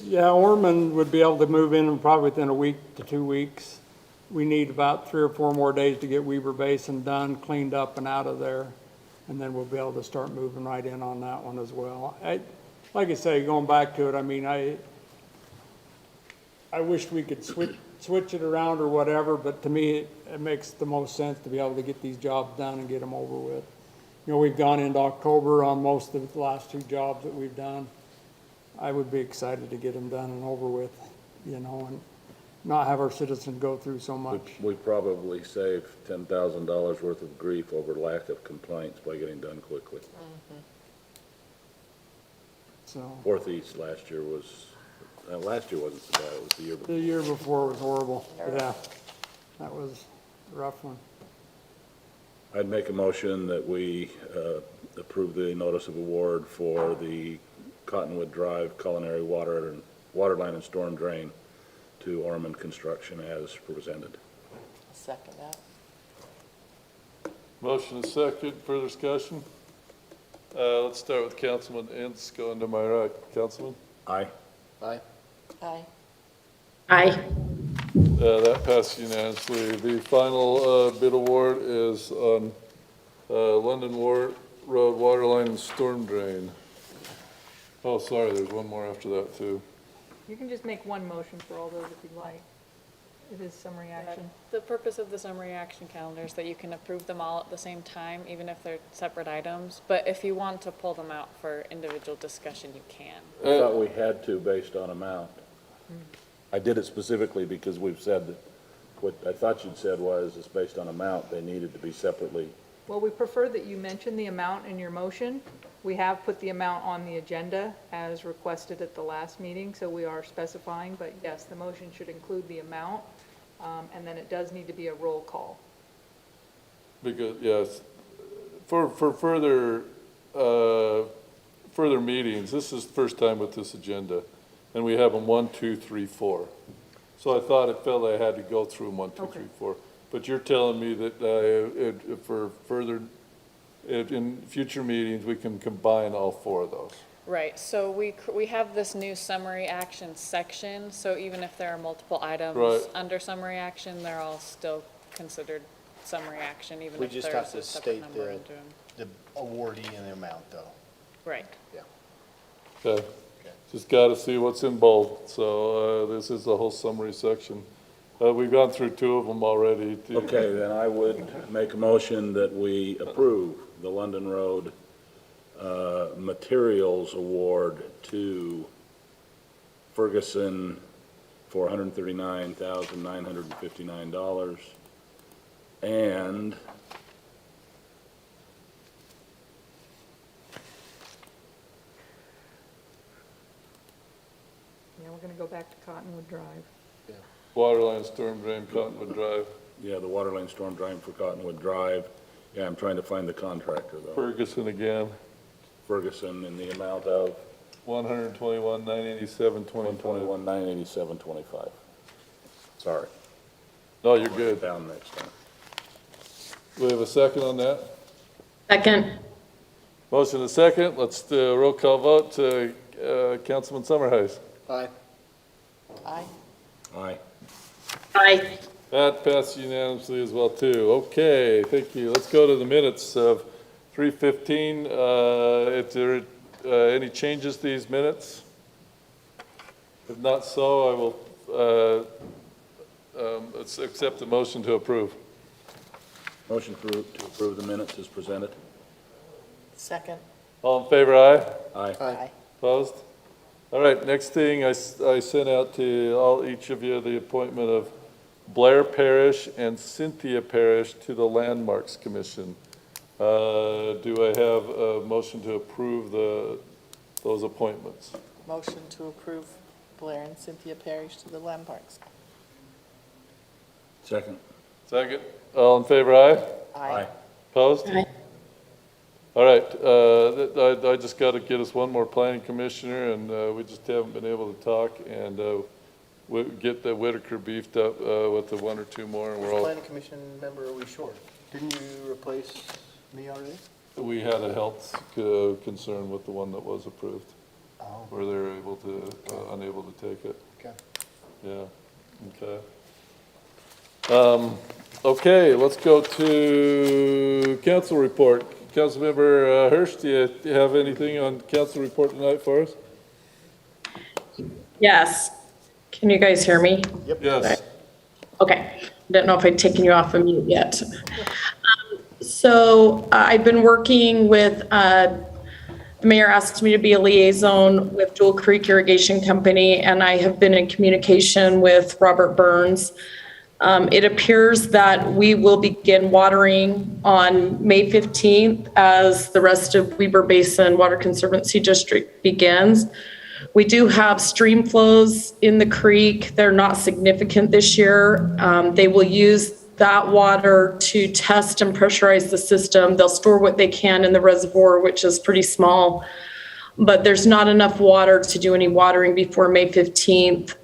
Yeah, Orman would be able to move in probably within a week to 2 weeks. We need about 3 or 4 more days to get Weaver Basin done, cleaned up and out of there. And then we'll be able to start moving right in on that one as well. Like I say, going back to it, I mean, I wish we could switch it around or whatever, but to me, it makes the most sense to be able to get these jobs done and get them over with. You know, we've gone into October on most of the last 2 jobs that we've done. I would be excited to get them done and over with, you know, and not have our citizens go through so much. We probably saved $10,000 worth of grief over lack of complaints by getting done quickly. So, Northeast last year was, last year wasn't so bad, it was the year before. the year before was horrible. Yeah, that was a rough one. I'd make a motion that we approve the notice of award for the Cottonwood Drive culinary water line and storm drain to Orman Construction as presented. Second that. Motion is second. Further discussion? Let's start with Councilman Ince, going to my right. Councilman? Aye. Aye. Aye. Aye. That passed unanimously. The final bid award is on London Road water line and storm drain. Oh, sorry, there's one more after that, too. You can just make one motion for all those if you'd like. It is summary action. The purpose of the summary action calendar is that you can approve them all at the same time, even if they're separate items. But if you want to pull them out for individual discussion, you can. I thought we had to based on amount. I did it specifically because we've said that, what I thought you'd said was, it's based on amount, they needed to be separately. Well, we prefer that you mention the amount in your motion. We have put the amount on the agenda as requested at the last meeting, so we are specifying, but yes, the motion should include the amount, and then it does need to be a roll call. Because, yes, for further meetings, this is the first time with this agenda, and we have them 1, 2, 3, 4. So I thought it felt I had to go through them 1, 2, 3, 4. But you're telling me that for further, in future meetings, we can combine all 4 of those. Right, so we have this new summary action section, so even if there are multiple items Right. under summary action, they're all still considered summary action, even We if just there's have to a separate state number into them. the awardee and the amount, though. Right. Okay, just got to see what's in bold. So this is the whole summary section. We've gone through 2 of them already. Okay, then I would make a motion that we approve the London Road materials award to Ferguson for $139,959. And Yeah, we're gonna go back to Cottonwood Drive. Waterline storm drain, Cottonwood Drive. yeah, the water line storm drain for Cottonwood Drive. Yeah, I'm trying to find the contractor though. Ferguson again, Ferguson in the amount of $121,987.25. $121,987.25. Sorry. No, you're good. Down next time. Do we have a second on that? Second. Motion and a second. Let's do a roll call vote. Councilman Summerhouse. Aye. Aye. Aye. Aye. That passed unanimously as well, too. Okay, thank you. Let's go to the minutes of 3:15. If there are any changes to these minutes? If not so, I will let's accept the motion to approve. Motion to approve the minutes is presented. Second. All in favor, aye? Aye. Aye. Opposed? All right, next thing, I sent out to each of you the appointment of Blair Parish and Cynthia Parish to the Landmarks Commission. Do I have a motion to approve those appointments? Motion to approve Blair and Cynthia Parish to the Land Parks. Second. Second. All in favor, aye? Aye. Opposed? Aye. All right, I just got to get us one more planning commissioner, and we just haven't been able to talk, and we get the Whitaker beefed up with the one or two more, and we're Which all, planning commission member are we short? Didn't you replace me already? we had a health concern with the one that was approved, Oh, where they were able to, unable to take it. okay. Yeah, okay. Okay, let's go to council report. Councilmember Hirsch, do you have anything on council report tonight for us? Yes. Can you guys hear me? Yes. Okay. Didn't know if I'd taken you off of mute yet. So I've been working with, the mayor asked me to be a liaison with Jewel Creek Irrigation Company, and I have been in communication with Robert Burns. It appears that we will begin watering on May 15th as the rest of Weber Basin Water Conservancy District begins. We do have stream flows in the creek. They're not significant this year. They will use that water to test and pressurize the system. They'll store what they can in the reservoir, which is pretty small, but there's not enough water to do any watering before May 15th.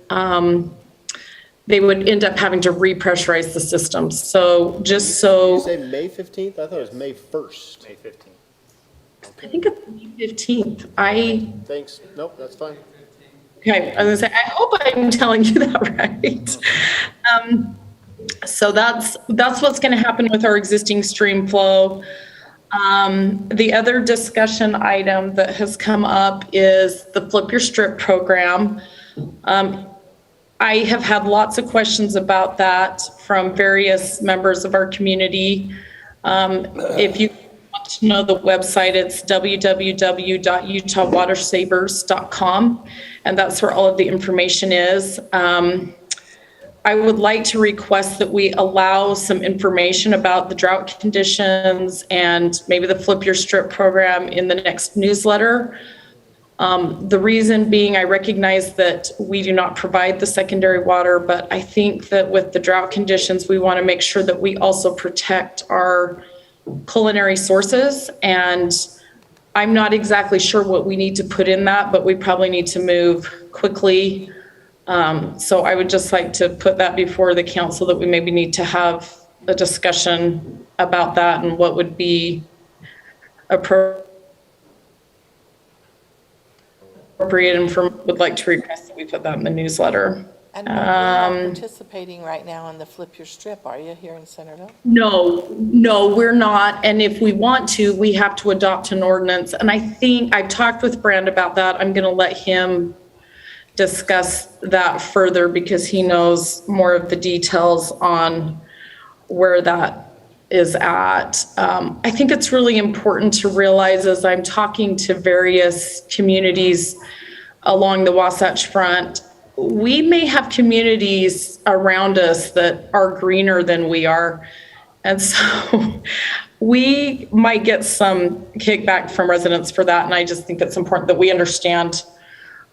They would end up having to repressurize the system. So just so. Did you say May 15th? I thought it was May 1st. May 15th. I think it's May 15th. Thanks. Nope, that's fine. Okay, I was gonna say, I hope I'm telling you that right. So that's what's gonna happen with our existing stream flow. The other discussion item that has come up is the Flip Your Strip program. I have had lots of questions about that from various members of our community. If you want to know the website, it's www.utahwatersavers.com, and that's where all of the information is. I would like to request that we allow some information about the drought conditions and maybe the Flip Your Strip program in the next newsletter. The reason being, I recognize that we do not provide the secondary water, but I think that with the drought conditions, we want to make sure that we also protect our culinary sources. And I'm not exactly sure what we need to put in that, but we probably need to move quickly. So I would just like to put that before the council that we maybe need to have a discussion about that and what would be appropriate, and would like to request that we put that in the newsletter. And we're not participating right now in the Flip Your Strip, are you, here in Centerville? No, we're not. And if we want to, we have to adopt an ordinance. And I think I've talked with Brand about that. I'm going to let him discuss that further because he knows more of the details on where that is at. I think it's really important to realize as I'm talking to various communities along the Wasatch Front, we may have communities around us that are greener than we are. And so we might get some kickback from residents for that. And I just think it's important that we understand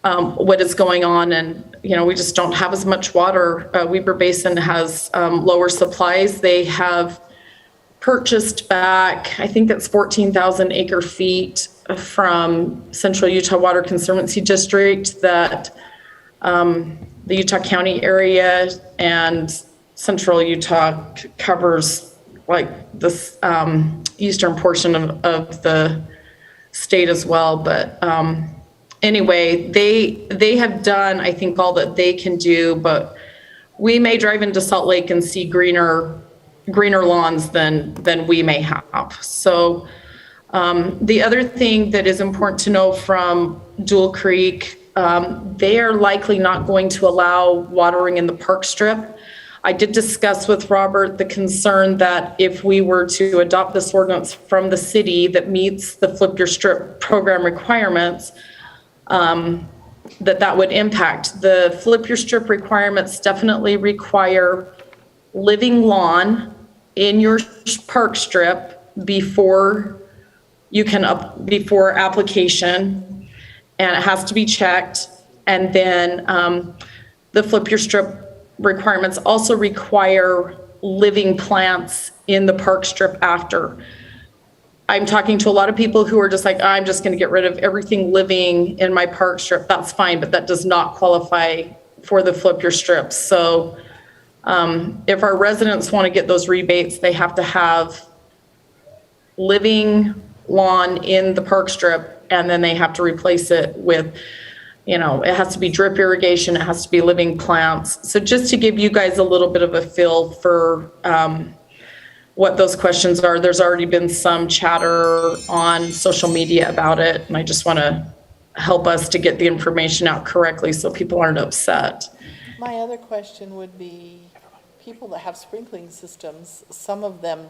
what is going on. And, we just don't have as much water. Weber Basin has lower supplies. They have purchased back, I think that's 14,000 acre feet from Central Utah Water Conservancy District that the Utah County area and Central Utah covers like this eastern portion of the state as well. But anyway, they have done, I think, all that they can do, but we may drive into Salt Lake and see greener lawns than we may have. So the other thing that is important to know from Jewel Creek, they are likely not going to allow watering in the park strip. I did discuss with Robert the concern that if we were to adopt this ordinance from the city that meets the Flip Your Strip program requirements, that would impact. The Flip Your Strip requirements definitely require living lawn in your park strip before you can before application, and it has to be checked. And then the flip your strip requirements also require living plants in the park strip after. I'm talking to a lot of people who are just like, I'm just going to get rid of everything living in my park strip. That's fine, but that does not qualify for the flip your strips. So if our residents want to get those rebates, they have to have living lawn in the park strip, and then they have to replace it with, it has to be drip irrigation, it has to be living plants. So just to give you guys a little bit of a feel for what those questions are, there's already been some chatter on social media about it, and I just want to help us to get the information out correctly so people aren't upset. My other question would be, people that have sprinkling systems, some of them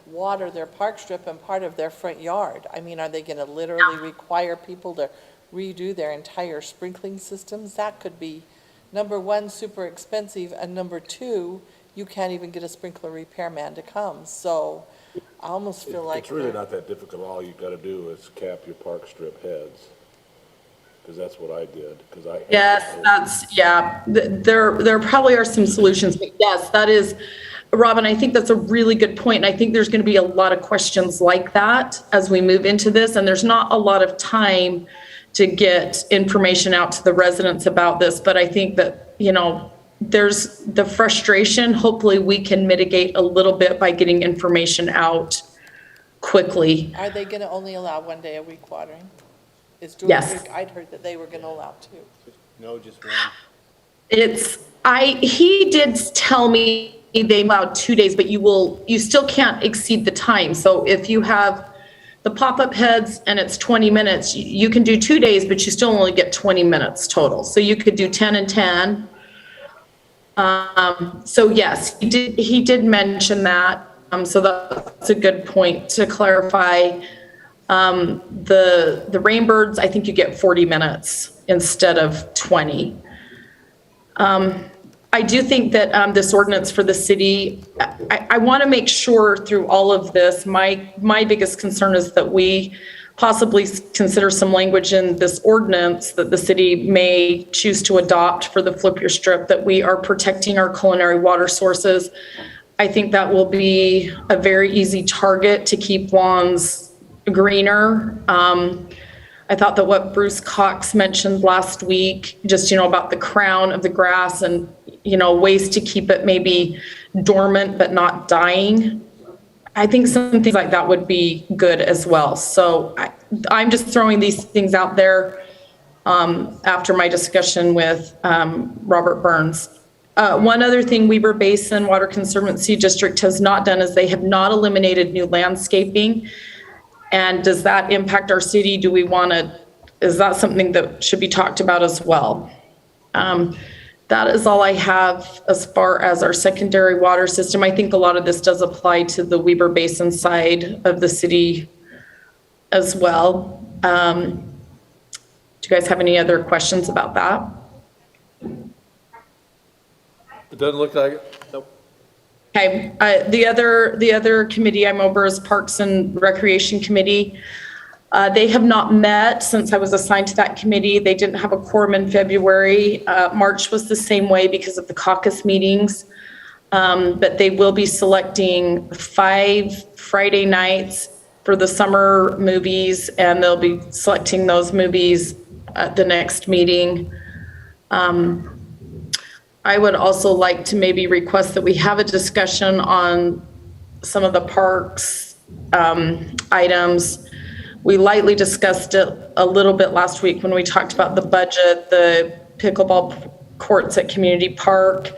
water their park strip and part of their front yard. I mean, are they going to literally require people to redo their entire sprinkling systems? That could be, number one, super expensive, and number two, you can't even get a sprinkler repairman to come. So I almost feel like It's really not that difficult. All you gotta do is cap your park strip heads. Because that's what I did, because I. Yes, there probably are some solutions, but yes, that is, Robin, I think that's a really good point. And I think there's going to be a lot of questions like that as we move into this. And there's not a lot of time to get information out to the residents about this. But I think that, there's the frustration. Hopefully we can mitigate a little bit by getting information out quickly. Are they going to only allow 1 day a week watering? Yes. I'd heard that they were going to allow 2. No, just one. He did tell me they allowed 2 days, but you still can't exceed the time. So if you have the pop-up heads and it's 20 minutes, you can do 2 days, but you still only get 20 minutes total. So you could do 10 and 10. So yes, he did mention that. So that's a good point to clarify. The Rainbirds, I think you get 40 minutes instead of 20. I do think that this ordinance for the city, I want to make sure through all of this, my biggest concern is that we possibly consider some language in this ordinance that the city may choose to adopt for the flip your strip, that we are protecting our culinary water sources. I think that will be a very easy target to keep lawns greener. I thought that what Bruce Cox mentioned last week, just, about the crown of the grass and, ways to keep it maybe dormant but not dying. I think some things like that would be good as well. So I'm just throwing these things out there after my discussion with Robert Burns. One other thing Weber Basin Water Conservancy District has not done is they have not eliminated new landscaping. And does that impact our city? Is that something that should be talked about as well? That is all I have as far as our secondary water system. I think a lot of this does apply to the Weber Basin side of the city as well. Do you guys have any other questions about that? It doesn't look like it. Nope. Okay, the other committee I'm over is Parks and Recreation Committee. They have not met since I was assigned to that committee. They didn't have a quorum in February. March was the same way because of the caucus meetings. But they will be selecting 5 Friday nights for the summer movies, and they'll be selecting those movies at the next meeting. I would also like to maybe request that we have a discussion on some of the parks items. We lightly discussed it a little bit last week when we talked about the budget, the pickleball courts at Community Park.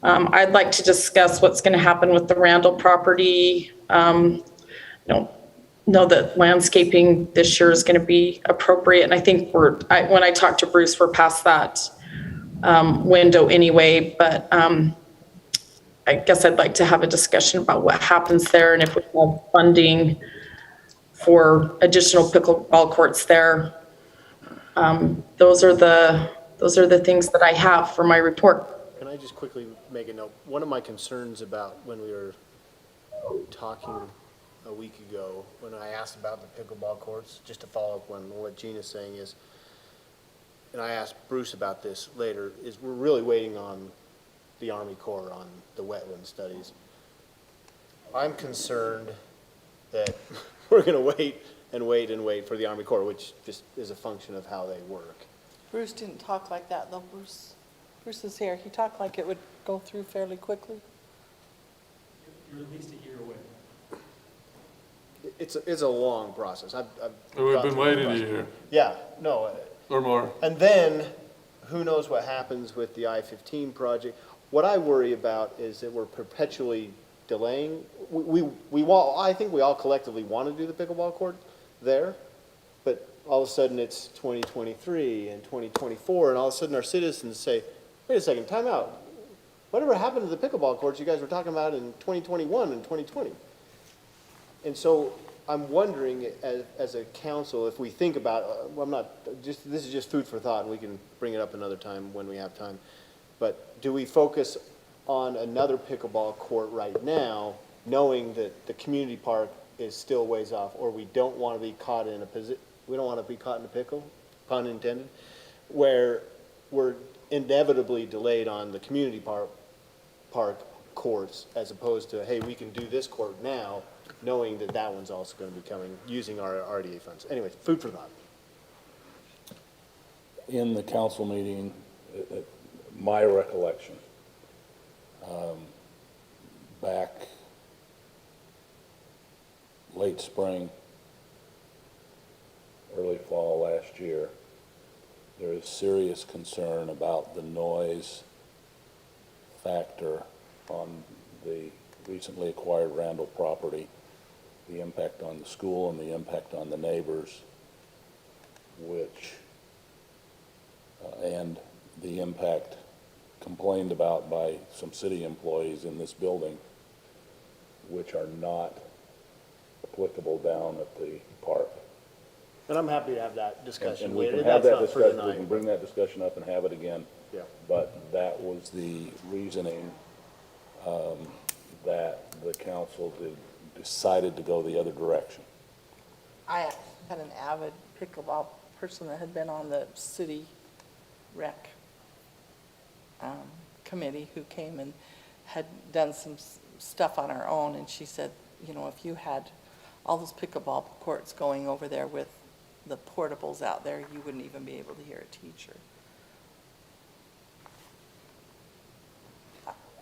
I'd like to discuss what's going to happen with the Randall property. I don't know that landscaping this year is going to be appropriate. And I think when I talked to Bruce, we're past that window anyway. But I guess I'd like to have a discussion about what happens there and if we have funding for additional pickleball courts there. Those are the things that I have for my report. Can I just quickly make a note? One of my concerns about when we were talking a week ago when I asked about the pickleball courts, just to follow up on what Gina's saying is, and I asked Bruce about this later, is we're really waiting on the Army Corps on the wetland studies. I'm concerned that we're going to wait and wait and wait for the Army Corps, which just is a function of how they work. Bruce didn't talk like that, though. Bruce is here. He talked like it would go through fairly quickly. You're at least a year away. It's a long process. I've We've gone been through the waiting a process. year Yeah, no. or more. And then, who knows what happens with the I-15 project? What I worry about is that we're perpetually delaying. I think we all collectively want to do the pickleball court there, but all of a sudden it's 2023 and 2024, and all of a sudden our citizens say, wait a second, time out. Whatever happened to the pickleball courts you guys were talking about in 2021 and 2020? And so I'm wondering, as a council, if we think about, this is just food for thought, and we can bring it up another time when we have time, but do we focus on another pickleball court right now, knowing that the community park is still ways off, or we don't want to be caught in a pickle, pun intended, where we're inevitably delayed on the community park courts, as opposed to, hey, we can do this court now, knowing that that one's also going to be coming, using our RDA funds. Anyway, food for thought. In the council meeting, my recollection, back late spring, early fall last year, there is serious concern about the noise factor on the recently acquired Randall property, the impact on the school and the impact on the neighbors, and the impact complained about by some city employees in this building, which are not applicable down at the park. And I'm happy to have that discussion And we later. can have That's that not for discussion, we tonight. can bring that discussion up and have it again. Yeah. But that was the reasoning, that the council decided to go the other direction. I had an avid pickleball person that had been on the city rec committee who came and had done some stuff on her own, and she said, you know, if you had all those pickleball courts going over there with the portables out there, you wouldn't even be able to hear a teacher.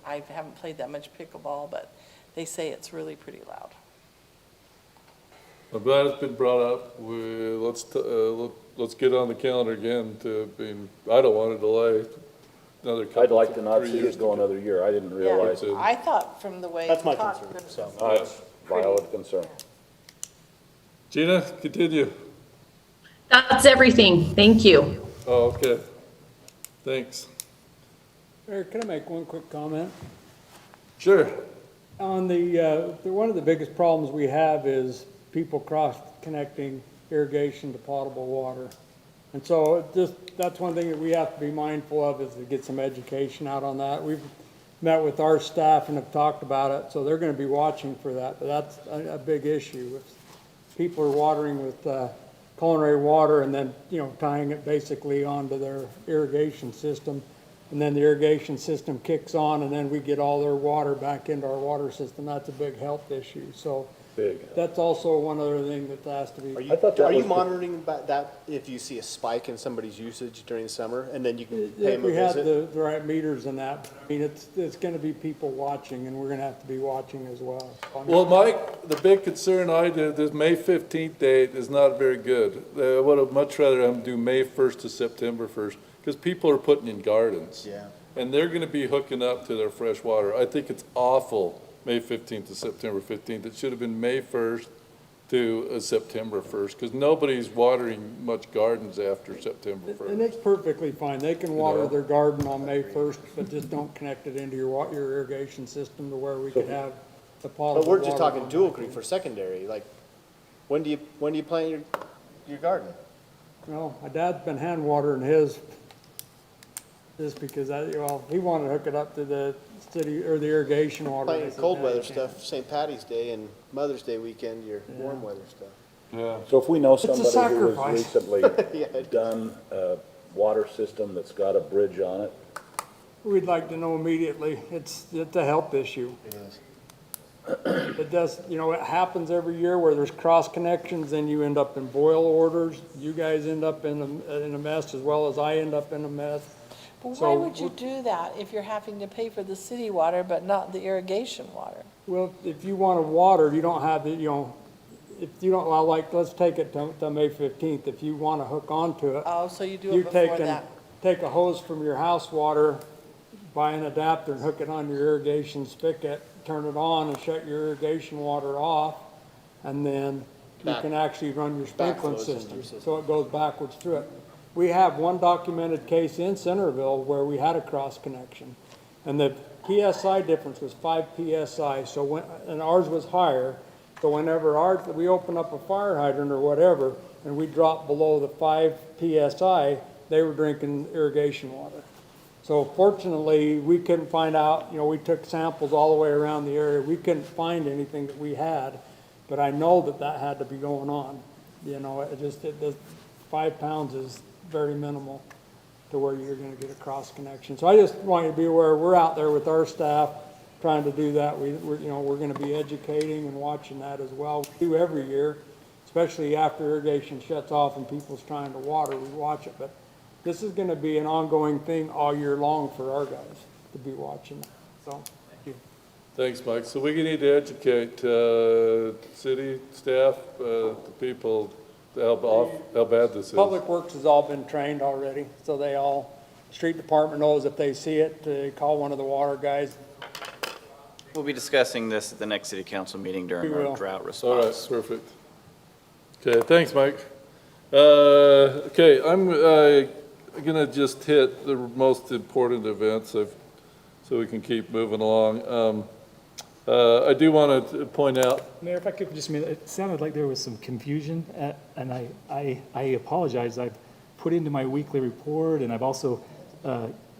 I haven't played that much pickleball, but they say it's really pretty loud. I'm glad it's been brought up. Let's get on the calendar again I don't want to delay another couple. I'd like to not 3 see years it go another year. I didn't realize. Yeah, I thought from the way. That's my you talked concern, that it so. was That's valid concern. Gina, continue. That's everything. Thank you. Oh, okay. Thanks. Mayor, can I make one quick comment? Sure. On one of the biggest problems we have is people cross-connecting irrigation to potable water. And so that's one thing that we have to be mindful of, is to get some education out on that. We've met with our staff and have talked about it, so they're going to be watching for that. But that's a big issue. If people are watering with culinary water and then, tying it basically onto their irrigation system, and then the irrigation system kicks on, and then we get all their water back into our water system, that's a big health issue. So that's also one other thing that has to be. Are you monitoring about that if you see a spike in somebody's usage during the summer, and then you can pay them a We have visit? the right meters and that. I mean, it's going to be people watching, and we're going to have to be watching as well. Well, Mike, the big concern this May 15th date is not very good. I would have much rather them do May 1st to September 1st, because people are putting in gardens. Yeah. And they're gonna be hooking up to their fresh water. I think it's awful, May 15th to September 15th. It should have been May 1st to September 1st, because nobody's watering much gardens after September 1st. And it's perfectly fine. They can water their garden on May 1st, but just don't connect it into your irrigation system to where we could have the potable But we're just water talking on Dual that. Creek for secondary, like, when do you plant your garden? Well, my dad's been hand watering his just because he wanted to hook it up to the city, or the irrigation water. Playing I said, cold "No, weather you can't." stuff, St. Patty's Day and Mother's Day weekend, your warm weather stuff. Yeah. So if we know a somebody who has sacrifice. recently Yeah, it is. done a water system that's got a bridge on it, We'd like to know immediately. It's a health issue. It is. It does, it happens every year where there's cross connections, and you end up in boil orders. You guys end up in a mess, as well as I end up in a mess. But why So would you do that if you're having to pay for the city water but not the irrigation water? Well, if you want to water, you don't have the, if you don't, well, like, let's take it to May 15th. If you want to hook onto it, Oh, so you do you it before take that? take a hose from your house water, buy an adapter and hook it on your irrigation spigot, turn it on and shut your irrigation water off, and then you can actually run your sprinkling backflows into system, your system. so it goes backwards through it. We have one documented case in Centerville where we had a cross connection, and the PSI difference was 5 PSI, and ours was higher, so whenever we open up a fire hydrant or whatever, and we drop below the 5 PSI, they were drinking irrigation water. So fortunately, we couldn't find out, we took samples all the way around the area. We couldn't find anything that we had, but I know that had to be going on. The 5 pounds is very minimal to where you're gonna get a cross connection. So I just want you to be aware, we're out there with our staff trying to do that. We're gonna be educating and watching that as well. We do every year, especially after irrigation shuts off and people's trying to water, we watch it. But this is gonna be an ongoing thing all year long for our guys to be watching. So, thank you. Thanks, Mike. So we need to educate city staff, the people, how bad this is. Public Works has all been trained already, so street department knows if they see it, to call one of the water guys. We'll be discussing this at the next city council meeting during We will. our drought All right, response. perfect. Okay, thanks, Mike. Okay, I'm gonna just hit the most important events so we can keep moving along. I do want to point out, Mayor, if I could just a minute, it sounded like there was some confusion, and I apologize. I've put into my weekly report, and I've also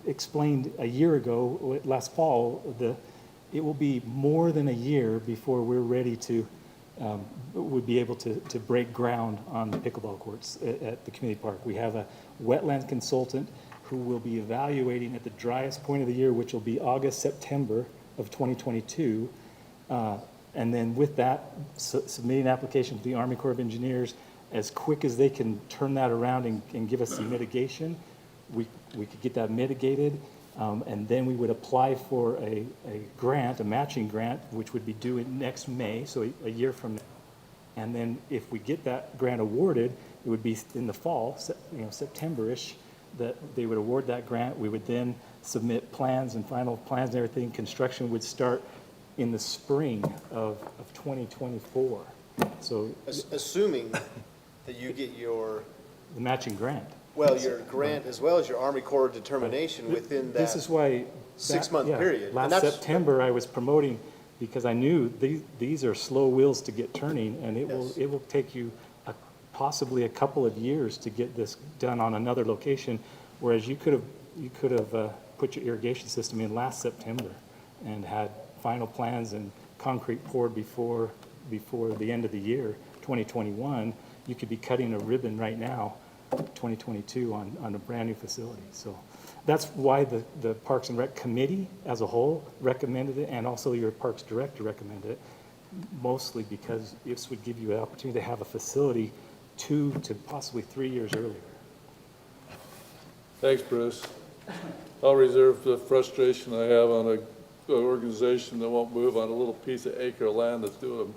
explained a year ago, last fall, it will be more than a year before we're ready to, would be able to break ground on the pickleball courts at the community park. We have a wetland consultant who will be evaluating at the driest point of the year, which will be August, September of 2022. And then with that, submitting an application to the Army Corps of Engineers, as quick as they can turn that around and give us some mitigation, we could get that mitigated. And then we would apply for a grant, a matching grant, which would be due in next May, so a year from now. And then if we get that grant awarded, it would be in the fall, September-ish, that they would award that grant. We would then submit plans and final plans and everything. Construction would start in the spring of 2024. So Assuming that you get your, the matching grant. your grant as well as your Army Corps determination within that This is why. 6-month period. And Last that's- September, I was promoting, because I knew these are slow wheels to get turning, and it will take you possibly a couple of years to get this done on another location, whereas you could have put your irrigation system in last September and had final plans and concrete poured before the end of the year, 2021. You could be cutting a ribbon right now, 2022, on a brand-new facility. So that's why the Parks and Rec Committee as a whole recommended it, and also your Parks Director recommended it, mostly because this would give you an opportunity to have a facility 2 to possibly 3 years earlier. thanks, Bruce. I'll reserve the frustration I have on an organization that won't move on a little piece of acre of land that's doing them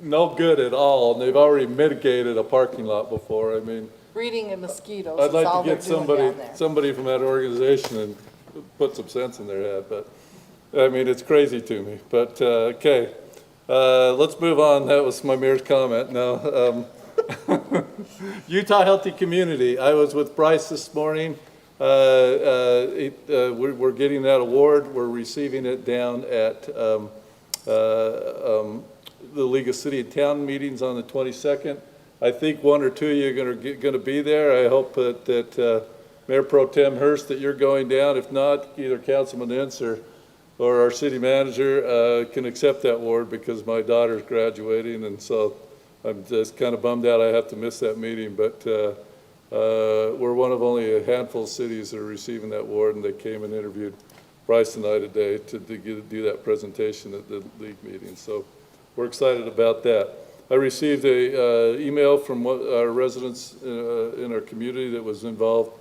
no good at all, and they've already mitigated a parking lot before. I mean, Breeding of mosquitoes I'd is like all to they're get doing down there. somebody from that organization and put some sense in their head, but, I mean, it's crazy to me. But, okay, let's move on. That was my mayor's comment. Now, Utah Healthy Community. I was with Bryce this morning. We're getting that award. We're receiving it down at the League of City and Town meetings on the 22nd. I think 1 or 2 of you are going to be there. I hope that Mayor Pro Tem Hurst, that you're going down. If not, either Councilman Ince or our city manager can accept that award because my daughter's graduating, and so I'm just kind of bummed out I have to miss that meeting, but we're one of only a handful of cities that are receiving that award, and they came and interviewed Bryce and I today to do that presentation at the league meeting, so we're excited about that. I received a email from our residents in our community that was involved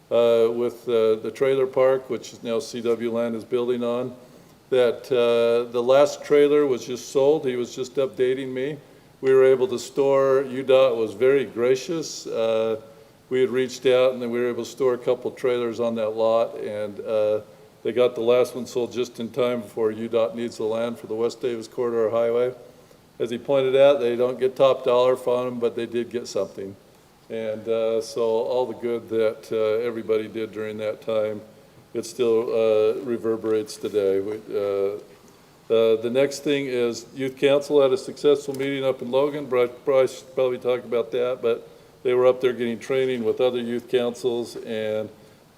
with the trailer park, which is now CW Land is building on, that the last trailer was just sold. He was just updating me. We were able to store, Udot was very gracious. We had reached out and then we were able to store a couple trailers on that lot, and they got the last one sold just in time before Udot needs the land for the West Davis Corridor Highway. As he pointed out, they don't get top dollar for them, but they did get something. And so all the good that everybody did during that time, it still reverberates today. The next thing is Youth Council had a successful meeting up in Logan. Bryce probably talked about that, but they were up there getting training with other youth councils, and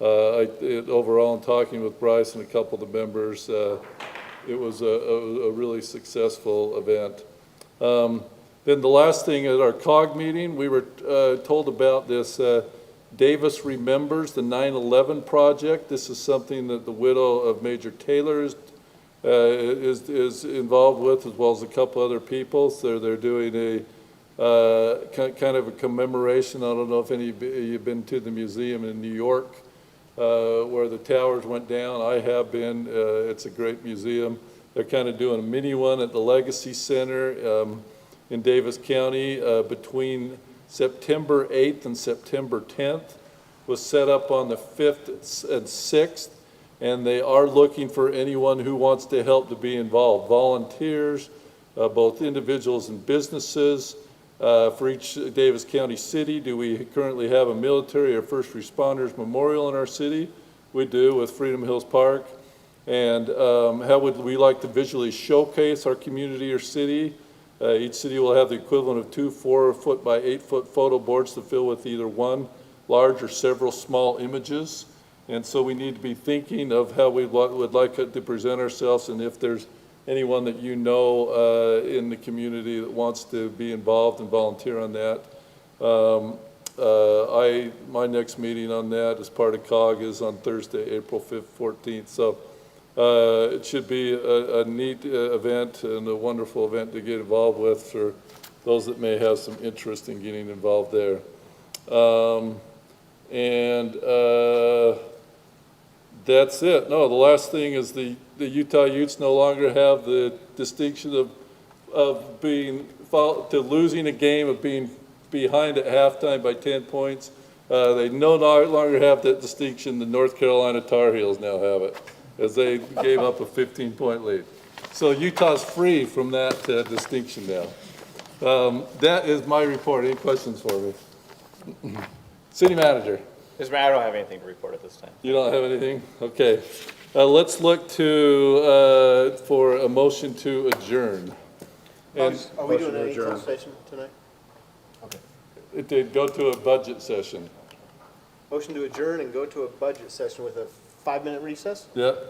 overall, in talking with Bryce and a couple of the members, it was a really successful event. Then the last thing at our COG meeting, we were told about this Davis Remembers, the 9/11 project. This is something that the widow of Major Taylor is involved with, as well as a couple other people. So they're doing a kind of a commemoration. I don't know if any of you have been to the museum in New York where the towers went down. I have been. It's a great museum. They're kind of doing a mini one at the Legacy Center in Davis County between September 8th and September 10th. Was set up on the 5th and 6th, and they are looking for anyone who wants to help to be involved. Volunteers, both individuals and businesses. For each Davis County city, do we currently have a military or first responders memorial in our city? We do, with Freedom Hills Park. And how would we like to visually showcase our community or city? Each city will have the equivalent of 2 4-foot by 8-foot photo boards to fill with either one large or several small images. And so we need to be thinking of how we would like to present ourselves, and if there's anyone that you know in the community that wants to be involved and volunteer on that. My next meeting on that as part of COG is on Thursday, April 5th, 14th. So it should be a neat event and a wonderful event to get involved with for those that may have some interest in getting involved there. That's it. No, the last thing is the Utah Utes no longer have the distinction of being losing a game, of being behind at halftime by 10 points. They no longer have that distinction. The North Carolina Tar Heels now have it, as they gave up a 15-point lead. So Utah's free from that distinction now. That is my report. Any questions for me? City Manager. Mr. Mayor, I don't have anything to report at this time. You don't have anything? Okay. Let's look to, for a motion to adjourn. And Are we doing any closed session tonight? it did go to a budget session. Motion to adjourn and go to a budget session with a 5-minute recess? Yep.